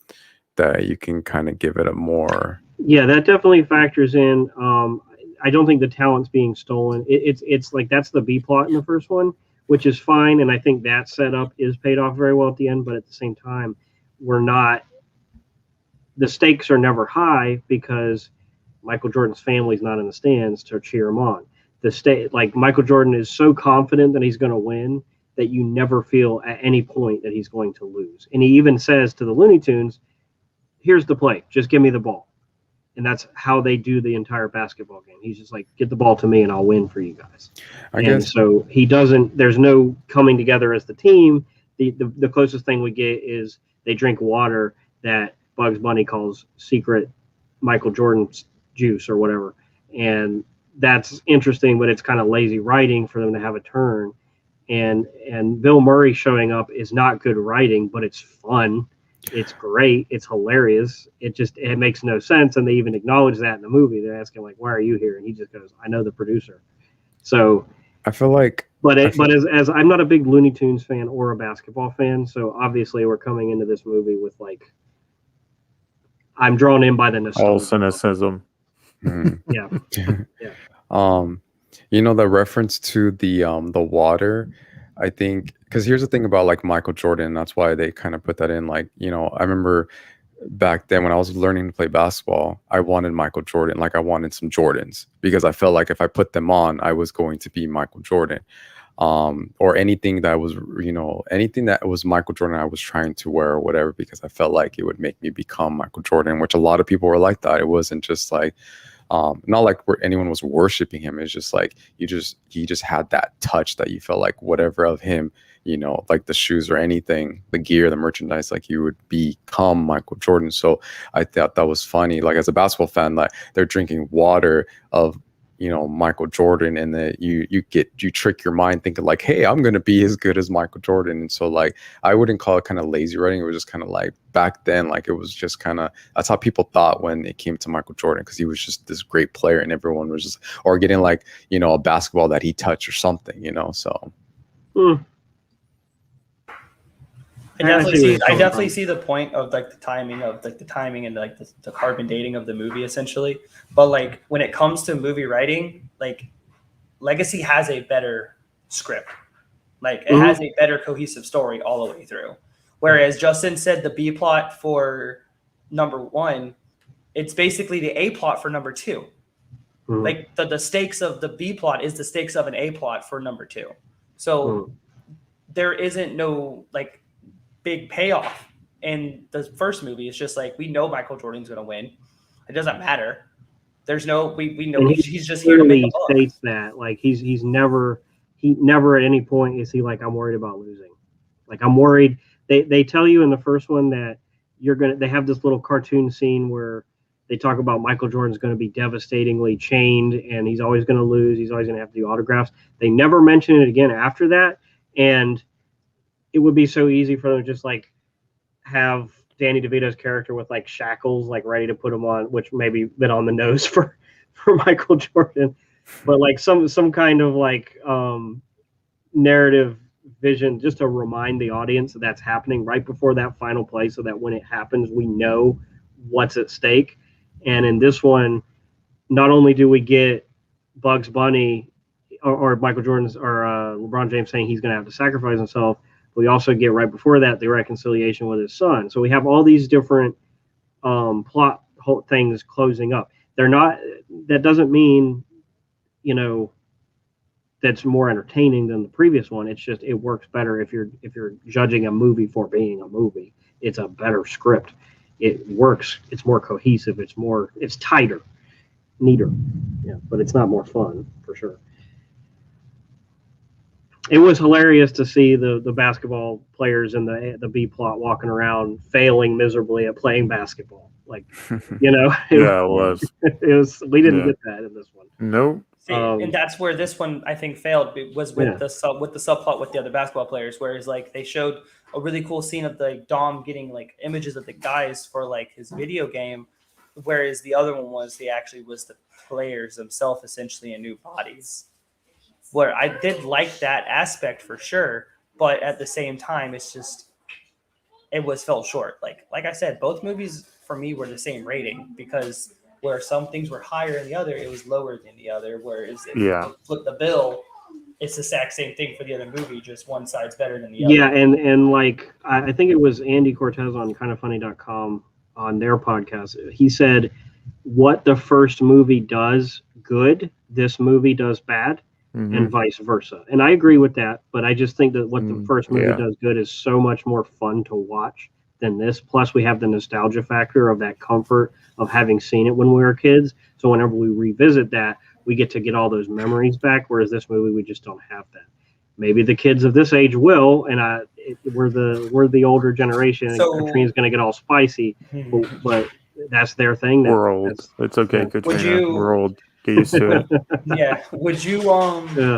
that you can kind of give it a more. Yeah, that definitely factors in. I don't think the talent's being stolen. It's like that's the B plot in the first one, which is fine, and I think that setup is paid off very well at the end. But at the same time, the stakes are never high because Michael Jordan's family's not in the stands to cheer him on. Like Michael Jordan is so confident that he's going to win that you never feel at any point that he's going to lose. And he even says to the Looney Tunes, "Here's the play. Just give me the ball." And that's how they do the entire basketball game. He's just like, "Get the ball to me and I'll win for you guys." I guess so. There's no coming together as the team. The closest thing we get is they drink water that Bugs Bunny calls secret Michael Jordan juice or whatever. And that's interesting, but it's kind of lazy writing for them to have a turn. And Bill Murray showing up is not good writing, but it's fun. It's great. It's hilarious. It makes no sense. And they even acknowledge that in the movie. They're asking like, "Why are you here?" And he just goes, "I know the producer." So I feel like, but as I'm not a big Looney Tunes fan or a basketball fan, so obviously we're coming into this movie with like, I'm drawn in by the nostalgia. All cynicism. Yeah. The reference to the water, I think, because here's the thing about like Michael Jordan, that's why they kind of put that in. Like, I remember back then when I was learning to play basketball, I wanted Michael Jordan. Like I wanted some Jordans because I felt like if I put them on, I was going to be Michael Jordan. Or anything that was, anything that was Michael Jordan, I was trying to wear or whatever, because I felt like it would make me become Michael Jordan, which a lot of people were like that. It wasn't just like, not like anyone was worshiping him. It's just like he just had that touch that you felt like whatever of him you know, like the shoes or anything, the gear, the merchandise, like you would become Michael Jordan. So I thought that was funny. Like as a basketball fan, like they're drinking water of, you know, Michael Jordan, and that you trick your mind thinking like, hey, I'm gonna be as good as Michael Jordan. And so like I wouldn't call it kind of lazy writing. It was just kind of like back then, like it was just kind of, that's how people thought when it came to Michael Jordan, because he was just this great player and everyone was just, or getting like, you know, a basketball that he touched or something, you know. So I definitely see the point of like the timing and like the carbon dating of the movie essentially. But like when it comes to movie writing, like Legacy has a better script. Like it has a better cohesive story all the way through. Whereas Justin said the B plot for number 1, it's basically the A plot for number 2. Like the stakes of the B plot is the stakes of an A plot for number 2. So there isn't no like big payoff in the first movie. It's just like we know Michael Jordan's going to win. It doesn't matter. There's no we know he's just here to make a buck. States that like he never at any point is he like, I'm worried about losing. Like I'm worried. They tell you in the first one that they have this little cartoon scene where they talk about Michael Jordan's going to be devastatingly chained and he's always going to lose. He's always going to have to do autographs. They never mention it again after that. And it would be so easy for them to just like have Danny DeVito's character with like shackles, like ready to put him on, which maybe a bit on the nose for Michael Jordan, but like some kind of like narrative vision just to remind the audience that that's happening right before that final play, so that when it happens, we know what's at stake. And in this one, not only do we get Bugs Bunny or Michael Jordan's or LeBron James saying he's going to have to sacrifice himself, we also get right before that the reconciliation with his son. So we have all these different plot things closing up. They're not. That doesn't mean, you know, that's more entertaining than the previous one. It's just it works better if you're judging a movie for being a movie. It's a better script. It works. It's more cohesive. It's tighter, neater. Yeah, but it's not more fun for sure. It was hilarious to see the basketball players in the B plot walking around failing miserably at playing basketball. Like, you know, it was. It was. We didn't get that in this one. Nope. See, and that's where this one I think failed. It was with the subplot with the other basketball players, whereas like they showed a really cool scene of the Dom getting like images of the guys for like his video game, whereas the other one was the players themselves essentially in new bodies. Where I did like that aspect for sure, but at the same time, it fell short. Like I said, both movies for me were the same rating, because where some things were higher than the other, it was lower than the other. Whereas if you flip the bill, it's the exact same thing for the other movie, just one side's better than the other. Yeah, and like I think it was Andy Cortez on kindoffunny.com on their podcast. He said what the first movie does good, this movie does bad. And vice versa. And I agree with that, but I just think that what the first movie does good is so much more fun to watch than this. Plus, we have the nostalgia factor of that comfort of having seen it when we were kids. So whenever we revisit that, we get to get all those memories back, whereas this movie, we just don't have that. Maybe the kids of this age will, and we're the older generation, and Katrina's going to get all spicy, but that's their thing. We're old. It's okay, Katrina. We're old. Get used to it. Yeah. Would you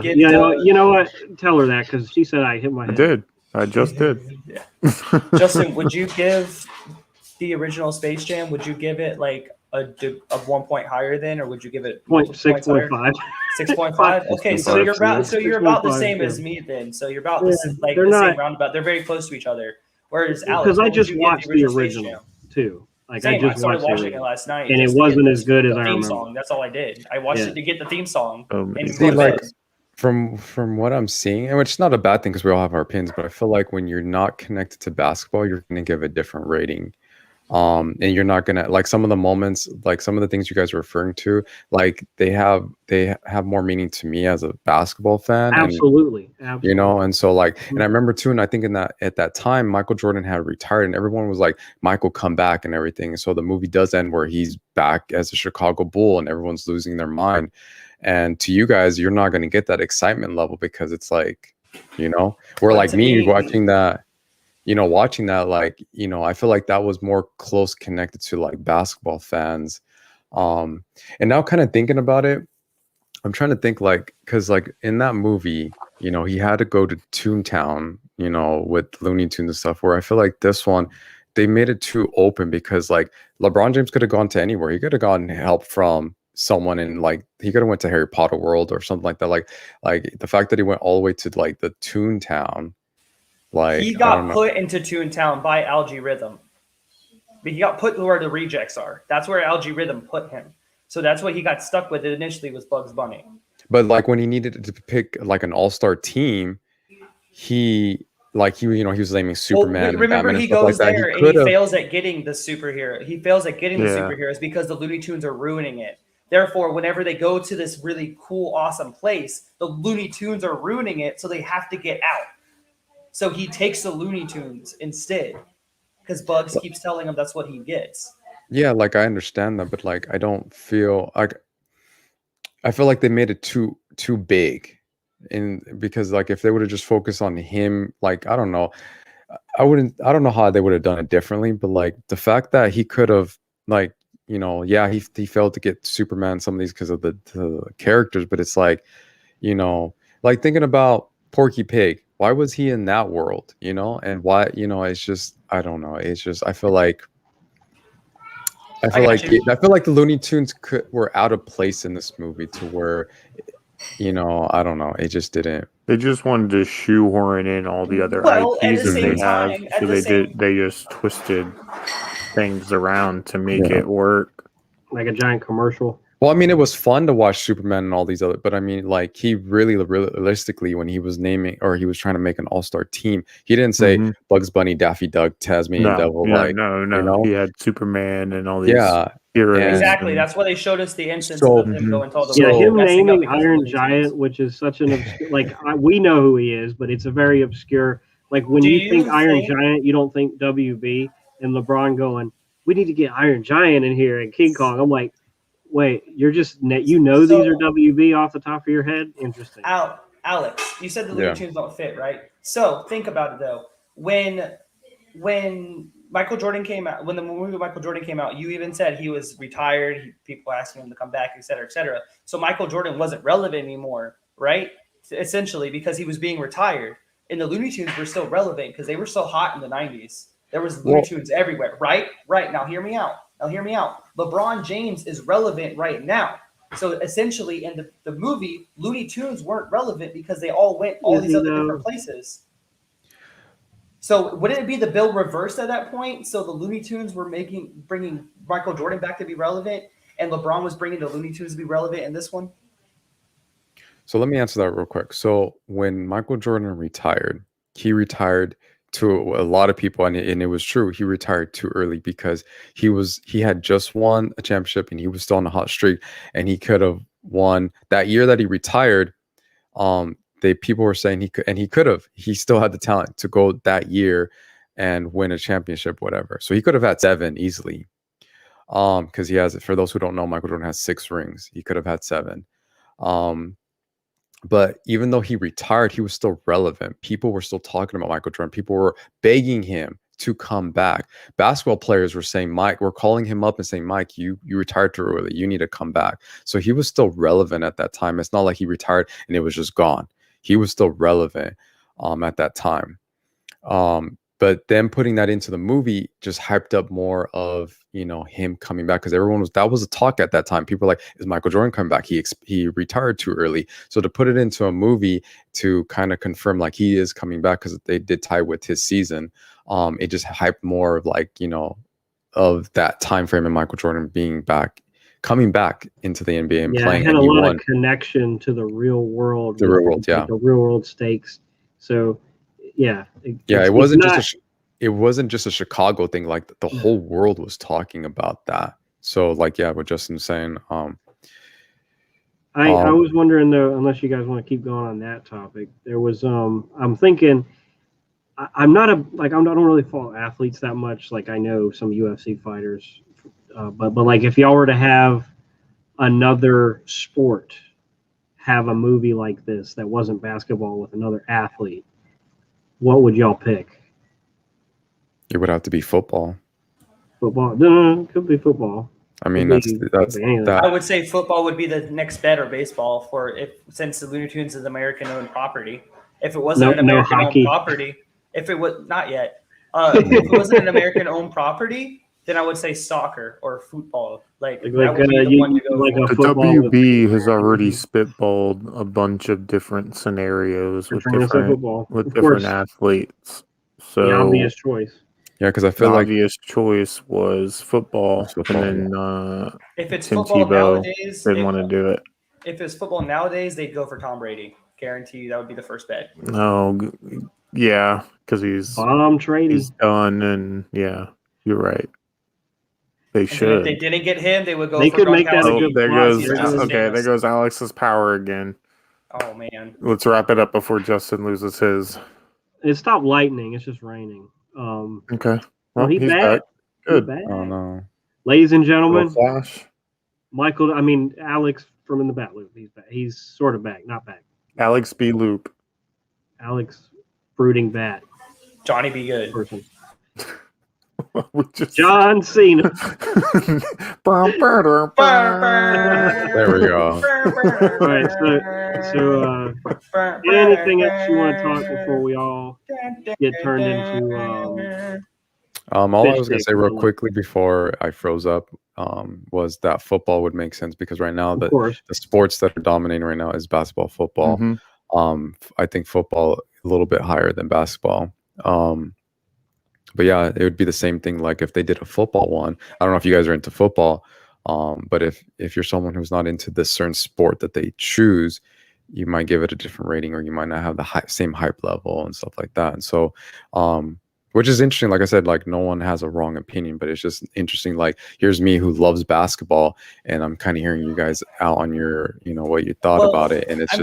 you know what? Tell her that, because she said I hit my head. I did. I just did. Yeah. Justin, would you give the original Space Jam? Would you give it like a 1 point higher then, or would you give it 6.5? 6.5. Okay, so you're about the same as me then. So you're about the same roundabout. They're very close to each other. Whereas Alex, because I just watched the original too. Like I started watching it last night, and it wasn't as good as I remember. Song. That's all I did. I watched it to get the theme song. From what I'm seeing, which is not a bad thing because we all have our opinions, but I feel like when you're not connected to basketball, you're going to give a different rating. And you're not gonna, like, some of the moments, like some of the things you guys are referring to, like they have more meaning to me as a basketball fan. Absolutely. You know, and so like, and I remember too, and I think at that time Michael Jordan had retired, and everyone was like, Michael, come back and everything. And so the movie does end where he's back as a Chicago Bull, and everyone's losing their mind. And to you guys, you're not going to get that excitement level because it's like you know, where But like to me me- watching that, watching that, like, I feel like that was more close connected to like basketball fans. And now kind of thinking about it, I'm trying to think like, because like in that movie, he had to go to Toontown, with Looney Tunes and stuff, where I feel like this one, they made it too open because like LeBron James could have gone to anywhere. He could have gotten help from someone in like, he could have went to Harry Potter World or something like that. Like the fact that he went all the way to like the Toontown, like he I got don't know. put into Toontown by Algae Rhythm. But he got put where the rejects are. That's where Algae Rhythm put him. So that's what he got stuck with initially was Bugs Bunny. But like when he needed to pick like an all-star team, he was naming Superman and remember, Batman and he stuff goes like that. there and he fails at getting the superhero. He fails at getting the superheroes because the Looney Tunes are ruining it. Therefore, whenever they go to this really cool, awesome place, the Looney Tunes are ruining it, so they have to get out. So he takes the Looney Tunes instead because Bugs keeps telling him that's what he gets. Yeah, like I understand that, but like I don't feel like, I feel like they made it too big, and because like if they would have just focused on him, like I don't know, I don't know how they would have done it differently, but like the fact that he could have like, yeah, he failed to get Superman, some of these because of the characters, but it's like, like thinking about Porky Pig, why was he in that world, and why, it's just, I don't know, it's just, I feel like the Looney Tunes were out of place in this movie to where, I don't know, it just didn't. They just wanted to shoehorn in all the other IPs that they have, so they just twisted things around to make it work. Like a giant commercial. Well, I mean, it was fun to watch Superman and all these other, but I mean, like he really realistically, when he was naming or he was trying to make an all-star team, he didn't say Bugs Bunny, Daffy Duck, Tasmanian Devil. No. He had Superman and all these heroes. Exactly. That's why they showed us the instance of him going to all the way. Him naming Iron Giant, which is such an obscure, like we know who he is, but it's a very obscure. Like when you think Iron Giant, you don't think WB, and LeBron going, "We need to get Iron Giant in here," and King Kong. I'm like, wait, you're just these are WB off the top of your head? Interesting. Alex, you said the Looney Tunes don't fit, right? So think about it though. When Michael Jordan came out, when the movie Michael Jordan came out, you even said he was retired. People asking him to come back, et cetera, et cetera. So Michael Jordan wasn't relevant anymore, right? Essentially, because he was being retired. And the Looney Tunes were still relevant because they were so hot in the 90s. There was Looney Tunes everywhere, right? Right. Now hear me out. LeBron James is relevant right now. So essentially in the movie, Looney Tunes weren't relevant because they all went all these other different places. So wouldn't it be the bill reversed at that point? So the Looney Tunes were bringing Michael Jordan back to be relevant, and LeBron was bringing the Looney Tunes to be relevant in this one? So let me answer that real quick. So when Michael Jordan retired, he retired to a lot of people, and it was true. He retired too early because he had just won a championship and he was still on a hot streak, and he could have won that year that he retired. People were saying he could have. He still had the talent to go that year and win a championship, whatever. So he could have had 7 easily. Because he has, for those who don't know, Michael Jordan has 6 rings. He could have had 7. But even though he retired, he was still relevant. People were still talking about Michael Jordan. People were begging him to come back. Basketball players were saying, Mike, we're calling him up and saying, Mike, you retired too early. You need to come back. So he was still relevant at that time. It's not like he retired and it was just gone. He was still relevant at that time. But then putting that into the movie just hyped up more of, him coming back, because that was a talk at that time. People were like, is Michael Jordan coming back? He retired too early. So to put it into a movie to kind of confirm like he is coming back, because they did tie with his season, it just hyped more of like, of that time frame and Michael Jordan coming back into the NBA and playing. It had a lot of connection to the real world. The real world, the real world stakes. So it wasn't just a Chicago thing. Like the whole world was talking about that. So like, what Justin's saying. I was wondering though, unless you guys want to keep going on that topic, there was I'm thinking I don't really follow athletes that much. Like I know some UFC fighters, but like if y'all were to have another sport have a movie like this that wasn't basketball with another athlete, what would y'all pick? It would have to be football. Football? No, it could be football. I mean, Could be that. I would say football would be the next bet, or baseball, since the Looney Tunes is American-owned property. If it wasn't an American-owned property, if it was not yet, if it wasn't an American-owned property, then I would say soccer or football. Like that would be the one to go for. The WB has already spitballed a bunch of different scenarios with different athletes. So the obvious choice. Yeah, because I feel like the obvious choice was football, and then if it's Tim football Tebow nowadays, didn't want to do it. If it's football nowadays, they'd go for Tom Brady. Guarantee you that would be the first bet. No, yeah, because he's done, and yeah, you're right. They should. If they didn't get him, they would go. They for could make that a good. There goes Alex's power again. Oh man. Let's wrap it up before Justin loses his. It stopped lightning. It's just raining. Okay. Well, he's back. Good. Back. Oh no. Ladies and gentlemen, Flash. Alex from In the Bat Loop. He's back. He's sort of back, not back. Alex B. Loop. Alex Brooding Bat. Johnny B. Good. Person. John Cena. There we go. All right, so anything else you want to talk before we all get turned into all I was gonna say real quickly before I froze up was that football would make sense because right now the sports that are dominating right now is basketball, football. Mm-hmm. I think football a little bit higher than basketball. But yeah, it would be the same thing. Like if they did a football one, I don't know if you guys are into football, but if you're someone who's not into this certain sport that they choose, you might give it a different rating, or you might not have the same hype level and stuff like that. And so, which is interesting. Like I said, like no one has a wrong opinion, but it's just interesting. Like here's me who loves basketball, and I'm kind of hearing you guys out on your, what you thought about it, and it's I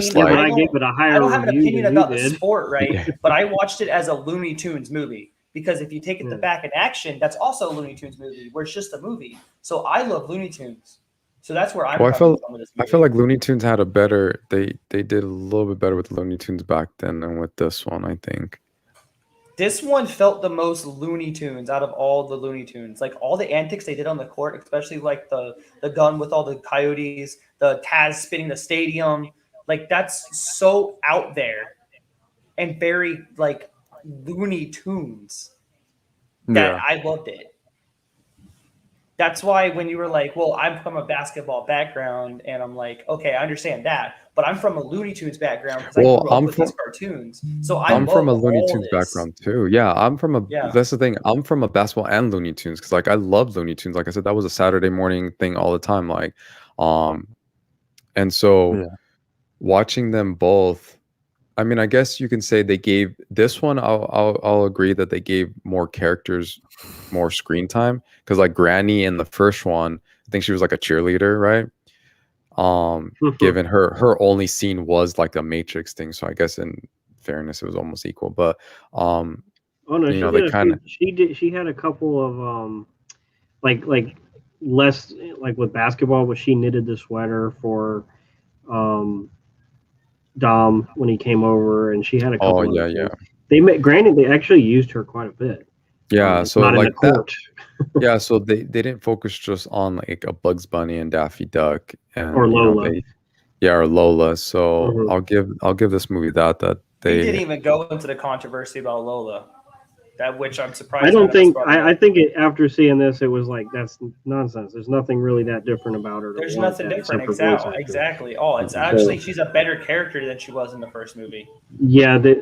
gave it a higher. I don't have an opinion about the sport, right? But I watched it as a Looney Tunes movie. Because if you take it back in action, that's also a Looney Tunes movie where it's just a movie. So I love Looney Tunes. So that's where I'm coming from with this movie. I feel like Looney Tunes had a better they did a little bit better with Looney Tunes back then than with this one, I think. This one felt the most Looney Tunes out of all the Looney Tunes. Like all the antics they did on the court, especially like the gun with all the coyotes, the Taz spinning the stadium. Like that's so out there and very like Looney Tunes that I loved it. That's why when you were like, well, I'm from a basketball background, and I'm like, okay, I understand that, but I'm from a Looney Tunes background because I grew up with these cartoons. So I'm from a Looney Tunes background too. Yeah, that's the thing. I'm from a basketball and Looney Tunes because like I love Looney Tunes. Like I said, that was a Saturday morning thing all the time. Like, and so watching them both. I mean, I guess you can say they gave this one. I'll agree that they gave more characters more screen time because, like Granny in the first one, I think she was like a cheerleader, right? Given her only scene was like a Matrix thing, so I guess in fairness, it was almost equal. But she had a couple of like less like with basketball, but she knitted the sweater for Dom when he came over, and she had a couple. They actually used her quite a bit. Yeah, so like that. Yeah, so they didn't focus just on like a Bugs Bunny and Daffy Duck or Lola. Or Lola. So I'll give this movie that they didn't even go into the controversy about Lola. That which I'm surprised. I think after seeing this, it was like that's nonsense. There's nothing really that different about her. There's nothing different. Exactly. Oh, it's actually she's a better character than she was in the first movie. Yeah, they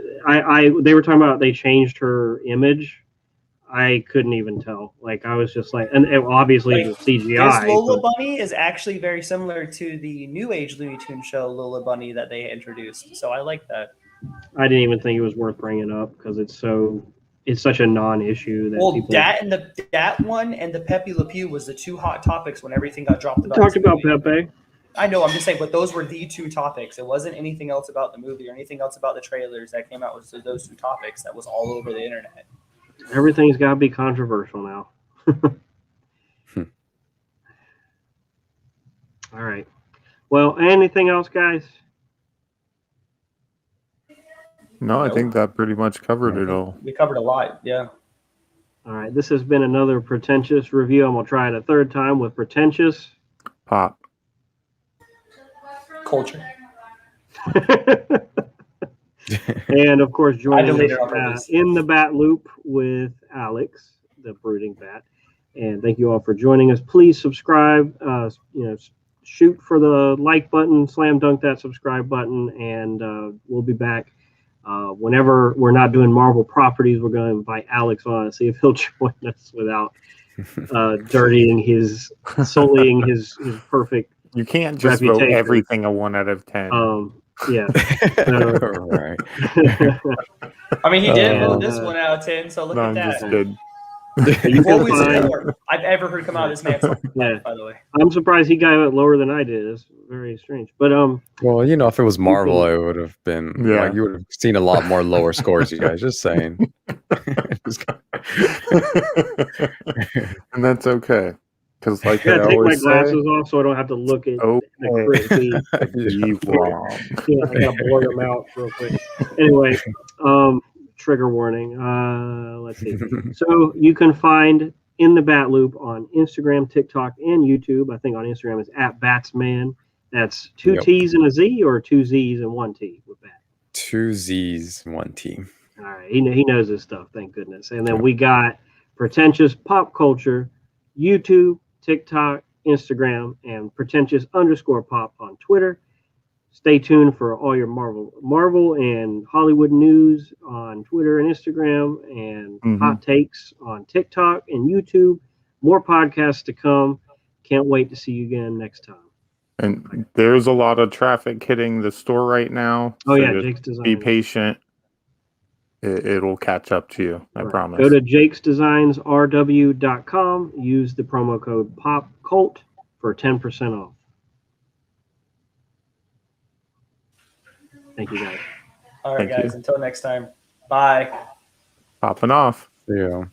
were talking about they changed her image. I couldn't even tell. Like I was just like, and obviously the CGI. This Lola Bunny is actually very similar to the New Age Looney Tunes show Lola Bunny that they introduced. So I like that. I didn't even think it was worth bringing up because it's such a non-issue that that one and the Pepe Le Pew was the two hot topics when everything got dropped. We talked about Pepe. I know, I'm just saying, but those were the two topics. It wasn't anything else about the movie or anything else about the trailers that came out. Was those two topics that was all over the internet. Everything's got to be controversial now. All right. Well, anything else, guys? No, I Nope. think that pretty much covered it all. We covered a lot. Yeah. All right, this has been another Pretentious review. I'm gonna try it a third time with Pretentious Pop. Culture. And of course, I joining deleted us it on purpose. in the Bat Loop with Alex, the brooding bat. And thank you all for joining us. Please subscribe. Shoot for the like button, slam dunk that subscribe button, and we'll be back. Whenever we're not doing Marvel properties, we're going to invite Alex on and see if he'll join us without dirtying sullying his perfect. You can't just vote reputation. everything a 1 out of 10. Yeah. Right. I mean, he did vote this 1 out of 10, so look No, at I'm that. just kidding. You What can was find, more I've ever heard come out of this man's mouth, Yeah. by the way. I'm surprised he got it lower than I did. It's very strange. But Well, if it was Marvel, it would have been Yeah. you would have seen a lot more lower scores, you guys. Just saying. And that's okay. Because like I I gotta take my always glasses say, off so I don't have to look at okay, the crit feed. be wrong. Yeah, I gotta blur them out real quick. Anyway, trigger warning. Let's see. So you can find In the Bat Loop on Instagram, TikTok, and YouTube. I think on Instagram is @Batsman. That's 2 Yep. T's and a Z, or 2 Z's and 1 T with bat. 2 Z's, 1 T. All right, he knows his stuff. Thank goodness. And then we got Pretentious Pop Culture, YouTube, TikTok, Instagram, and Pretentious_pop on Twitter. Stay tuned for all your Marvel and Hollywood news on Twitter and Instagram, and hot takes on TikTok and YouTube. More podcasts to come. Can't wait to see you again next time. And there's a lot of traffic hitting the store right now. Oh, so yeah, just Jake's Designs. be patient. It'll catch up to you. I Right. promise. Go to jakesdesignsrw.com. Use the promo code POPCULT for 10% off. Thank you, guys. All right, Thank you. guys. Until next time. Bye. Popping off. Yeah.